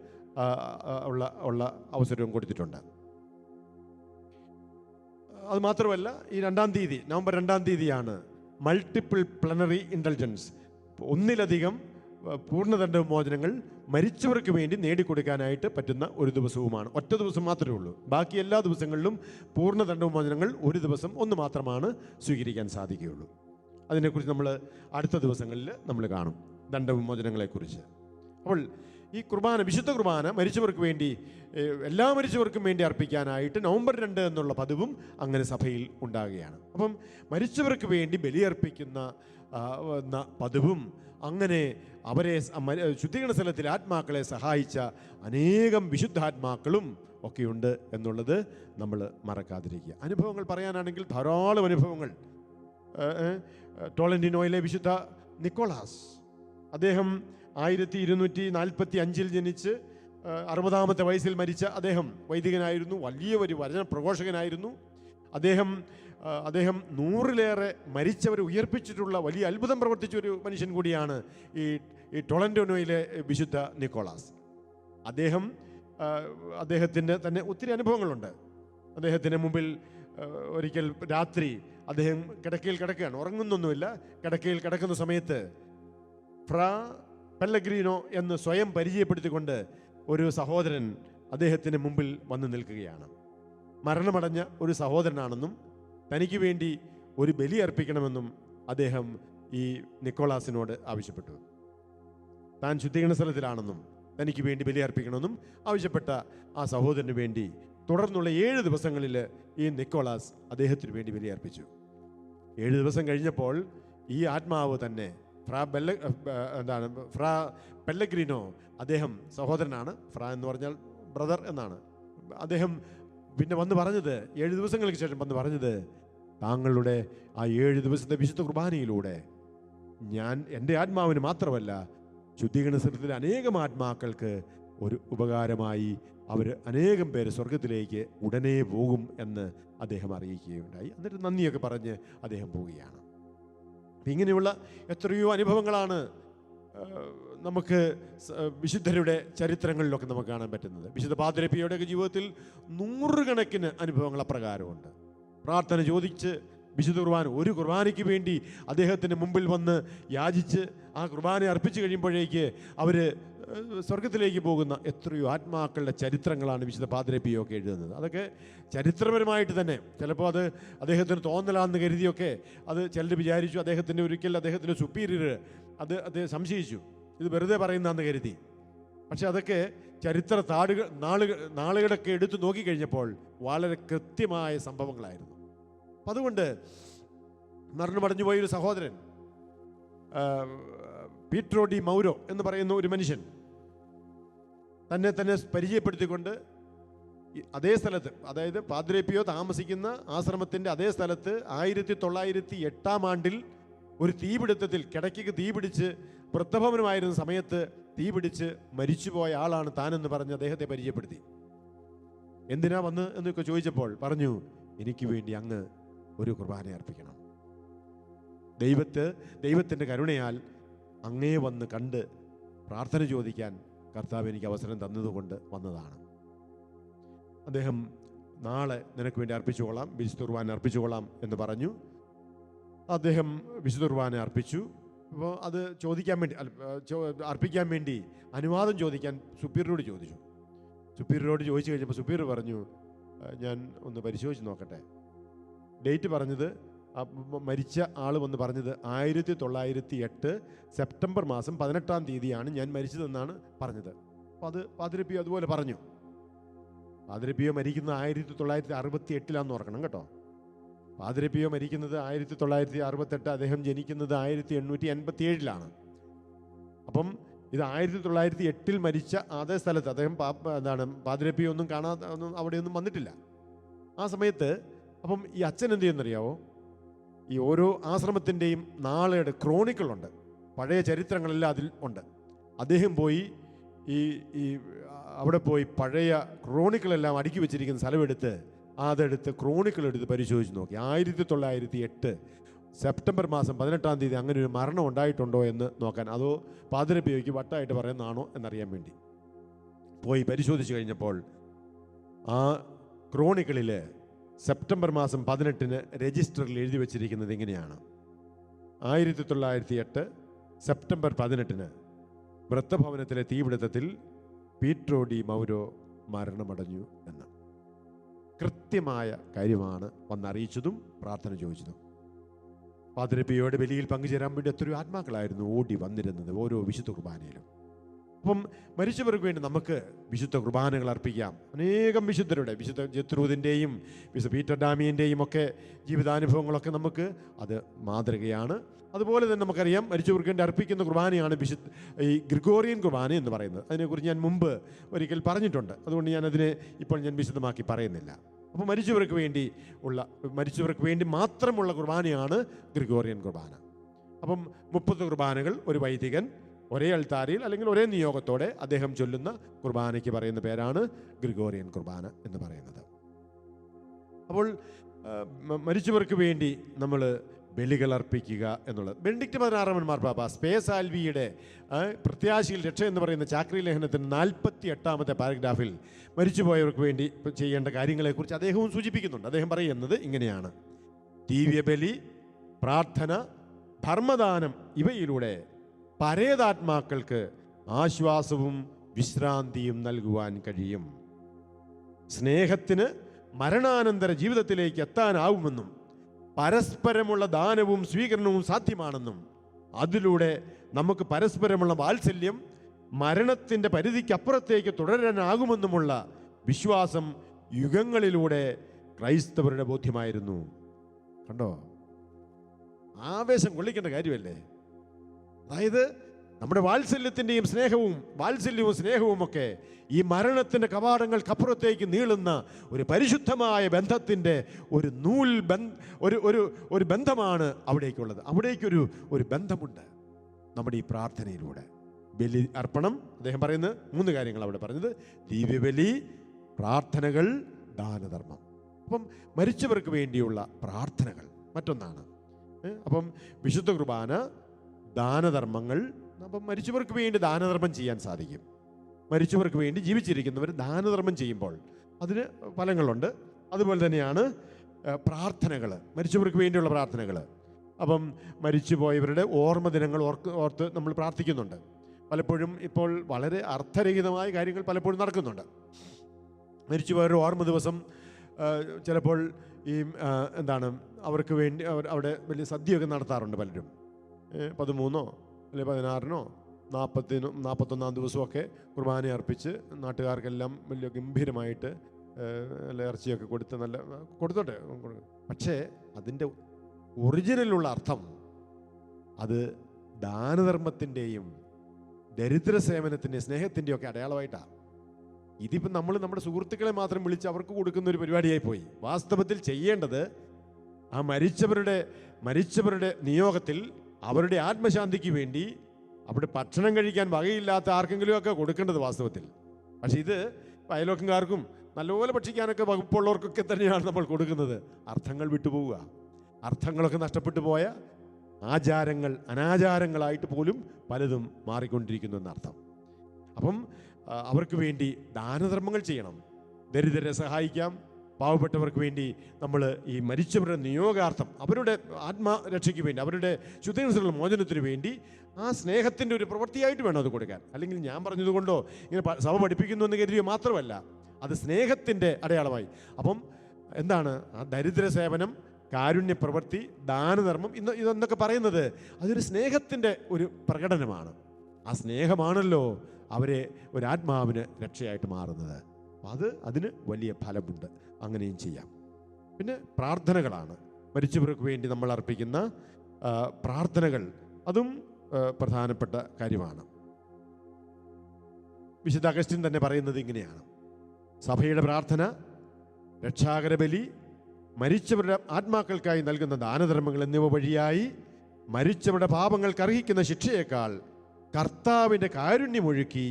ഉള്ള അവസരവും കൊടുത്തിട്ടുണ്ട്. അതുമാത്രമല്ല, ഈ നവംബർ 2 മൾട്ടിപ്പിൾ പ്ലനറി ഇൻ്റലിജൻസ്, ഒന്നിലധികം പൂർണ്ണദണ്ഡ വിമോചനങ്ങൾ മരിച്ചവർക്ക് വേണ്ടി നേടിക്കൊടുക്കാനായിട്ട് പറ്റുന്ന ഒരു ദിവസവുമാണ്. ഒറ്റ ദിവസം മാത്രമേ ഉള്ളൂ. ബാക്കി എല്ലാ ദിവസങ്ങളിലും പൂർണ്ണദണ്ഡ വിമോചനങ്ങൾ ഒരു ദിവസം ഒന്ന് മാത്രമാണ് സ്വീകരിക്കാൻ സാധിക്കുകയുള്ളൂ. അതിനെക്കുറിച്ച് നമ്മൾ അടുത്ത ദിവസങ്ങളിൽ നമ്മൾ കാണും, ദണ്ഡവിമോചനങ്ങളെക്കുറിച്ച്. അപ്പോൾ ഈ കുർബാന, വിശുദ്ധ കുർബാന മരിച്ചവർക്ക് വേണ്ടി, എല്ലാ മരിച്ചവർക്കും വേണ്ടി അർപ്പിക്കാനായിട്ട് നവംബർ 2 എന്നുള്ള പതിവും അങ്ങനെ സഭയിൽ ഉണ്ടാകുകയാണ്. അപ്പം മരിച്ചവർക്ക് വേണ്ടി ബലിയർപ്പിക്കുന്ന പതിവും അങ്ങനെ അവരെ ശുദ്ധീകരണ സ്ഥലത്തിൽ ആത്മാക്കളെ സഹായിച്ച അനേകം വിശുദ്ധാത്മാക്കളും ഒക്കെയുണ്ട് എന്നുള്ളത് നമ്മൾ മറക്കാതിരിക്കുക. അനുഭവങ്ങൾ പറയാനാണെങ്കിൽ ധാരാളം അനുഭവങ്ങൾ. ടോളന്റിനോയിലെ വിശുദ്ധ നിക്കോളാസ്, അദ്ദേഹം 1245 ജനിച്ച് 60-ാമത്തെ വയസ്സിൽ മരിച്ച അദ്ദേഹം വൈദികനായിരുന്നു, വലിയ ഒരു വചന പ്രഘോഷകനായിരുന്നു. അദ്ദേഹം അദ്ദേഹം 100-ലേറെ മരിച്ചവരെ ഉയർപ്പിച്ചിട്ടുള്ള വലിയ അത്ഭുതം പ്രവർത്തിച്ച ഒരു മനുഷ്യൻ കൂടിയാണ് ഈ ടൊളന്റോനോയിലെ വിശുദ്ധ നിക്കോളാസ്. അദ്ദേഹത്തിൻ്റെ തന്നെ ഒത്തിരി അനുഭവങ്ങളുണ്ട്. അദ്ദേഹത്തിന് മുമ്പിൽ ഒരിക്കൽ രാത്രി അദ്ദേഹം കിടക്കയിൽ കിടക്കുകയാണ്, ഉറങ്ങുന്നൊന്നുമില്ല. കിടക്കയിൽ കിടക്കുന്ന സമയത്ത് ഫ്രാ പെല്ലഗ്രീനോ എന്ന് സ്വയം പരിചയപ്പെടുത്തിക്കൊണ്ട് ഒരു സഹോദരൻ അദ്ദേഹത്തിന് മുമ്പിൽ വന്ന് നിൽക്കുകയാണ്. മരണമടഞ്ഞ ഒരു സഹോദരനാണെന്നും തനിക്ക് വേണ്ടി ഒരു ബലി അർപ്പിക്കണമെന്നും അദ്ദേഹം ഈ നിക്കോളാസിനോട് ആവശ്യപ്പെട്ടു. താൻ ശുദ്ധീകരണ സ്ഥലത്തിലാണെന്നും തനിക്ക് വേണ്ടി ബലി അർപ്പിക്കണമെന്നും ആവശ്യപ്പെട്ട ആ സഹോദരന് വേണ്ടി തുടർന്നുള്ള 7 ദിവസങ്ങളിൽ ഈ നിക്കോളാസ് അദ്ദേഹത്തിന് വേണ്ടി ബലി അർപ്പിച്ചു. 7 ദിവസം കഴിഞ്ഞപ്പോൾ ഈ ആത്മാവ് തന്നെ ഫ്രാ പെല്ലഗ്രീനോ, അദ്ദേഹം സഹോദരനാണ്, ഫ്രാ എന്ന് പറഞ്ഞാൽ ബ്രദർ എന്നാണ്. അദ്ദേഹം പിന്നെ വന്ന് പറഞ്ഞത്, 7 ദിവസങ്ങൾക്ക് ശേഷം വന്ന് പറഞ്ഞത്, താങ്കളുടെ ആ 7 ദിവസത്തെ വിശുദ്ധ കുർബാനയിലൂടെ ഞാൻ എൻ്റെ ആത്മാവിന് മാത്രമല്ല ശുദ്ധീകരണ സ്ഥലത്തിലെ അനേകം ആത്മാക്കൾക്ക് ഒരു ഉപകാരമായി അവർ അനേകം പേര് സ്വർഗത്തിലേക്ക് ഉടനെ പോകും എന്ന് അദ്ദേഹം അറിയിക്കുകയുണ്ടായി. എന്നിട്ട് നന്ദിയൊക്കെ പറഞ്ഞ് അദ്ദേഹം പോവുകയാണ്. ഇങ്ങനെയുള്ള എത്രയോ അനുഭവങ്ങളാണ് നമുക്ക് വിശുദ്ധരുടെ ചരിത്രങ്ങളിലൊക്കെ നമുക്ക് കാണാൻ പറ്റുന്നത്. വിശുദ്ധ പാദ്രി പിയോയുടെയൊക്കെ ജീവിതത്തിൽ 100 കണക്കിന് അനുഭവങ്ങൾ അപ്രകാരമുണ്ട്. പ്രാർത്ഥന ചോദിച്ച് വിശുദ്ധ കുർബാന, ഒരു കുർബാനയ്ക്ക് വേണ്ടി അദ്ദേഹത്തിന് മുമ്പിൽ വന്ന് യാചിച്ച് ആ കുർബാന അർപ്പിച്ചു കഴിയുമ്പോഴേക്ക് അവർ സ്വർഗത്തിലേക്ക് പോകുന്ന എത്രയോ ആത്മാക്കളുടെ ചരിത്രങ്ങളാണ് വിശുദ്ധ പാദ്രി പിയോ ഒക്കെ എഴുതുന്നത്. അതൊക്കെ ചരിത്രപരമായിട്ട് തന്നെ, ചിലപ്പോൾ അത് അദ്ദേഹത്തിന് തോന്നലാണെന്ന് കരുതിയൊക്കെ അത് ചിലർ വിചാരിച്ചു. അദ്ദേഹത്തിൻ്റെ സുപ്പീരിയർ അദ്ദേഹം സംശയിച്ചു, ഇത് വെറുതെ പറയുന്നതെന്ന് കരുതി. പക്ഷെ അതൊക്കെ ചരിത്ര നാളുകളൊക്കെ എടുത്തു നോക്കിക്കഴിഞ്ഞപ്പോൾ വളരെ കൃത്യമായ സംഭവങ്ങളായിരുന്നു. അപ്പം അതുകൊണ്ട് മരണമടഞ്ഞു പോയൊരു സഹോദരൻ പീട്രോ ഡി മൗരോ എന്ന് പറയുന്ന ഒരു മനുഷ്യൻ തന്നെ പരിചയപ്പെടുത്തിക്കൊണ്ട് അതേ സ്ഥലത്ത്, അതായത് പാദ്രി പിയോ താമസിക്കുന്ന ആശ്രമത്തിൻ്റെ അതേ സ്ഥലത്ത് 1908 ഒരു തീപിടുത്തത്തിൽ, കിടക്കയ്ക്ക് തീപിടിച്ച് വൃദ്ധഭവനമായിരുന്ന സമയത്ത് തീപിടിച്ച് മരിച്ചുപോയ ആളാണ് താനെന്ന് പറഞ്ഞ് അദ്ദേഹത്തെ പരിചയപ്പെടുത്തി. എന്തിനാ വന്ന് എന്നൊക്കെ ചോദിച്ചപ്പോൾ പറഞ്ഞു, എനിക്ക് വേണ്ടി അങ്ങ് ഒരു കുർബാന അർപ്പിക്കണം. ദൈവത്തിൻ്റെ കരുണയാൽ അങ്ങേ വന്ന് കണ്ട് പ്രാർത്ഥന ചോദിക്കാൻ കർത്താവ് എനിക്ക് അവസരം തന്നതുകൊണ്ട് വന്നതാണ്. അദ്ദേഹം നാളെ നിനക്ക് വേണ്ടി അർപ്പിച്ചുകൊള്ളാം, വിശുദ്ധ കുർബാന അർപ്പിച്ചുകൊള്ളാം എന്ന് പറഞ്ഞു. അദ്ദേഹം വിശുദ്ധ കുർബാന അർപ്പിച്ചു. അപ്പോൾ അത് അർപ്പിക്കാൻ വേണ്ടി അനുവാദം ചോദിക്കാൻ സുപ്പീരിയറോട് ചോദിച്ചു. സുപ്പീരിയറോട് ചോദിച്ചു കഴിഞ്ഞപ്പോൾ സുപ്പീരിയർ പറഞ്ഞു, ഞാൻ ഒന്ന് പരിശോധിച്ച് നോക്കട്ടെ. ഡേറ്റ് പറഞ്ഞത്, മരിച്ച ആൾ വന്ന് പറഞ്ഞത് 1908 സെപ്റ്റംബർ മാസം 18-ാം തീയതിയാണ് ഞാൻ മരിച്ചതെന്നാണ് പറഞ്ഞത്. അപ്പോൾ അത് പാദ്രി പിയോ അതുപോലെ പറഞ്ഞു. പാദ്രി പിയോ മരിക്കുന്നത് 1968 ഓർക്കണം കേട്ടോ. പാദ്രി പിയോ മരിക്കുന്നത് 1968, അദ്ദേഹം ജനിക്കുന്നത് 1887. അപ്പം ഇത് 1908 മരിച്ച അതേ സ്ഥലത്ത് അദ്ദേഹം പാദ്രി പിയോ ഒന്നും കാണാതെ അവിടെയൊന്നും വന്നിട്ടില്ല ആ സമയത്ത്. അപ്പം ഈ അച്ഛൻ എന്ത് ചെയ്യുന്നറിയാവോ, ഈ ഓരോ ആശ്രമത്തിൻ്റെയും നാളുകളുടെ ക്രോണിക്കളുണ്ട്, പഴയ ചരിത്രങ്ങളെല്ലാം അതിൽ ഉണ്ട്. അദ്ദേഹം പോയി അവിടെ പോയി പഴയ ക്രോണിക്കളെല്ലാം അടുക്കി വെച്ചിരിക്കുന്ന സ്ഥലമെടുത്ത് അതെടുത്ത് ക്രോണിക്കളെടുത്ത് പരിശോധിച്ച് നോക്കി. 1908 സെപ്റ്റംബർ മാസം 18-ാം തീയതി അങ്ങനെ ഒരു മരണം ഉണ്ടായിട്ടുണ്ടോ എന്ന് നോക്കാൻ, അതോ പാദ്രി പിയോയ്ക്ക് വട്ടായിട്ട് പറയുന്നതാണോ എന്നറിയാൻ വേണ്ടി പോയി പരിശോധിച്ച് കഴിഞ്ഞപ്പോൾ ആ ക്രോണിക്കളിൽ സെപ്റ്റംബർ മാസം 18-ന് രജിസ്റ്ററിൽ എഴുതി വച്ചിരിക്കുന്നത് ഇങ്ങനെയാണ്: 1908 സെപ്റ്റംബർ 18-ന് വൃത്തഭവനത്തിലെ തീപിടുത്തത്തിൽ പീട്രോ ഡി മൗരോ മരണമടഞ്ഞു എന്ന്. കൃത്യമായ കാര്യമാണ് വന്നറിയിച്ചതും പ്രാർത്ഥന ചോദിച്ചതും. പാദ്രി പിയോയുടെ ബലിയിൽ പങ്കുചേരാൻ വേണ്ടി എത്രയോ ആത്മാക്കളായിരുന്നു ഓടി വന്നിരുന്നത് ഓരോ വിശുദ്ധ കുർബാനയിലും. അപ്പം മരിച്ചവർക്ക് വേണ്ടി നമുക്ക് വിശുദ്ധ കുർബാനകൾ അർപ്പിക്കാം. അനേകം വിശുദ്ധരുടെ, വിശുദ്ധ ജത്രൂദിൻ്റെയും വിശുദ്ധ പീറ്റർ ഡാമിയൻ്റെയും ഒക്കെ ജീവിതാനുഭവങ്ങളൊക്കെ നമുക്ക് അത് മാതൃകയാണ്. അതുപോലെ തന്നെ നമുക്കറിയാം മരിച്ചവർക്ക് വേണ്ടി അർപ്പിക്കുന്ന കുർബാനയാണ് ഈ ഗ്രിഗോറിയൻ കുർബാന എന്ന് പറയുന്നത്. അതിനെക്കുറിച്ച് ഞാൻ മുമ്പ് ഒരിക്കൽ പറഞ്ഞിട്ടുണ്ട്, അതുകൊണ്ട് ഞാനതിനെ ഇപ്പോൾ ഞാൻ വിശദമാക്കി പറയുന്നില്ല. അപ്പോൾ മരിച്ചവർക്ക് വേണ്ടി മാത്രമുള്ള കുർബാനയാണ് ഗ്രിഗോറിയൻ കുർബാന. അപ്പം 30 കുർബാനകൾ ഒരു വൈദികൻ ഒരേ അൾത്താരയിൽ അല്ലെങ്കിൽ ഒരേ നിയോഗത്തോടെ അദ്ദേഹം ചൊല്ലുന്ന കുർബാനയ്ക്ക് പറയുന്ന പേരാണ് ഗ്രിഗോറിയൻ കുർബാന എന്ന് പറയുന്നത്. അപ്പോൾ മരിച്ചവർക്ക് വേണ്ടി നമ്മൾ ബലികൾ അർപ്പിക്കുക എന്നുള്ളത്. ബെനഡിക്ട് 16 മാർപ്പാപ്പ സ്പേസ് ആൽവിയുടെ പ്രത്യാശയിൽ രക്ഷ എന്ന് പറയുന്ന ചാക്രി ലേഖനത്തിന് 48 പാരഗ്രാഫിൽ മരിച്ചുപോയവർക്ക് വേണ്ടി ചെയ്യേണ്ട കാര്യങ്ങളെക്കുറിച്ച് അദ്ദേഹവും സൂചിപ്പിക്കുന്നുണ്ട്. അദ്ദേഹം പറയുന്നത് ഇങ്ങനെയാണ്: ദിവ്യബലി, പ്രാർത്ഥന, ധർമ്മദാനം ഇവയിലൂടെ പരേതാത്മാക്കൾക്ക് ആശ്വാസവും വിശ്രാന്തിയും നൽകുവാൻ കഴിയും. സ്നേഹത്തിന് മരണാനന്തര ജീവിതത്തിലേക്ക് എത്താനാവുമെന്നും പരസ്പരമുള്ള ദാനവും സ്വീകരണവും സാധ്യമാണെന്നും അതിലൂടെ നമുക്ക് പരസ്പരമുള്ള വാത്സല്യം മരണത്തിൻ്റെ പരിധിക്കപ്പുറത്തേക്ക് തുടരാനാകുമെന്നുമുള്ള വിശ്വാസം യുഗങ്ങളിലൂടെ ക്രൈസ്തവരുടെ ബോധ്യമായിരുന്നു. കണ്ടോ, ആവേശം കൊള്ളിക്കേണ്ട കാര്യമല്ലേ? അതായത് നമ്മുടെ വാത്സല്യവും സ്നേഹവും ഒക്കെ ഈ മരണത്തിൻ്റെ കവാടങ്ങൾക്കപ്പുറത്തേക്ക് നീളുന്ന ഒരു പരിശുദ്ധമായ ബന്ധത്തിൻ്റെ ഒരു ബന്ധമാണ് അവിടേക്കുള്ളത്. അവിടേക്കൊരു ബന്ധമുണ്ട് നമ്മുടെ ഈ പ്രാർത്ഥനയിലൂടെ. ബലി അർപ്പണം, അദ്ദേഹം പറയുന്നത് 3 കാര്യങ്ങൾ അവിടെ പറഞ്ഞത്: ദിവ്യബലി, പ്രാർത്ഥനകൾ, ദാനധർമ്മം. അപ്പം മരിച്ചവർക്ക് വേണ്ടിയുള്ള പ്രാർത്ഥനകൾ മറ്റൊന്നാണ്. അപ്പം വിശുദ്ധ കുർബാന, ദാനധർമ്മങ്ങൾ. അപ്പം മരിച്ചവർക്ക് വേണ്ടി ദാനധർമ്മം ചെയ്യാൻ സാധിക്കും. മരിച്ചവർക്ക് വേണ്ടി ജീവിച്ചിരിക്കുന്നവർ ദാനധർമ്മം ചെയ്യുമ്പോൾ അതിന് ഫലങ്ങളുണ്ട്. അതുപോലെ തന്നെയാണ് പ്രാർത്ഥനകൾ, മരിച്ചവർക്ക് വേണ്ടിയുള്ള പ്രാർത്ഥനകൾ. അപ്പം മരിച്ചുപോയവരുടെ ഓർമ്മ ദിനങ്ങൾ ഓർത്ത് നമ്മൾ പ്രാർത്ഥിക്കുന്നുണ്ട്. പലപ്പോഴും ഇപ്പോൾ വളരെ അർത്ഥരഹിതമായ കാര്യങ്ങൾ പലപ്പോഴും നടക്കുന്നുണ്ട്. മരിച്ചുപോയവരുടെ ഓർമ്മ ദിവസം ചിലപ്പോൾ ഈ അവർക്ക് വേണ്ടി അവിടെ വലിയ സദ്യയൊക്കെ നടത്താറുണ്ട് പലരും. 13 അല്ലെങ്കിൽ 16 41 ദിവസമൊക്കെ കുർബാന അർപ്പിച്ച് നാട്ടുകാർക്കെല്ലാം വലിയ ഗംഭീരമായിട്ട് നല്ല ഇറച്ചിയൊക്കെ കൊടുത്ത് നല്ല കൊടുത്തോട്ടെ. പക്ഷേ അതിൻ്റെ ഒറിജിനലുള്ള അർത്ഥം അത് ദാനധർമ്മത്തിൻ്റെയും ദരിദ്ര സേവനത്തിൻ്റെയും സ്നേഹത്തിൻ്റെയും ഒക്കെ അടയാളമായിട്ടാണ്. ഇതിപ്പം നമ്മൾ നമ്മുടെ സുഹൃത്തുക്കളെ മാത്രം വിളിച്ച് അവർക്ക് കൊടുക്കുന്ന ഒരു പരിപാടിയായി പോയി. വാസ്തവത്തിൽ ചെയ്യേണ്ടത് ആ മരിച്ചവരുടെ നിയോഗത്തിൽ അവരുടെ ആത്മശാന്തിക്ക് വേണ്ടി അവിടെ ഭക്ഷണം കഴിക്കാൻ വകയില്ലാത്ത ആർക്കെങ്കിലുമൊക്കെ കൊടുക്കേണ്ടത് വാസ്തവത്തിൽ. പക്ഷെ ഇത് അയൽവക്കംകാർക്കും നല്ലപോലെ ഭക്ഷിക്കാനൊക്കെ വകുപ്പുള്ളവർക്കൊക്കെ തന്നെയാണ് നമ്മൾ കൊടുക്കുന്നത്. അർത്ഥങ്ങൾ വിട്ടുപോവുക, അർത്ഥങ്ങളൊക്കെ നഷ്ടപ്പെട്ടു പോയ ആചാരങ്ങൾ അനാചാരങ്ങളായിട്ട് പോലും പലതും മാറിക്കൊണ്ടിരിക്കുന്നു എന്നർത്ഥം. അപ്പം അവർക്ക് വേണ്ടി ദാനധർമ്മങ്ങൾ ചെയ്യണം, ദരിദ്രരെ സഹായിക്കാം. പാവപ്പെട്ടവർക്ക് വേണ്ടി നമ്മൾ ഈ മരിച്ചവരുടെ നിയോഗാർത്ഥം, അവരുടെ ആത്മരക്ഷയ്ക്ക് വേണ്ടി, അവരുടെ ശുദ്ധീകരണ മോചനത്തിന് വേണ്ടി ആ സ്നേഹത്തിൻ്റെ ഒരു പ്രവൃത്തിയായിട്ട് വേണം അത് കൊടുക്കാൻ. അല്ലെങ്കിൽ ഞാൻ പറഞ്ഞതുകൊണ്ടോ ഇങ്ങനെ സഭ പഠിപ്പിക്കുന്നു എന്ന് കരുതിയോ മാത്രമല്ല, അത് സ്നേഹത്തിൻ്റെ അടയാളമായി. അപ്പം എന്താണ് ആ ദരിദ്ര സേവനം, കാരുണ്യ പ്രവൃത്തി, ദാനധർമ്മം ഇതെന്നൊക്കെ പറയുന്നത് അതൊരു സ്നേഹത്തിൻ്റെ ഒരു പ്രകടനമാണ്. ആ സ്നേഹമാണല്ലോ അവരെ ഒരാത്മാവിന് രക്ഷയായിട്ട് മാറുന്നത്. അതിന് വലിയ ഫലമുണ്ട്. അങ്ങനെയും ചെയ്യാം. പിന്നെ പ്രാർത്ഥനകളാണ്, മരിച്ചവർക്ക് വേണ്ടി നമ്മൾ അർപ്പിക്കുന്ന പ്രാർത്ഥനകൾ, അതും പ്രധാനപ്പെട്ട കാര്യമാണ്. വിശുദ്ധ അഗസ്റ്റിൻ തന്നെ പറയുന്നത് ഇങ്ങനെയാണ്: സഭയുടെ പ്രാർത്ഥന, രക്ഷാകര ബലി, മരിച്ചവരുടെ ആത്മാക്കൾക്കായി നൽകുന്ന ദാനധർമ്മങ്ങൾ എന്നിവ വഴിയായി മരിച്ചവരുടെ പാപങ്ങൾക്ക് അർഹിക്കുന്ന ശിക്ഷയേക്കാൾ കർത്താവിൻ്റെ കാരുണ്യമൊഴുക്കി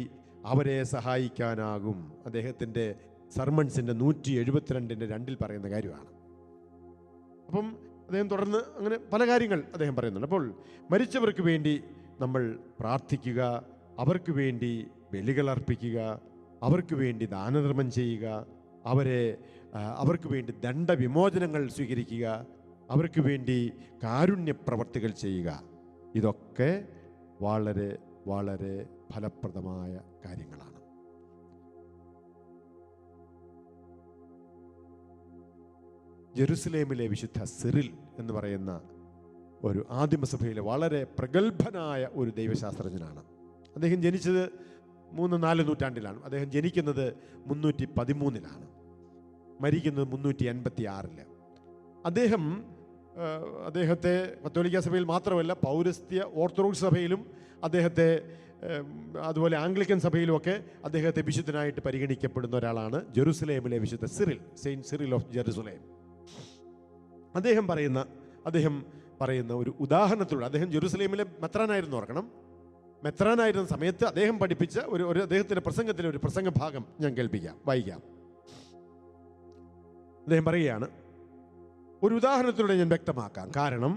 അവരെ സഹായിക്കാനാകും. അദ്ദേഹത്തിൻ്റെ സർമൺസിൻ്റെ 172-2 പറയുന്ന കാര്യമാണ്. അപ്പം അദ്ദേഹം തുടർന്ന് അങ്ങനെ പല കാര്യങ്ങൾ അദ്ദേഹം പറയുന്നുണ്ട്. അപ്പോൾ മരിച്ചവർക്ക് വേണ്ടി നമ്മൾ പ്രാർത്ഥിക്കുക, അവർക്ക് വേണ്ടി ബലികൾ അർപ്പിക്കുക, അവർക്ക് വേണ്ടി ദാനധർമ്മം ചെയ്യുക, അവർക്ക് വേണ്ടി ദണ്ഡവിമോചനങ്ങൾ സ്വീകരിക്കുക, അവർക്ക് വേണ്ടി കാരുണ്യ പ്രവർത്തികൾ ചെയ്യുക. ഇതൊക്കെ വളരെ വളരെ ഫലപ്രദമായ കാര്യങ്ങളാണ്. ജെറുസലേമിലെ വിശുദ്ധ സിറിൽ എന്ന് പറയുന്ന ഒരു ആദിമസഭയിലെ വളരെ പ്രഗത്ഭനായ ഒരു ദൈവശാസ്ത്രജ്ഞനാണ്. അദ്ദേഹം ജനിച്ചത് 3-4 നൂറ്റാണ്ടിലാണ്. അദ്ദേഹം ജനിക്കുന്നത് 313-ലാണ്, മരിക്കുന്നത് 386-ല്. അദ്ദേഹത്തെ കത്തോലിക്ക സഭയിൽ മാത്രമല്ല പൗരസ്ത്യ ഓർത്തഡോക്സ് സഭയിലും അദ്ദേഹത്തെ, അതുപോലെ ആംഗ്ലിക്കൻ സഭയിലുമൊക്കെ അദ്ദേഹത്തെ വിശുദ്ധനായിട്ട് പരിഗണിക്കപ്പെടുന്ന ഒരാളാണ് ജെറുസലേമിലെ വിശുദ്ധ Cyril, saint Cyril of Jerusalem. അദ്ദേഹം പറയുന്ന ഒരു ഉദാഹരണത്തിലൂടെ, അദ്ദേഹം ജെറുസലേമിലെ മെത്രാനായിരുന്നു, ഓർക്കണം. മെത്രാനായിരുന്ന സമയത്ത് അദ്ദേഹം പഠിപ്പിച്ച ഒരു അദ്ദേഹത്തിൻ്റെ പ്രസംഗത്തിലെ ഒരു പ്രസംഗ ഭാഗം ഞാൻ വായിക്കാം. അദ്ദേഹം പറയുകയാണ്: ഒരു ഉദാഹരണത്തിലൂടെ ഞാൻ വ്യക്തമാക്കാം. കാരണം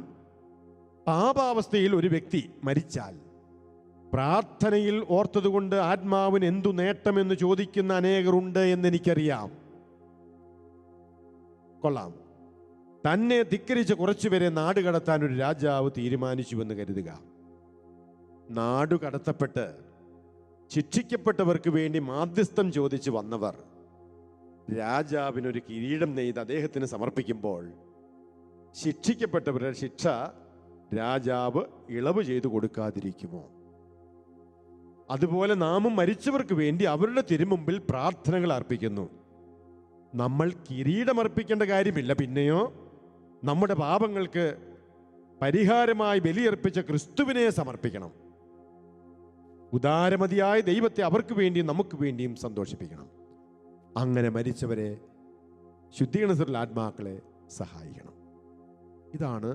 പാപാവസ്ഥയിൽ ഒരു വ്യക്തി മരിച്ചാൽ പ്രാർത്ഥനയിൽ ഓർത്തതുകൊണ്ട് ആത്മാവിന് എന്തു നേട്ടമെന്ന് ചോദിക്കുന്ന അനേകരുണ്ട് എന്നെനിക്കറിയാം. കൊള്ളാം. തന്നെ ധിക്കരിച്ച കുറച്ചുപേരെ നാട് കടത്താൻ ഒരു രാജാവ് തീരുമാനിച്ചുവെന്ന് കരുതുക. നാടു കടത്തപ്പെട്ട് ശിക്ഷിക്കപ്പെട്ടവർക്ക് വേണ്ടി മാധ്യസ്ഥം ചോദിച്ചു വന്നവർ രാജാവിനൊരു കിരീടം നെയ്ത് അദ്ദേഹത്തിന് സമർപ്പിക്കുമ്പോൾ ശിക്ഷിക്കപ്പെട്ടവരുടെ ശിക്ഷ രാജാവ് ഇളവ് ചെയ്തു കൊടുക്കാതിരിക്കുമോ? അതുപോലെ നാമും മരിച്ചവർക്ക് വേണ്ടി അവരുടെ തിരുമുമ്പിൽ പ്രാർത്ഥനകൾ അർപ്പിക്കുന്നു. നമ്മൾ കിരീടമർപ്പിക്കേണ്ട കാര്യമില്ല. പിന്നെയോ നമ്മുടെ പാപങ്ങൾക്ക് പരിഹാരമായി ബലിയർപ്പിച്ച ക്രിസ്തുവിനെ സമർപ്പിക്കണം. ഉദാരമതിയായ ദൈവത്തെ അവർക്ക് വേണ്ടിയും നമുക്ക് വേണ്ടിയും സന്തോഷിപ്പിക്കണം. അങ്ങനെ മരിച്ചവരെ ശുദ്ധീകരണത്തിലുള്ള ആത്മാക്കളെ സഹായിക്കണം. ഇതാണ്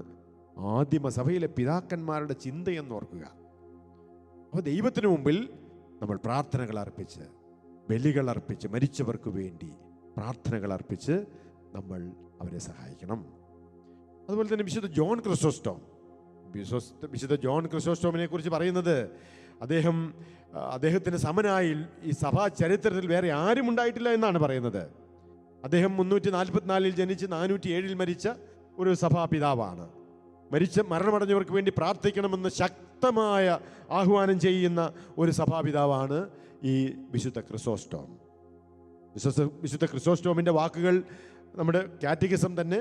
ആദിമസഭയിലെ പിതാക്കന്മാരുടെ ചിന്തയെന്ന് ഓർക്കുക. അപ്പോൾ ദൈവത്തിന് മുമ്പിൽ നമ്മൾ പ്രാർത്ഥനകൾ അർപ്പിച്ച്, ബലികൾ അർപ്പിച്ച്, മരിച്ചവർക്ക് വേണ്ടി പ്രാർത്ഥനകൾ അർപ്പിച്ച് നമ്മൾ അവരെ സഹായിക്കണം. അതുപോലെ തന്നെ വിശുദ്ധ ജോൺ ക്രിസോസ്റ്റോമിനെ കുറിച്ച് പറയുന്നത്, അദ്ദേഹത്തിന് സമനായി ഈ സഭാ ചരിത്രത്തിൽ വേറെ ആരും ഉണ്ടായിട്ടില്ല എന്നാണ് പറയുന്നത്. അദ്ദേഹം 344 ജനിച്ച് 407 മരിച്ച ഒരു സഭാപിതാവാണ്. മരണമടഞ്ഞവർക്ക് വേണ്ടി പ്രാർത്ഥിക്കണമെന്ന് ശക്തമായ ആഹ്വാനം ചെയ്യുന്ന ഒരു സഭാപിതാവാണ് ഈ വിശുദ്ധ ക്രിസോസ്റ്റോം. വിശുദ്ധ ക്രിസോസ്റ്റോമിൻ്റെ വാക്കുകൾ നമ്മുടെ കാറ്റഗിസം തന്നെ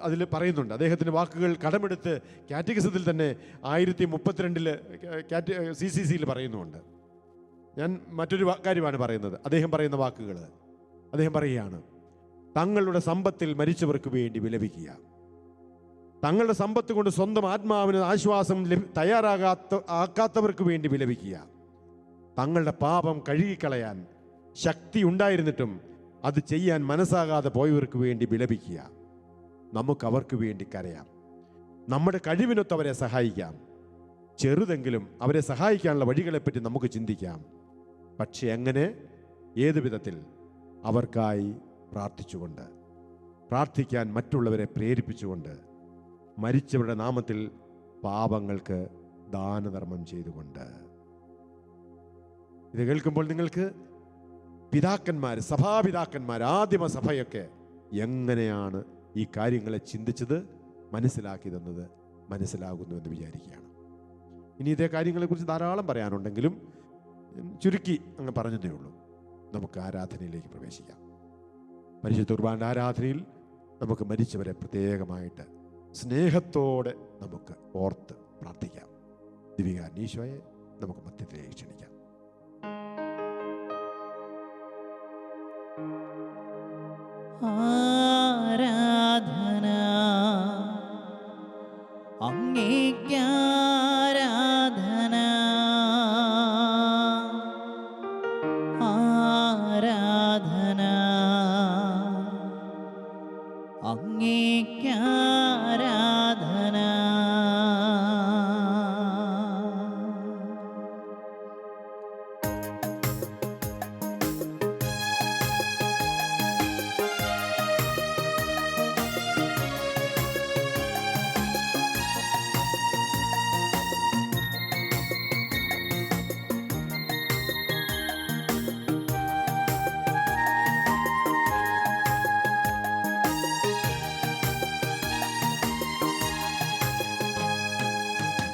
അതിൽ പറയുന്നുണ്ട്. അദ്ദേഹത്തിൻ്റെ വാക്കുകൾ കടമെടുത്ത് കാറ്റഗിസത്തിൽ തന്നെ 1032 CCCയിൽ പറയുന്നുണ്ട്. ഞാൻ മറ്റൊരു കാര്യമാണ് പറയുന്നത്. അദ്ദേഹം പറയുന്ന വാക്കുകൾ, അദ്ദേഹം പറയുകയാണ്: തങ്ങളുടെ സമ്പത്തിൽ മരിച്ചവർക്ക് വേണ്ടി വിലപിക്കുക, തങ്ങളുടെ സമ്പത്ത് കൊണ്ട് സ്വന്തം ആത്മാവിന് ആശ്വാസം ആക്കാത്തവർക്ക് വേണ്ടി വിലപിക്കുക, തങ്ങളുടെ പാപം കഴുകിക്കളയാൻ ശക്തി ഉണ്ടായിരുന്നിട്ടും അത് ചെയ്യാൻ മനസ്സാകാതെ പോയവർക്ക് വേണ്ടി വിലപിക്കുക. നമുക്ക് അവർക്ക് വേണ്ടി കരയാം, നമ്മുടെ കഴിവിനൊത്ത് അവരെ സഹായിക്കാം. ചെറുതെങ്കിലും അവരെ സഹായിക്കാനുള്ള വഴികളെപ്പറ്റി നമുക്ക് ചിന്തിക്കാം. പക്ഷെ എങ്ങനെ, ഏത് വിധത്തിൽ? അവർക്കായി പ്രാർത്ഥിച്ചുകൊണ്ട്, പ്രാർത്ഥിക്കാൻ മറ്റുള്ളവരെ പ്രേരിപ്പിച്ചുകൊണ്ട്, മരിച്ചവരുടെ നാമത്തിൽ പാപങ്ങൾക്ക് ദാനധർമ്മം ചെയ്തുകൊണ്ട്. ഇത് കേൾക്കുമ്പോൾ നിങ്ങൾക്ക് പിതാക്കന്മാർ, സഭാപിതാക്കന്മാർ, ആദിമസഭയൊക്കെ എങ്ങനെയാണ് ഈ കാര്യങ്ങളെ ചിന്തിച്ചത്, മനസ്സിലാക്കിയതെന്നത് മനസ്സിലാകുന്നു എന്ന് വിചാരിക്കുകയാണ്. ഇനി ഇതേ കാര്യങ്ങളെക്കുറിച്ച് ധാരാളം പറയാനുണ്ടെങ്കിലും ചുരുക്കി അങ്ങ് പറഞ്ഞതേ ഉള്ളൂ. നമുക്ക് ആരാധനയിലേക്ക് പ്രവേശിക്കാം. പരിശുദ്ധ കുർബാനയുടെ ആരാധനയിൽ നമുക്ക് മരിച്ചവരെ പ്രത്യേകമായിട്ട് സ്നേഹത്തോടെ നമുക്ക് ഓർത്ത് പ്രാർത്ഥിക്കാം. ദിവികാരൻ ഈശോയെ നമുക്ക് മധ്യത്തിലേക്ക് ക്ഷണിക്കാം. ആരാധന അങ്ങേക്കാരാധന, ആരാധന അങ്ങേക്കാരാധന.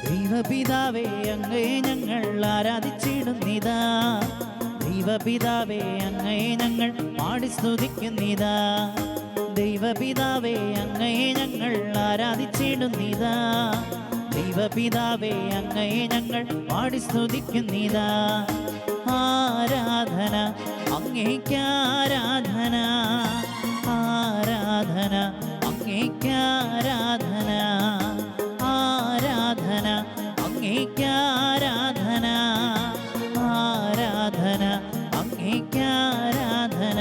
ദൈവപിതാവേ അങ്ങയെ ഞങ്ങൾ ആരാധിച്ചിടുന്നിതാ, ദൈവപിതാവേ അങ്ങയെ ഞങ്ങൾ പാടി സ്തുതിക്കുന്നിതാ, ദൈവപിതാവേ അങ്ങയെ ഞങ്ങൾ ആരാധിച്ചിടുന്നിതാ, ദൈവപിതാവേ അങ്ങയെ ഞങ്ങൾ പാടി സ്തുതിക്കുന്നിതാ. ആരാധന അങ്ങേക്കാരാധന, ആരാധന അങ്ങേക്കാരാധന, ആരാധന അങ്ങേക്കാരാധന, ആരാധന അങ്ങേക്കാരാധന.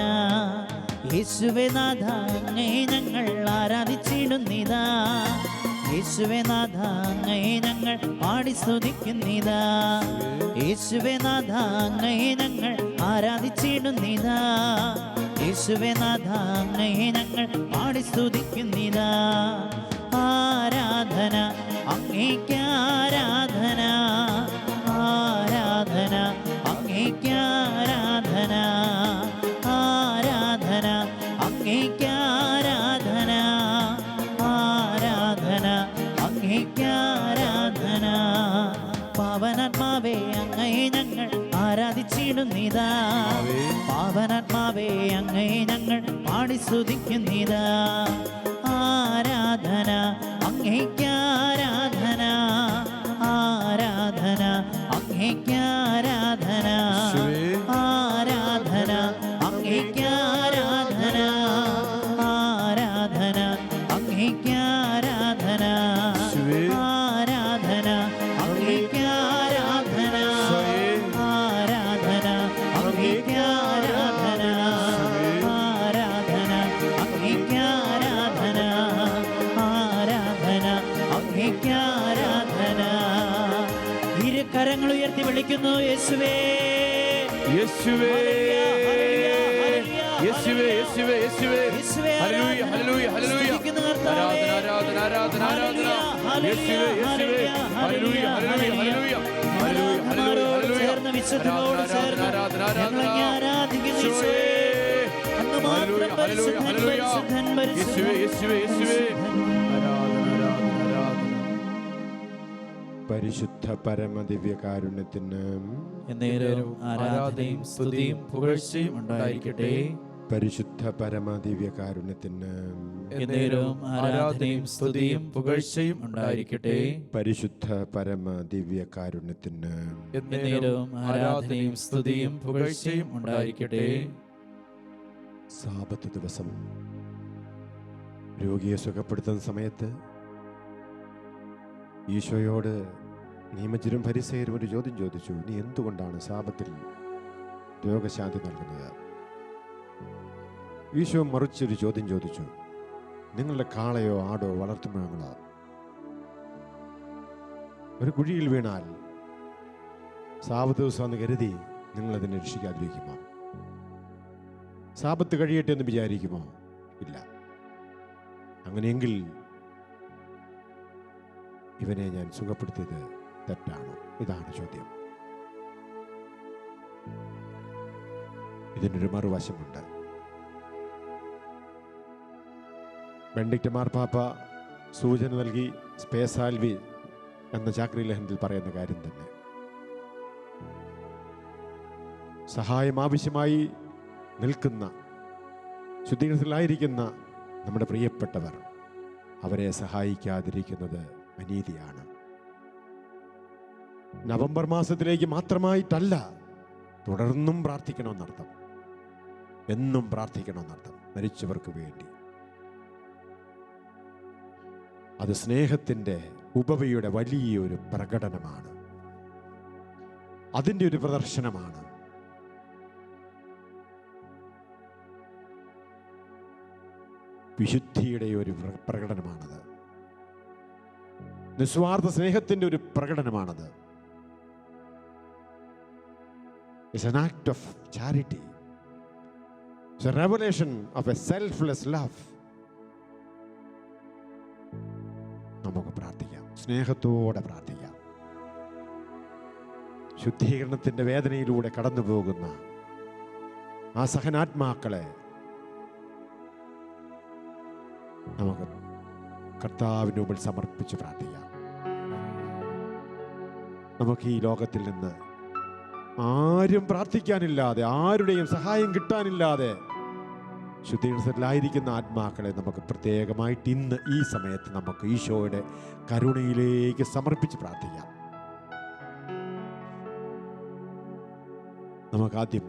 യേശുവേ നാഥ അങ്ങയെ ഞങ്ങൾ ആരാധിച്ചിടുന്നിതാ, യേശുവേ നാഥ അങ്ങയെ ഞങ്ങൾ പാടി സ്തുതിക്കുന്നിതാ, യേശുവേ നാഥ അങ്ങയെ ഞങ്ങൾ ആരാധിച്ചിടുന്നിതാ, യേശുവേ നാഥ അങ്ങയെ ഞങ്ങൾ പാടി സ്തുതിക്കുന്നിതാ. ആരാധന അങ്ങേക്ക് ആരാധന, ആരാധന അങ്ങേക്ക് ആരാധന, ആരാധന അങ്ങേക്ക് ആരാധന, ആരാധന അങ്ങേക്ക് ആരാധന. പാവനാത്മാവേ അങ്ങയെ ഞങ്ങൾ ആരാധിച്ചിടുന്നിതാ. പാവനാത്മാവേ അങ്ങയെ ഞങ്ങൾ പാടി സ്തുതിക്കുന്നിതാ. ആരാധന അങ്ങേക്ക് ആരാധന, ആരാധന അങ്ങേക്ക് ആരാധന, ആരാധന അങ്ങേക്ക് ആരാധന, ആരാധന അങ്ങേക്ക് ആരാധന, ആരാധന അങ്ങേക്ക് ആരാധന, ആരാധന അങ്ങേക്ക് ആരാധന, ആരാധന അങ്ങേക്ക് ആരാധന, ആരാധന അങ്ങേക്ക് ആരാധന. ഇരു കരങ്ങൾ ഉയർത്തി വിളിക്കുന്നു യേശുവേ, യേശുവേ, യേശുവേ, യേശുവേ, യേശുവേ. Hallelujah, hallelujah, hallelujah. ആരാധന, ആരാധന, ആരാധന, ആരാധന. യേശുവേ, യേശുവേ. Hallelujah, hallelujah, hallelujah. Hallelujah, hallelujah, hallelujah. ആരാധന, ആരാധന, ആരാധന. യേശുവേ. Hallelujah, hallelujah, hallelujah. യേശുവേ, യേശുവേ, യേശുവേ. ആരാധന, ആരാധന, ആരാധന. പരിശുദ്ധ പരമദിവ്യകാരുണ്യത്തിന് എന്നേരവും ആരാധനയും സ്തുതിയും പുകഴ്ചയും ഉണ്ടായിരിക്കട്ടെ. പരിശുദ്ധ പരമദിവ്യകാരുണ്യത്തിന് എന്നേരവും ആരാധനയും സ്തുതിയും പുകഴ്ചയും ഉണ്ടായിരിക്കട്ടെ. പരിശുദ്ധ പരമദിവ്യകാരുണ്യത്തിന് എന്നേരവും ആരാധനയും സ്തുതിയും പുകഴ്ചയും ഉണ്ടായിരിക്കട്ടെ. സാബത്ത് ദിവസം രോഗിയെ സുഖപ്പെടുത്തുന്ന സമയത്ത് ഈശോയോട് നിയമജ്ഞരും ഫരിസേയരും ഒരു ചോദ്യം ചോദിച്ചു, നീ എന്തുകൊണ്ടാണ് സാബത്തിൽ രോഗശാന്തി നൽകുന്നത്? ഈശോ മറിച്ചൊരു ചോദ്യം ചോദിച്ചു, നിങ്ങളുടെ കാളയോ ആടോ വളർത്തുമൃഗങ്ങളോ ഒരു കുഴിയിൽ വീണാൽ സാബത്ത് ദിവസം എന്ന് കരുതി നിങ്ങളതിനെ രക്ഷിക്കാതിരിക്കുമോ? സാബത്ത് കഴിയട്ടെ എന്ന് വിചാരിക്കുമോ? ഇല്ല. അങ്ങനെയെങ്കിൽ ഇവനെ ഞാൻ സുഖപ്പെടുത്തിയത് തെറ്റാണോ? ഇതാണ് ചോദ്യം. ഇതിനൊരു മറുവശമുണ്ട്. ബെനഡിക്ട് മാർപ്പാപ്പ സൂചന നൽകി സ്പേസാൽവി എന്ന ചാക്രി ലേഖനത്തിൽ പറയുന്ന കാര്യം തന്നെ. സഹായം ആവശ്യമായി നിൽക്കുന്ന, ശുദ്ധീകരണത്തിലായിരിക്കുന്ന നമ്മുടെ പ്രിയപ്പെട്ടവർ, അവരെ സഹായിക്കാതിരിക്കുന്നത് അനീതിയാണ്. നവംബർ മാസത്തിലേക്ക് മാത്രമായിട്ടല്ല, തുടർന്നും പ്രാർത്ഥിക്കണമെന്നർത്ഥം, എന്നും പ്രാർത്ഥിക്കണമെന്നർത്ഥം മരിച്ചവർക്ക് വേണ്ടി. അത് സ്നേഹത്തിൻ്റെ ഉപമയുടെ വലിയൊരു പ്രകടനമാണ്, അതിൻ്റെ ഒരു പ്രദർശനമാണ്. വിശുദ്ധിയുടെ ഒരു പ്രകടനമാണത്. നിസ്വാർത്ഥ സ്നേഹത്തിൻ്റെ ഒരു പ്രകടനമാണത്. It's an act of charity. It's a revelation of a selfless love. നമുക്ക് പ്രാർത്ഥിക്കാം, സ്നേഹത്തോടെ പ്രാർത്ഥിക്കാം. ശുദ്ധീകരണത്തിൻ്റെ വേദനയിലൂടെ കടന്നു പോകുന്ന ആ സഹനാത്മാക്കളെ നമുക്ക് കർത്താവിന് മുമ്പിൽ സമർപ്പിച്ച് പ്രാർത്ഥിക്കാം. നമുക്ക് ഈ ലോകത്തിൽ നിന്ന് ആരും പ്രാർത്ഥിക്കാനില്ലാതെ, ആരുടെയും സഹായം കിട്ടാനില്ലാതെ ശുദ്ധീകരണത്തിലായിരിക്കുന്ന ആത്മാക്കളെ നമുക്ക് പ്രത്യേകമായിട്ട് ഇന്ന് ഈ സമയത്ത് നമുക്ക് ഈശോയുടെ കരുണയിലേക്ക് സമർപ്പിച്ച് പ്രാർത്ഥിക്കാം. നമുക്കാദ്യം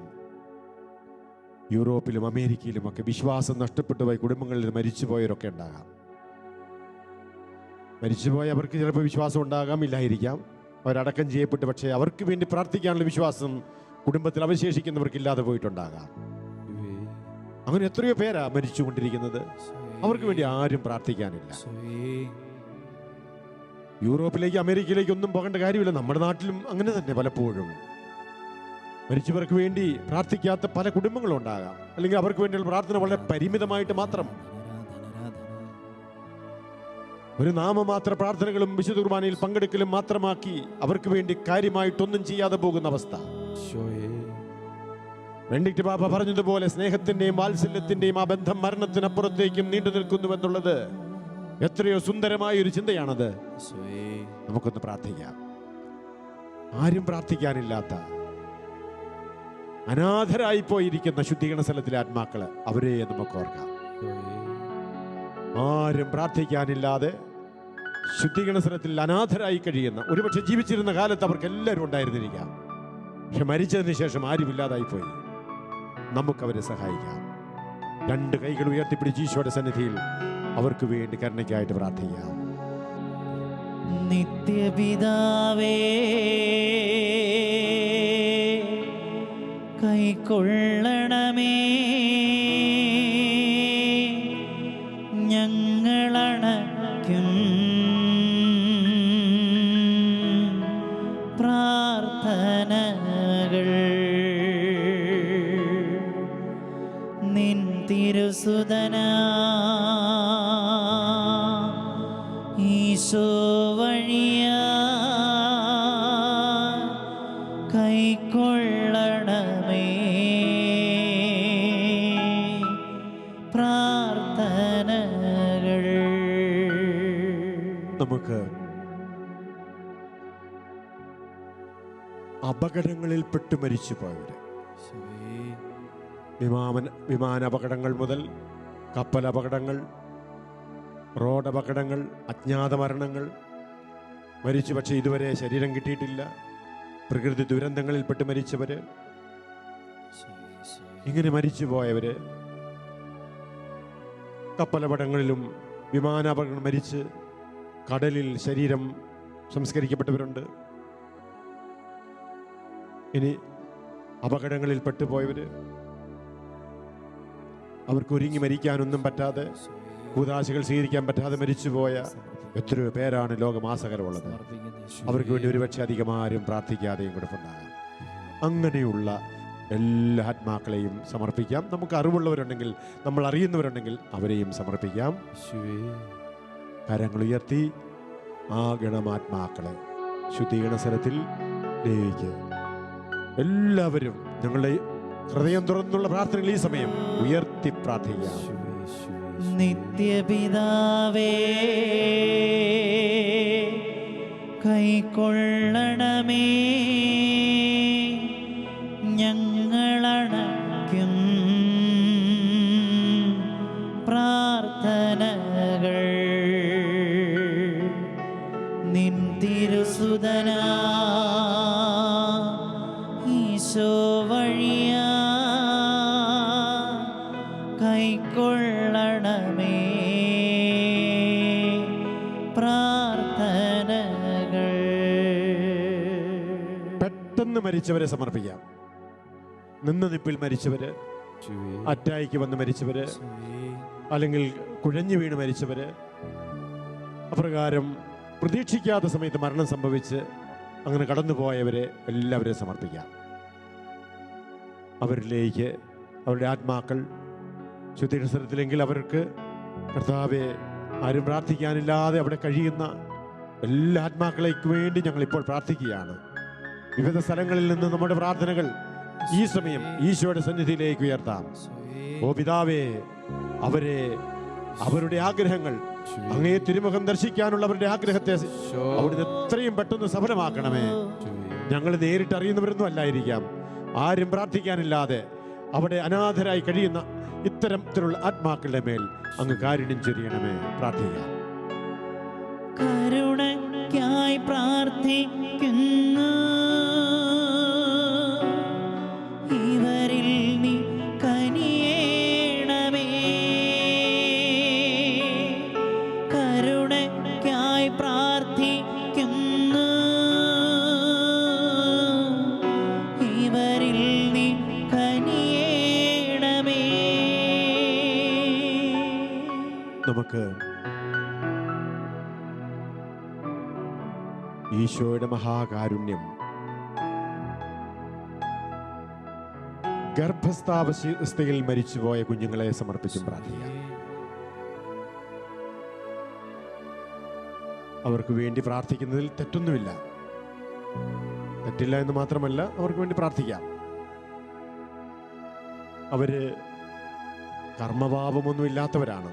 യൂറോപ്പിലും അമേരിക്കയിലുമൊക്കെ വിശ്വാസം നഷ്ടപ്പെട്ടു പോയ കുടുംബങ്ങളിൽ മരിച്ചുപോയവരൊക്കെ ഉണ്ടാകാം. മരിച്ചുപോയവർക്ക് ചിലപ്പോൾ വിശ്വാസം ഉണ്ടാകാം, ഇല്ലായിരിക്കാം. അവരടക്കം ചെയ്യപ്പെട്ടു, പക്ഷേ അവർക്ക് വേണ്ടി പ്രാർത്ഥിക്കാനുള്ള വിശ്വാസം കുടുംബത്തിൽ അവശേഷിക്കുന്നവർക്കില്ലാതെ പോയിട്ടുണ്ടാകാം. അങ്ങനെ എത്രയോ പേരാ മരിച്ചുകൊണ്ടിരിക്കുന്നത്. അവർക്ക് വേണ്ടി ആരും പ്രാർത്ഥിക്കാനില്ല. യൂറോപ്പിലേക്ക് അമേരിക്കയിലേക്ക് ഒന്നും പോകേണ്ട കാര്യമില്ല. നമ്മുടെ നാട്ടിലും അങ്ങനെ തന്നെ പലപ്പോഴും മരിച്ചവർക്ക് വേണ്ടി പ്രാർത്ഥിക്കാത്ത പല കുടുംബങ്ങളും ഉണ്ടാകാം, അല്ലെങ്കിൽ അവർക്ക് വേണ്ടിയുള്ള പ്രാർത്ഥന വളരെ പരിമിതമായിട്ട് മാത്രം, ഒരു നാമമാത്ര പ്രാർത്ഥനകളും വിശുദ്ധ കുർബാനയിൽ പങ്കെടുക്കലും മാത്രമാക്കി അവർക്ക് വേണ്ടി കാര്യമായിട്ടൊന്നും ചെയ്യാതെ പോകുന്ന അവസ്ഥ. ബെനഡിക്ട് പാപ്പ പറഞ്ഞതുപോലെ സ്നേഹത്തിന്റെയും വാത്സല്യത്തിന്റെയും ആ ബന്ധം മരണത്തിനപ്പുറത്തേക്കും നീണ്ടു നിൽക്കുന്നുവെന്നുള്ളത് എത്രയോ സുന്ദരമായ ഒരു ചിന്തയാണത്. നമുക്കൊന്ന് പ്രാർത്ഥിക്കാം. ആരും പ്രാർത്ഥിക്കാനില്ലാത്ത അനാഥരായി പോയിരിക്കുന്ന ശുദ്ധീകരണ സ്ഥലത്തിലെ ആത്മാക്കള്, അവരെ നമുക്ക് ഓർക്കാം. ആരും പ്രാർത്ഥിക്കാനില്ലാതെ ശുദ്ധീകരണ സ്ഥലത്തിൽ അനാഥരായി കഴിയുന്ന, ഒരുപക്ഷെ ജീവിച്ചിരുന്ന കാലത്ത് അവർക്ക് എല്ലാവരും ഉണ്ടായിരുന്നിരിക്കാം, പക്ഷെ മരിച്ചതിന് ശേഷം ആരുമില്ലാതായി പോയി. നമുക്കവരെ സഹായിക്കാം. രണ്ട് കൈകൾ ഉയർത്തിപ്പിടിച്ച് ഈശോയുടെ സന്നിധിയിൽ അവർക്ക് വേണ്ടി കരുണയ്ക്കായിട്ട് പ്രാർത്ഥിക്കാം. നിത്യപിതാവേ, കൈക്കൊള്ളണമേ ഞങ്ങളണയ്ക്കും പ്രാർത്ഥനകൾ. നിൻ തിരുസുതനാ ഈശോ വഴിയാ കൈക്കൊള്ളണമേ പ്രാർത്ഥനകൾ. നമുക്ക് അപകടങ്ങളിൽപ്പെട്ട് മരിച്ചു പോയവര്, വിമാനാപകടങ്ങൾ മുതൽ കപ്പൽ അപകടങ്ങൾ, റോഡ് അപകടങ്ങൾ, അജ്ഞാത മരണങ്ങൾ, മരിച്ചു പക്ഷെ ഇതുവരെ ശരീരം കിട്ടിയിട്ടില്ല, പ്രകൃതി ദുരന്തങ്ങളിൽപ്പെട്ട് മരിച്ചവര്, ഇങ്ങനെ മരിച്ചു പോയവര്, കപ്പലപകടങ്ങളിലും വിമാനാപകടങ്ങൾ മരിച്ച് കടലിൽ ശരീരം സംസ്കരിക്കപ്പെട്ടവരുണ്ട്. ഇനി അപകടങ്ങളിൽ പെട്ടുപോയവര്, അവർക്ക് ഒരുങ്ങി മരിക്കാനൊന്നും പറ്റാതെ, കൂതാശകൾ സ്വീകരിക്കാൻ പറ്റാതെ മരിച്ചുപോയ എത്രയോ പേരാണ് ലോകമാസകരമുള്ളത്. അവർക്ക് വേണ്ടി ഒരുപക്ഷെ അധികമാരും പ്രാർത്ഥിക്കാതെയും കൊടുപ്പുണ്ടാകാം. അങ്ങനെയുള്ള എല്ലാ ആത്മാക്കളെയും സമർപ്പിക്കാം. നമുക്ക് അറിവുള്ളവരുണ്ടെങ്കിൽ, നമ്മൾ അറിയുന്നവരുണ്ടെങ്കിൽ അവരെയും സമർപ്പിക്കാം. കരങ്ങൾ ഉയർത്തി ആ ഗണമാത്മാക്കളെ ശുദ്ധീകരണ സ്ഥലത്തിൽ എല്ലാവരും ഞങ്ങളുടെ ഹൃദയം തുറന്നുള്ള പ്രാർത്ഥനകൾ ഈ സമയം ഉയർത്തി പ്രാർത്ഥിക്കാം. നിത്യപിതാവേ, കൈക്കൊള്ളണമേ ഞങ്ങളണയ്ക്കും പ്രാർത്ഥനകൾ. നിൻ തിരുസുതനാ ഈശോ വഴിയാ കൈക്കൊള്ളണമേ പ്രാർത്ഥനകൾ. പെട്ടെന്ന് മരിച്ചവരെ സമർപ്പിക്കാം. നിന്ന നിപ്പിൽ മരിച്ചവര്, അറ്റായിക്ക് വന്ന് മരിച്ചവര്, അല്ലെങ്കിൽ കുഴഞ്ഞു വീണ് മരിച്ചവര്, അപ്രകാരം പ്രതീക്ഷിക്കാത്ത സമയത്ത് മരണം സംഭവിച്ച് അങ്ങനെ കടന്നുപോയവരെ എല്ലാവരെയും സമർപ്പിക്കാം. അവരിലേക്ക് അവരുടെ ആത്മാക്കൾ ശുദ്ധീകരണ സ്ഥലത്തിലെങ്കിൽ അവർക്ക് കർത്താവെ, ആരും പ്രാർത്ഥിക്കാനില്ലാതെ അവിടെ കഴിയുന്ന എല്ലാ ആത്മാക്കളേക്ക് വേണ്ടി ഞങ്ങൾ ഇപ്പോൾ പ്രാർത്ഥിക്കുകയാണ്. വിവിധ സ്ഥലങ്ങളിൽ നിന്ന് നമ്മുടെ പ്രാർത്ഥനകൾ ഈ സമയം ഈശോയുടെ സന്നിധിയിലേക്ക് ഉയർത്താം. ഓ പിതാവേ, അവരുടെ ആഗ്രഹങ്ങൾ, അങ്ങേ തിരുമുഖം ദർശിക്കാനുള്ള അവരുടെ ആഗ്രഹത്തെ അവിടുന്ന് എത്രയും പെട്ടെന്ന് സഫലമാക്കണമേ. ഞങ്ങൾ നേരിട്ട് അറിയുന്നവരൊന്നും അല്ലായിരിക്കാം. ആരും പ്രാർത്ഥിക്കാനില്ലാതെ അവിടെ അനാഥരായി കഴിയുന്ന ഇത്തരത്തിലുള്ള ആത്മാക്കളുടെ മേൽ അങ്ങ് കാരുണ്യം ചൊരിയണമേ. പ്രാർത്ഥിക്കാം. കരുണയ്ക്കായി പ്രാർത്ഥിക്കുന്നു, ഇവരിൽ നീ കനിയേണമേ. കരുണയ്ക്കായി പ്രാർത്ഥിക്കുന്നു, ഇവരിൽ നീ കനിയേണമേ. നമുക്ക് ഈശോയുടെ മഹാകാരുണ്യം ഗർഭസ്ഥാവസ്ഥയിൽ മരിച്ചുപോയ കുഞ്ഞുങ്ങളെ സമർപ്പിച്ചും പ്രാർത്ഥിക്കാം. അവർക്ക് വേണ്ടി പ്രാർത്ഥിക്കുന്നതിൽ തെറ്റൊന്നുമില്ല, തെറ്റില്ല എന്ന് മാത്രമല്ല, അവർക്ക് വേണ്ടി പ്രാർത്ഥിക്കാം. അവര് കർമ്മപാപമൊന്നും ഇല്ലാത്തവരാണ്.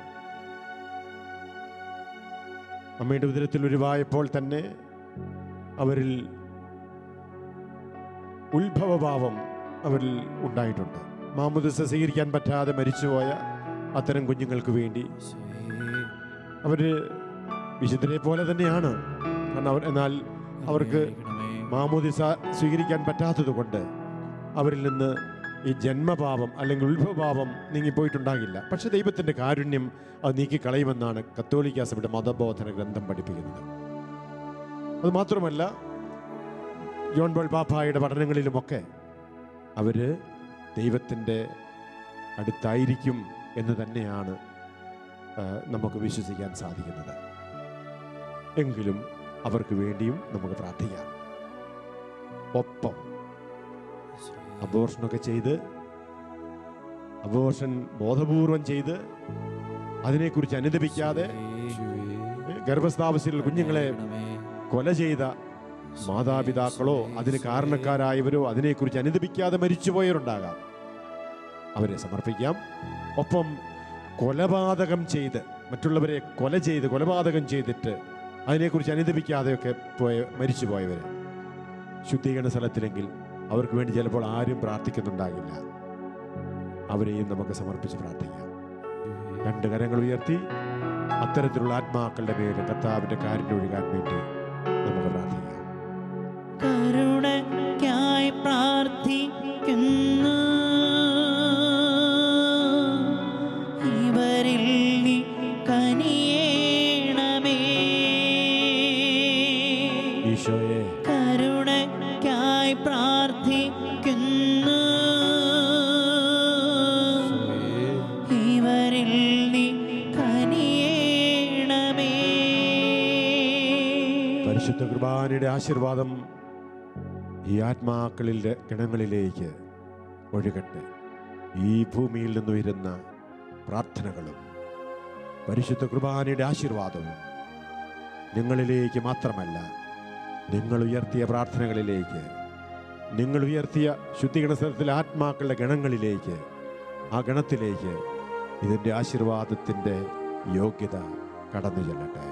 അമ്മയുടെ ഉദരത്തിൽ ഉരുവായപ്പോൾ തന്നെ അവരിൽ ഉത്ഭവഭാവം അവരിൽ ഉണ്ടായിട്ടുണ്ട്. മാമോദിസ സ്വീകരിക്കാൻ പറ്റാതെ മരിച്ചുപോയ അത്തരം കുഞ്ഞുങ്ങൾക്ക് വേണ്ടി അവര് വിശുദ്ധരെ പോലെ തന്നെയാണ്. കാരണം എന്നാൽ അവർക്ക് മാമോദിസ സ്വീകരിക്കാൻ പറ്റാത്തത് കൊണ്ട് അവരിൽ നിന്ന് ഈ ജന്മപാപം അല്ലെങ്കിൽ ഉത്ഭവഭാവം നീങ്ങിപ്പോയിട്ടുണ്ടാകില്ല. പക്ഷെ ദൈവത്തിൻ്റെ കാരുണ്യം അത് നീക്കിക്കളയുമെന്നാണ് കത്തോലിക്ക സഭയുടെ മതബോധന ഗ്രന്ഥം പഠിപ്പിക്കുന്നത്. അതുമാത്രമല്ല, ജോൺ പോൾ പാപ്പായുടെ പഠനങ്ങളിലുമൊക്കെ അവർ ദൈവത്തിൻ്റെ അടുത്തായിരിക്കും എന്ന് തന്നെയാണ് നമുക്ക് വിശ്വസിക്കാൻ സാധിക്കുന്നത്. എങ്കിലും അവർക്ക് വേണ്ടിയും നമുക്ക് പ്രാർത്ഥിക്കാം. ഒപ്പം അബോർഷനൊക്കെ ചെയ്ത്, അബോർഷൻ ബോധപൂർവം ചെയ്ത് അതിനെക്കുറിച്ച് അനുദപിക്കാതെ ഗർഭസ്ഥാവസ്ഥയിൽ കുഞ്ഞുങ്ങളെ കൊല ചെയ്ത മാതാപിതാക്കളോ അതിന് കാരണക്കാരായവരോ അതിനെക്കുറിച്ച് അനുദപിക്കാതെ മരിച്ചുപോയവരുണ്ടാകാം. അവരെ സമർപ്പിക്കാം. ഒപ്പം കൊലപാതകം ചെയ്ത്, മറ്റുള്ളവരെ കൊലപാതകം ചെയ്തിട്ട് അതിനെക്കുറിച്ച് അനുദപിക്കാതെയൊക്കെ മരിച്ചുപോയവർ ശുദ്ധീകരണ സ്ഥലത്തിലെങ്കിൽ അവർക്ക് വേണ്ടി ചിലപ്പോൾ ആരും പ്രാർത്ഥിക്കുന്നുണ്ടാകില്ല. അവരെയും നമുക്ക് സമർപ്പിച്ച് പ്രാർത്ഥിക്കാം. രണ്ട് കരങ്ങൾ ഉയർത്തി അത്തരത്തിലുള്ള ആത്മാക്കളുടെ പേര് കർത്താവിന്റെ കാരുണ്യം ഒഴുകാൻ വേണ്ടി നമുക്ക് പ്രാർത്ഥിക്കാം. കരുണയ്ക്കായി പ്രാർത്ഥിക്കുന്നു, ഇവരിൽ നീ കനിയേണമേ. ഈശോയെ കരുണയ്ക്കായി പ്രാർത്ഥിക്കുന്നു, ഇവരിൽ നീ കനിയേണമേ. പരിശുദ്ധ കുർബാനയുടെ ആശീർവാദം ഈ ആത്മാക്കളിലെ ഗണങ്ങളിലേക്ക് ഒഴുകട്ടെ. ഈ ഭൂമിയിൽ നിന്നുയരുന്ന പ്രാർത്ഥനകളും പരിശുദ്ധ കുർബാനയുടെ ആശീർവാദവും നിങ്ങളിലേക്ക് മാത്രമല്ല, നിങ്ങൾ ഉയർത്തിയ പ്രാർത്ഥനകളിലേക്ക്, നിങ്ങൾ ഉയർത്തിയ ശുദ്ധീകരണ സ്ഥലത്തിലെ ആത്മാക്കളുടെ ഗണങ്ങളിലേക്ക്, ആ ഗണത്തിലേക്ക് ഇതിൻ്റെ ആശീർവാദത്തിൻ്റെ യോഗ്യത കടന്നു ചെല്ലട്ടെ.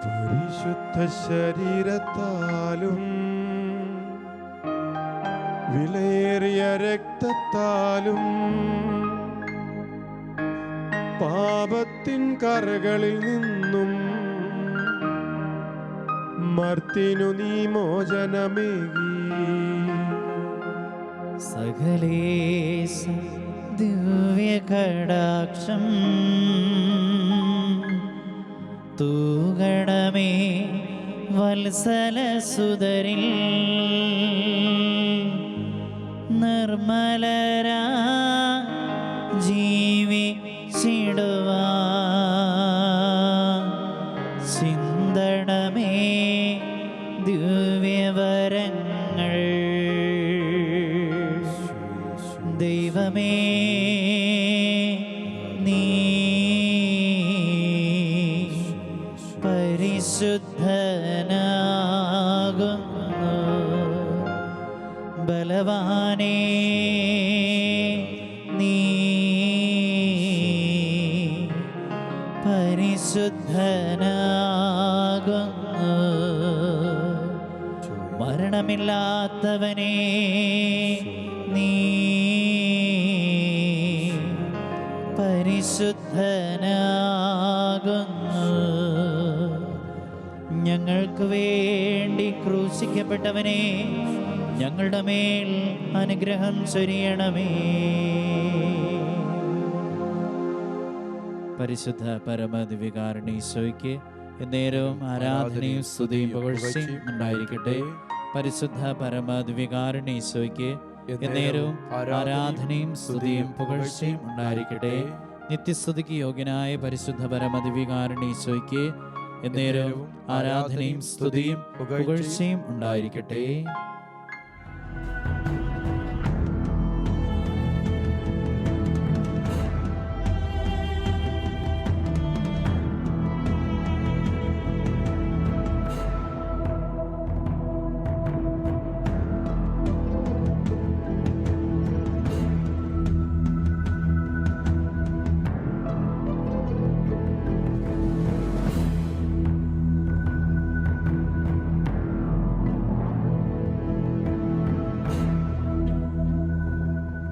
പരിശുദ്ധ ശരീരത്താലും വിലയേറിയ രക്തത്താലും പാപത്തിൻ കറകളിൽ നിന്നും മർത്തിനു നീ മോചനമേകി. സകലേശ ദിവ്യകടാക്ഷം തൂകണമേ വത്സലസുതരിൽ. നിർമ്മലരാ ജീവിച്ചിടുവാൻ ചിന്തണമേ ദിവ്യവരങ്ങൾ. ദൈവമേ നീ പരിശുദ്ധനാകുന്നു. ബലവാനേ നീ പരിശുദ്ധനാകുന്നു. മരണമില്ലാത്തവനേ നീ പരിശുദ്ധനാകുന്നു. ഞങ്ങൾക്ക് വേണ്ടി ക്രൂശിക്കപ്പെട്ടവനെ ഞങ്ങളുടെ മേൽ അനുഗ്രഹം ചൊരിയണമേ. പരിശുദ്ധ പരമദിവ്യകാരുണ്യീശോയ്ക്ക് എന്നേരവും ആരാധനയും സ്തുതിയും പുകഴ്ചയും ഉണ്ടായിരിക്കട്ടെ. പരിശുദ്ധ പരമദിവ്യകാരുണ്യീശോയ്ക്ക് എന്നേരവും ആരാധനയും സ്തുതിയും പുകഴ്ചയും ഉണ്ടായിരിക്കട്ടെ. നിത്യസ്തുതിക്ക് യോഗ്യനായ പരിശുദ്ധ പരമദിവ്യകാരുണ്യീശോയ്ക്ക് എന്നേരവും ആരാധനയും സ്തുതിയും പുകഴ്ചയും ഉണ്ടായിരിക്കട്ടെ.